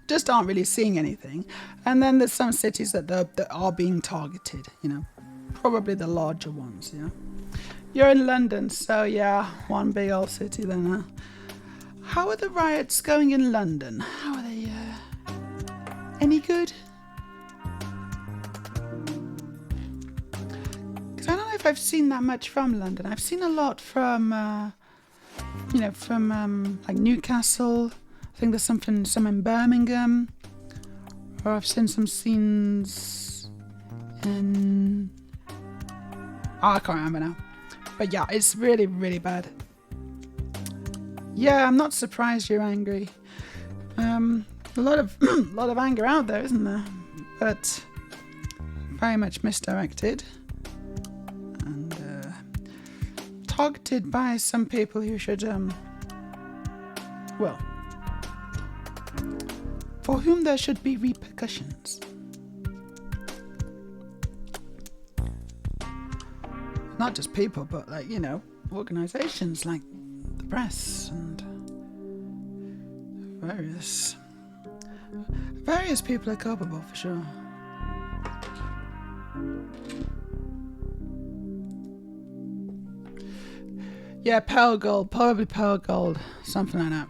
just aren't really seeing anything, and then there's some cities that are being targeted. Probably the larger ones. You're in London, so yeah, one big old city then. Huh? How are the riots going in London? How are they? Any good? Because I don't know if I've seen that much from London. I've seen a lot from, like Newcastle. I think there's some in Birmingham. Or I've seen some scenes in. Oh, I can't remember now. But yeah, it's really, really bad. Yeah, I'm not surprised you're angry. A lot of anger out there, isn't there? But very much misdirected and targeted by some people who should, for whom there should be repercussions. Not just people, but organizations like the press and various people are culpable for sure. Yeah, pearl gold, probably pearl gold, something like that.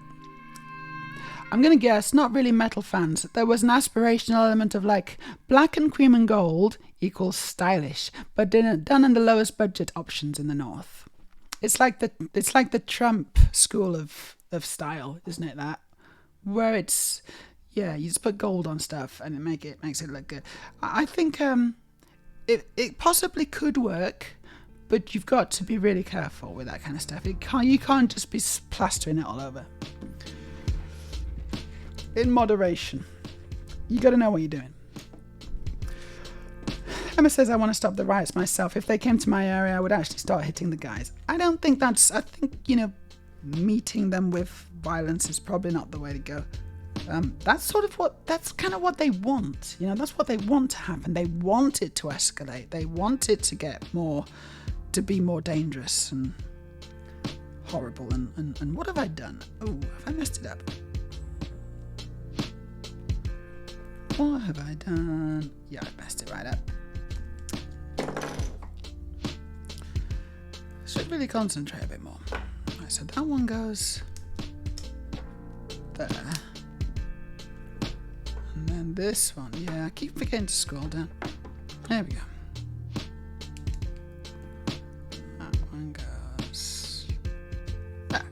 I'm gonna guess not really metal fans. There was an aspirational element of like black and cream and gold equals stylish, but done in the lowest budget options in the north. It's like the Trump school of style, isn't it? That where it's Yeah, you just put gold on stuff and it makes it look good. I think it possibly could work, but you've got to be really careful with that kind of stuff. You can't just be plastering it all over. In moderation. You got to know what you're doing. Emma says, I want to stop the riots myself. If they came to my area, I would actually start hitting the guys. I think, you know, meeting them with violence is probably not the way to go. That's kind of what they want. You know, that's what they want to happen. They want it to escalate. They want it to get to be more dangerous and horrible. And what have I done? Oh, have I messed it up? What have I done? Yeah, I messed it right up. Should really concentrate a bit more. Right, so that one goes there. And then this one, yeah, I keep forgetting to scroll down. There we go. That one goes there.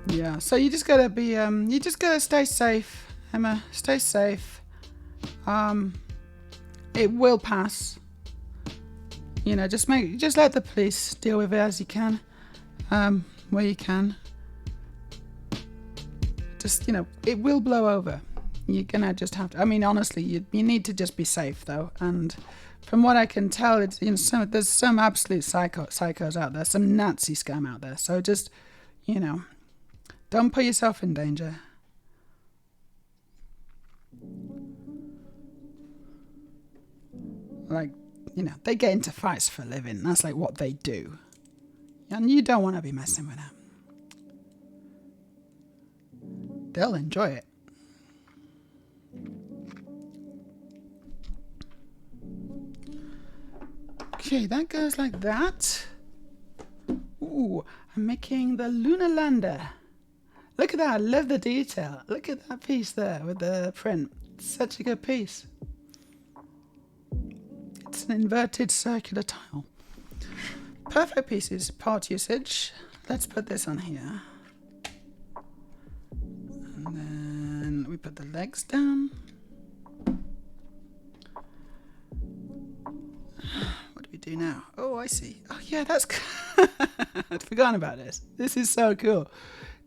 Yeah, so you just gotta be, you just gotta stay safe, Emma. Stay safe. It will pass. You know, just let the police deal with it as you can, where you can. Just, you know, it will blow over. You're gonna just have to. I mean, honestly, you need to just be safe though. And from what I can tell, it's, you know, there's some absolute psychos out there, some Nazi scum out there. So just, you know, don't put yourself in danger. Like, you know, they get into fights for a living. That's like what they do. And you don't want to be messing with them. They'll enjoy it. Okay, that goes like that. Ooh, I'm making the lunar lander. Look at that, I love the detail. Look at that piece there with the print. Such a good piece. It's an inverted circular tile. Perfect pieces, part usage. Let's put this on here. And then we put the legs down. What do we do now? Oh, I see. Oh, yeah, that's... I'd forgotten about this. This is so cool.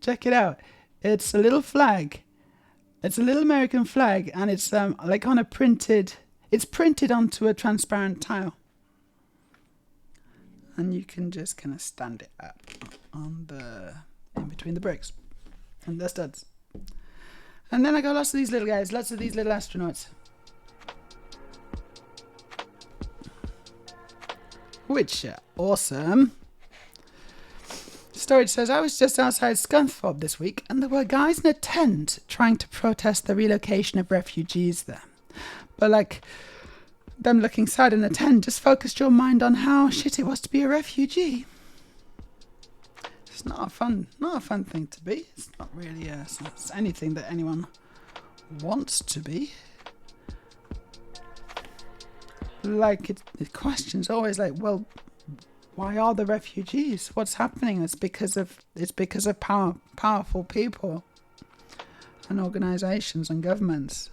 Check it out. It's a little flag. It's a little American flag, and it's like on a printed... It's printed onto a transparent tile. And you can just kind of stand it up on in between the bricks and the studs. And then I got lots of these little guys, lots of these little astronauts. Which are awesome. Storage says, I was just outside Scunthorpe this week and there were guys in a tent trying to protest the relocation of refugees there. But like, them looking sad in a tent just focused your mind on how shit it was to be a refugee. It's not a fun thing to be. It's not really it's anything that anyone wants to be. Like, the question's always like, well, why are the refugees? What's happening? It's because of powerful people and organisations and governments.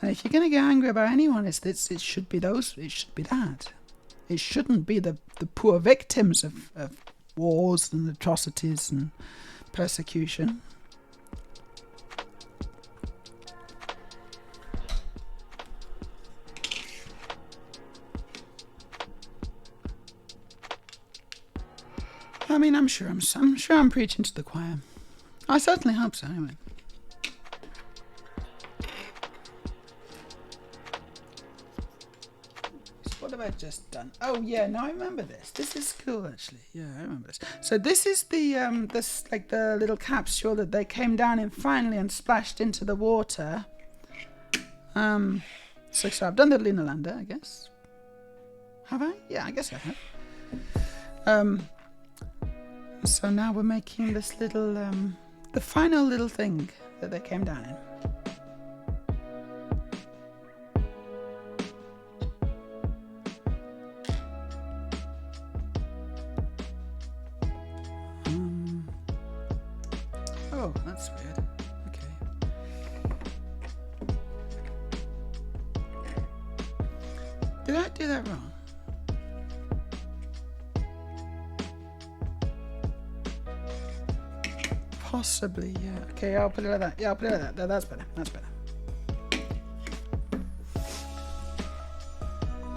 And if you're going to get angry about anyone, it should be those. It should be that. It shouldn't be the poor victims of wars and atrocities and persecution. I mean, I'm sure I'm preaching to the choir. I certainly hope so, anyway. What have I just done? Oh yeah, no, I remember this. This is cool, actually. Yeah, I remember this. So this is the little capsule that they came down in finally and splashed into the water. So I've done the lunar lander, I guess. Have I? Yeah, I guess I have. So now we're making this little, the final little thing that they came down in. Oh, that's weird. Okay. Did I do that wrong? Possibly, yeah. Okay, I'll put it like that. Yeah, I'll put it like that. That's better. That's better.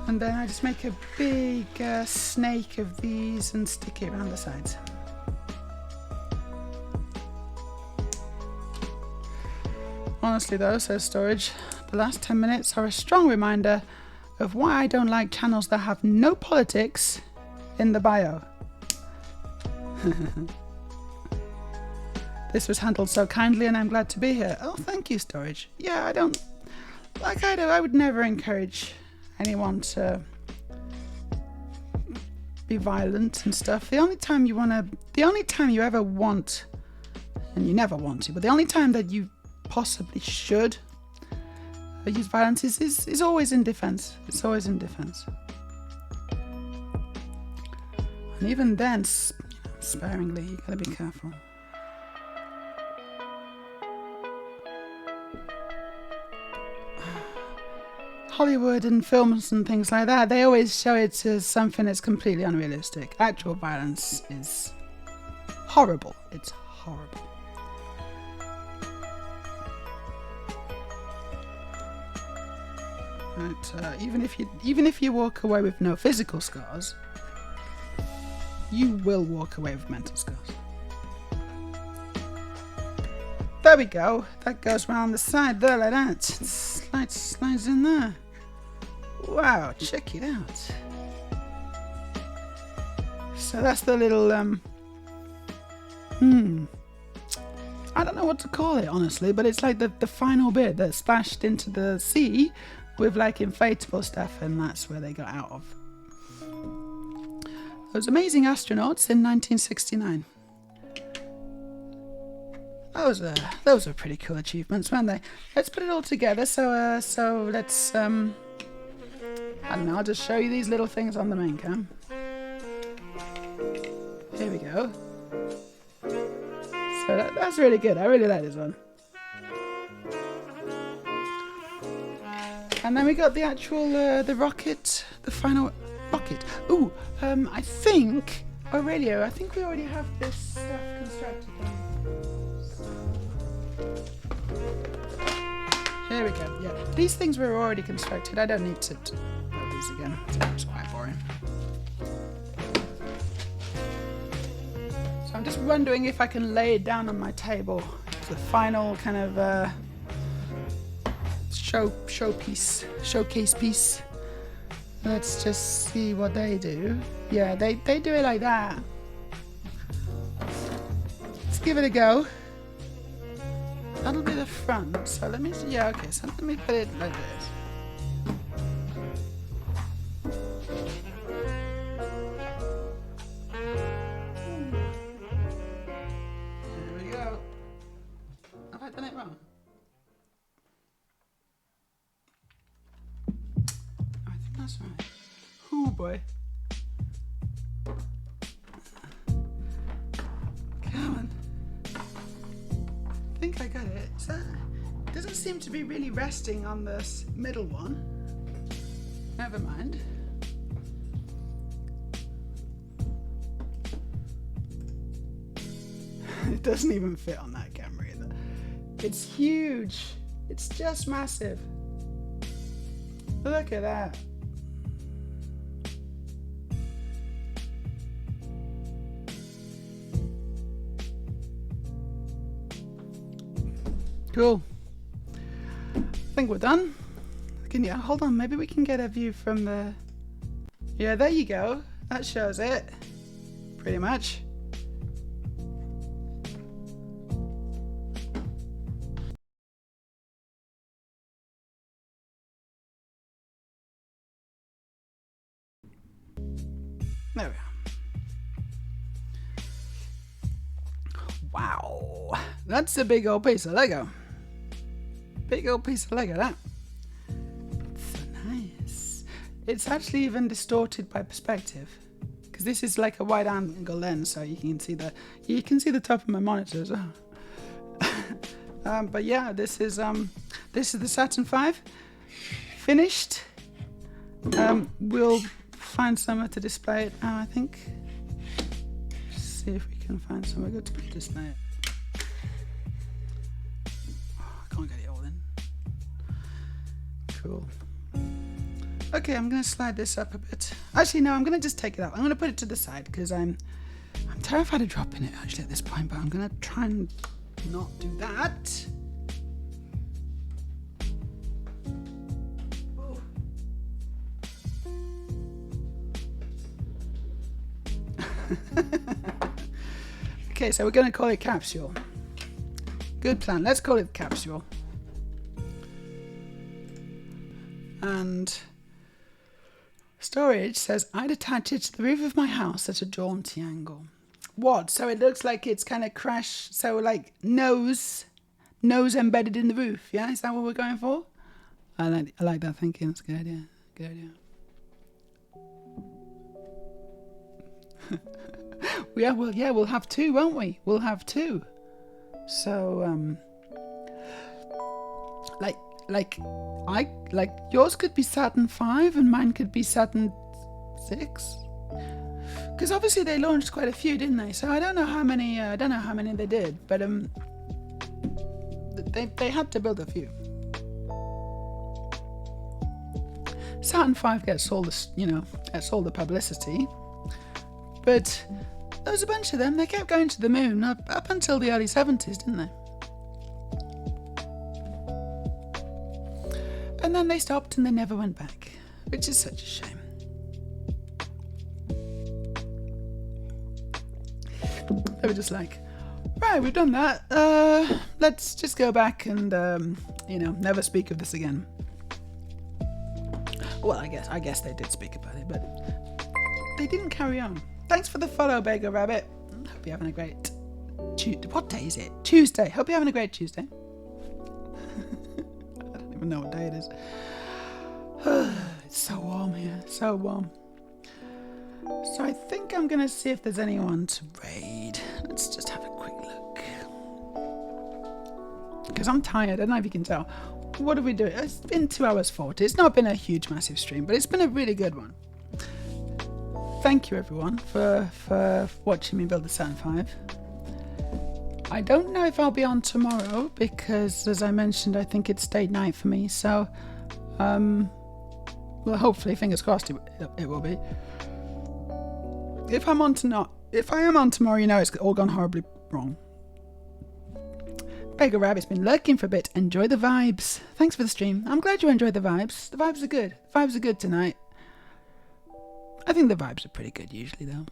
And then I just make a big snake of these and stick it around the sides. Honestly though, says Storage, the last 10 minutes are a strong reminder of why I don't like channels that have no politics in the bio. This was handled so kindly and I'm glad to be here. Oh, thank you, Storage. Yeah, I don't... Like I do, I would never encourage anyone to be violent and stuff. The only time you ever want, and you never want to, but the only time that you possibly should use violence is always in defense. It's always in defense. And even then, sparingly, you gotta be careful. Hollywood and films and things like that, they always show it as something that's completely unrealistic. Actual violence is horrible. It's horrible. But even if you walk away with no physical scars, you will walk away with mental scars. There we go. That goes round the side there like that. Slides in there. Wow, check it out. So that's the little I don't know what to call it honestly, but it's like the final bit that splashed into the sea with like inflatable stuff, and that's where they got out of. Those amazing astronauts in 1969. Those are pretty cool achievements, weren't they? Let's put it all together. So let's I don't know. I'll just show you these little things on the main cam. Here we go. So that's really good. I really like this one. And then we got the actual the rocket, the final rocket. Ooh, I think Aurelio. I think we already have this stuff constructed. Here we go. Yeah, these things were already constructed. I don't need to build these again. It's quite boring. So I'm just wondering if I can lay it down on my table. It's the final kind of showcase piece. Let's just see what they do. Yeah, they do it like that. Let's give it a go. That'll be the front. So let me see. Yeah, okay. So let me put it like this. There we go. Have I done it wrong? I think that's right. Oh boy. Come on. I think I got it. It doesn't seem to be really resting on this middle one. Never mind. It doesn't even fit on that camera either. It's huge. It's just massive. Look at that. Cool. I think we're done. Hold on, maybe we can get a view from the... Yeah, there you go. That shows it. Pretty much. There we are. Wow. That's a big old piece of Lego. Big old piece of Lego, that. So nice. It's actually even distorted by perspective, because this is like a wide angle lens, so you can see the top of my monitor as well. But yeah, this is the Saturn V finished. We'll find somewhere to display it now, I think. See if we can find somewhere good to display it. Oh, I can't get it all in. Cool. Okay, I'm gonna slide this up a bit. Actually, no, I'm gonna just take it out. I'm gonna put it to the side because I'm terrified of dropping it actually at this point, but I'm gonna try and not do that. Okay, so we're going to call it capsule. Good plan. Let's call it capsule. And storage says I'd attach it to the roof of my house at a jaunty angle. What? So it looks like it's kind of crash. So like nose embedded in the roof. Yeah, is that what we're going for? I like that thinking. That's a good idea. Good idea. We'll have two, won't we? We'll have two. So, like yours could be Saturn V and mine could be Saturn VI. Because obviously they launched quite a few, didn't they? So I don't know how many. They did, but they had to build a few. Saturn V gets all the publicity. But there was a bunch of them. They kept going to the moon up until the early 70s, didn't they? And then they stopped and they never went back, which is such a shame. They were just like, right, we've done that. Let's just go back and never speak of this again. Well, I guess they did speak about it, but they didn't carry on. Thanks for the follow, Beggar Rabbit. Hope you're having a great what day is it? Tuesday. Hope you're having a great Tuesday. I don't even know what day it is. It's so warm here. So warm. So I think I'm going to see if there's anyone to raid. Let's just have a quick look. Because I'm tired. I don't know if you can tell. What have we done? It's been 2 hours 40. It's not been a huge, massive stream, but it's been a really good one. Thank you everyone for watching me build the Saturn V. I don't know if I'll be on tomorrow because, as I mentioned, I think it's date night for me. So, well, hopefully, fingers crossed, it will be. If I am on tomorrow, it's all gone horribly wrong. Beggar Rabbit's been lurking for a bit. Enjoy the vibes. Thanks for the stream. I'm glad you enjoyed the vibes. The vibes are good. The vibes are good tonight. I think the vibes are pretty good usually, though.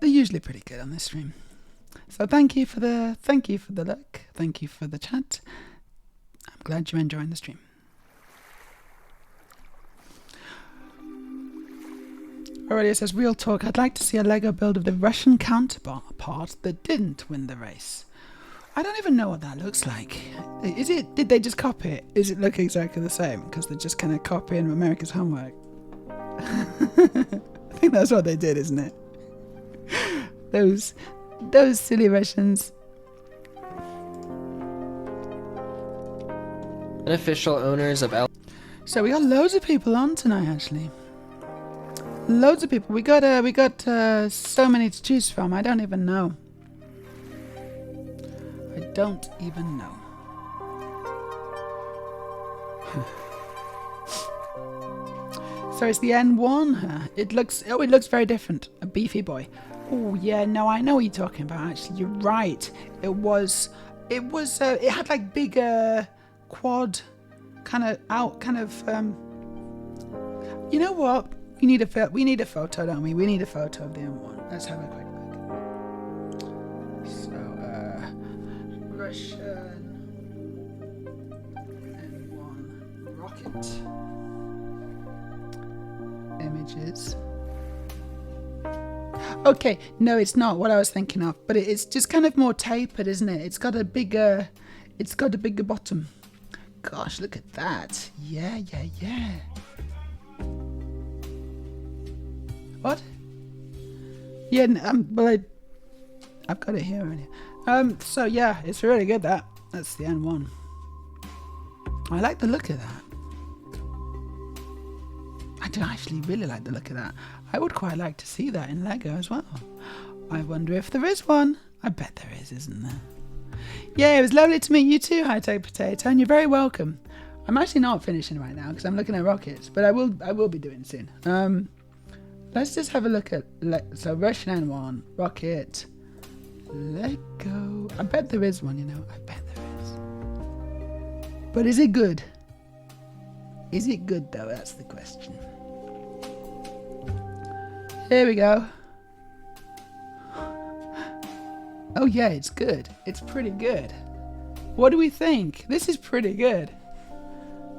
They're usually pretty good on this stream. So thank you for the look. Thank you for the chat. I'm glad you're enjoying the stream. Aurelia says, real talk, I'd like to see a Lego build of the Russian counterpart that didn't win the race. I don't even know what that looks like. Did they just copy it? Does it look exactly the same? Because they're just kind of copying America's homework. I think that's what they did, isn't it? Those silly Russians. Unofficial owners of So we got loads of people on tonight, actually. Loads of people. We got so many to choose from. I don't even know. So it's the N1. It looks very different. A beefy boy. Oh yeah, no, I know what you're talking about. Actually, you're right. It had like bigger quad, You know what? We need a photo, don't we? We need a photo of the M1. Let's have a quick look. So, Russian M1 rocket images. Okay, no, it's not what I was thinking of, but it's just kind of more tapered, isn't it? It's got a bigger bottom. Gosh, look at that. Yeah. What? Yeah, well, I've got it here already. So yeah, it's really good that. That's the N1. I like the look of that. I do actually really like the look of that. I would quite like to see that in Lego as well. I wonder if there is one. I bet there is, isn't there? Yeah, it was lovely to meet you too, High Tech Potato, and you're very welcome. I'm actually not finishing right now because I'm looking at rockets, but I will be doing soon. Let's just have a look at so Russian N1 rocket Lego. I bet there is one, you know. I bet there is. But is it good? Is it good though? That's the question. Here we go. Oh yeah, it's good. It's pretty good. What do we think? This is pretty good.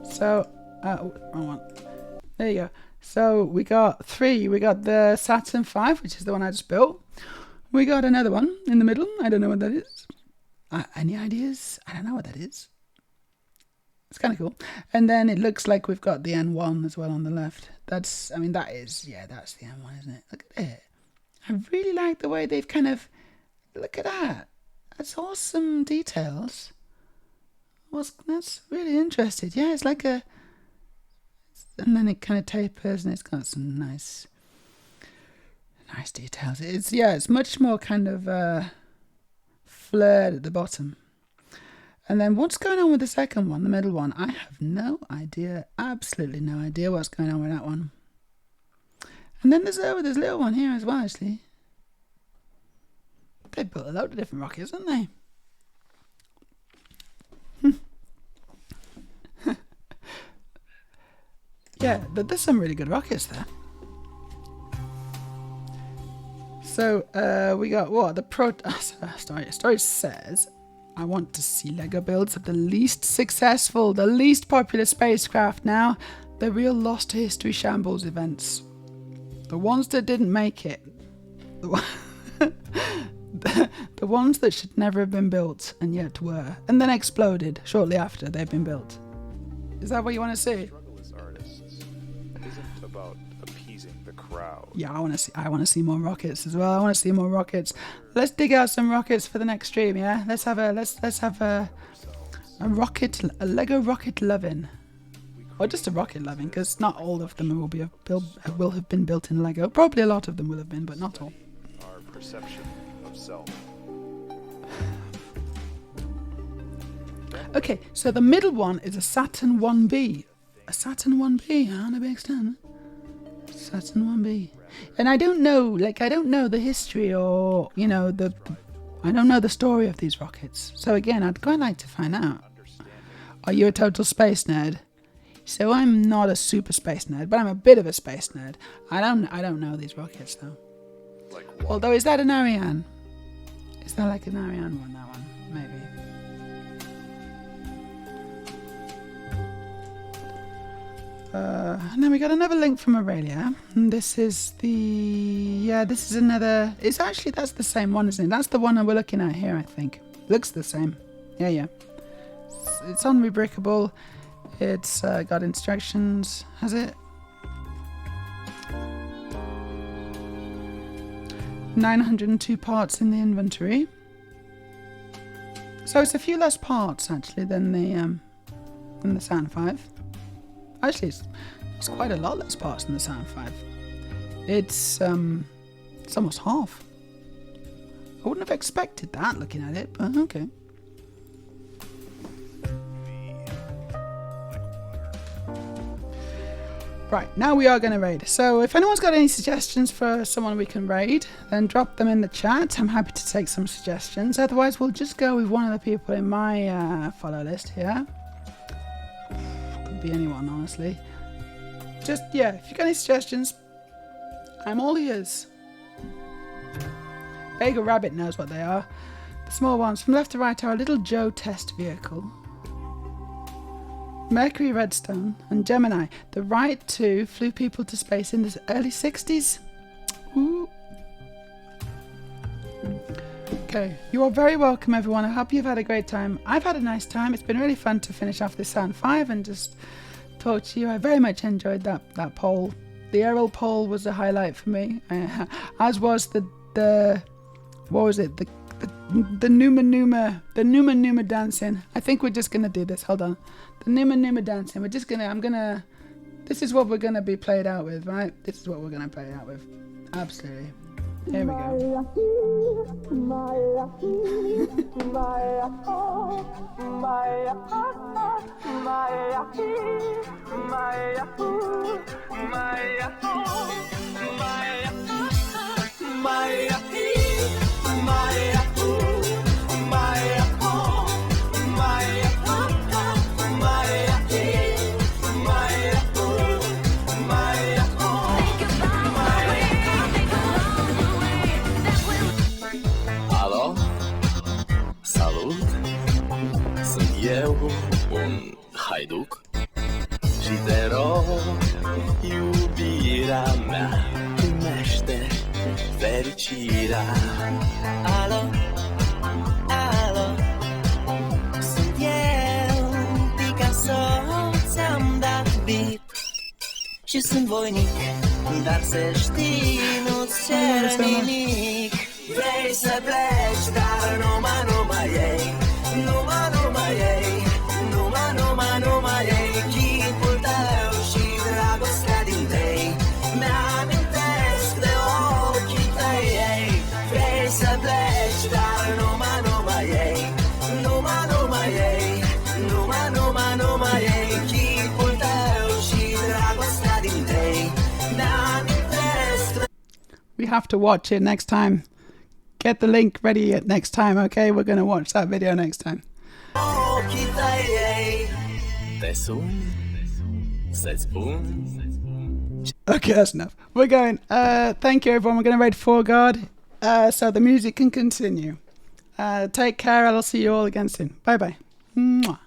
So, wrong one. There you go. So we got 3. We got the Saturn V, which is the one I just built. We got another one in the middle. I don't know what that is. Any ideas? I don't know what that is. It's kind of cool. And then it looks like we've got the N1 as well on the left. That's the N1, isn't it? Look at it. I really like the way they've kind of, look at that. That's awesome details. That's really interesting. Yeah, it's like a, and then it kind of tapers and it's got some nice details. It's much more kind of flared at the bottom. And then what's going on with the second one, the middle one? I have no idea, absolutely no idea what's going on with that one. And then there's a little one here as well, actually. They built a load of different rockets, haven't they? Yeah, but there's some really good rockets there. So we got what the story says. I want to see Lego builds of the least successful, the least popular spacecraft now, the real lost to history shambles events. The ones that didn't make it. The ones that should never have been built and yet were, and then exploded shortly after they've been built. Is that what you want to see? Struggle as artists isn't about appeasing the crowd. Yeah, I want to see more rockets as well. I want to see more rockets. Let's dig out some rockets for the next stream. Yeah, let's have a Lego rocket loving, or just a rocket loving, because not all of them will have been built in Lego. Probably a lot of them will have been, but not all. Our perception of self. Okay, so the middle one is a Saturn 1B. A Saturn 1B, huh? No big extent. Saturn 1B. And I don't know the history or, I don't know the story of these rockets. So again, I'd quite like to find out. Are you a total space nerd? So I'm not a super space nerd, but I'm a bit of a space nerd. I don't know these rockets though. Although, is that an Ariane? Is that like an Ariane one, that one? Maybe. And then we got another link from Aurelia. And this is another, that's the same one, isn't it? That's the one that we're looking at here, I think. Looks the same. Yeah. It's unrebrickable. It's got instructions. Has it? 902 parts in the inventory. So it's a few less parts actually than the Saturn V. Actually, it's quite a lot less parts than the Saturn V. It's almost half. I wouldn't have expected that looking at it, but okay. Right, now we are going to raid. So if anyone's got any suggestions for someone we can raid, then drop them in the chat. I'm happy to take some suggestions. Otherwise, we'll just go with one of the people in my follow list here. Could be anyone, honestly. If you got any suggestions, I'm all ears. Bagel Rabbit knows what they are. The small ones from left to right are a little Joe test vehicle. Mercury Redstone and Gemini. The right two flew people to space in the early 60s. Ooh. Okay, you are very welcome, everyone. I hope you've had a great time. I've had a nice time. It's been really fun to finish off this Saturn V and just talk to you. I very much enjoyed that poll. The aerial poll was a highlight for me, as was the what was it? The the Numa Numa dancing. I think we're just gonna do this. Hold on. The Numa Numa dancing. This is what we're gonna be played out with, right? This is what we're gonna play out with. Absolutely. Here we go. Alo? Salut? Sunt eu, un haiduc și te rog, iubirea mea, primește fericirea. Alo? Alo? Sunt eu, Picasso, ți-am dat beat și sunt voinic, dar să știi, nu-ți cer nimic. Vrei să pleci, dar numai ei, numai ei, numai ei, chipul tău și dragostea din tei, mi-amintesc de ochii tăi, ei. Vrei să pleci, dar numai ei, numai ei, numai ei, chipul tău și dragostea din tei, mi-amintesc. We have to watch it next time. Get the link ready next time, okay? We're going to watch that video next time. Okay, that's enough. We're going. Thank you, everyone. We're going to raid 4 God so the music can continue. Take care. I'll see you all again soon. Bye-bye. Mwah.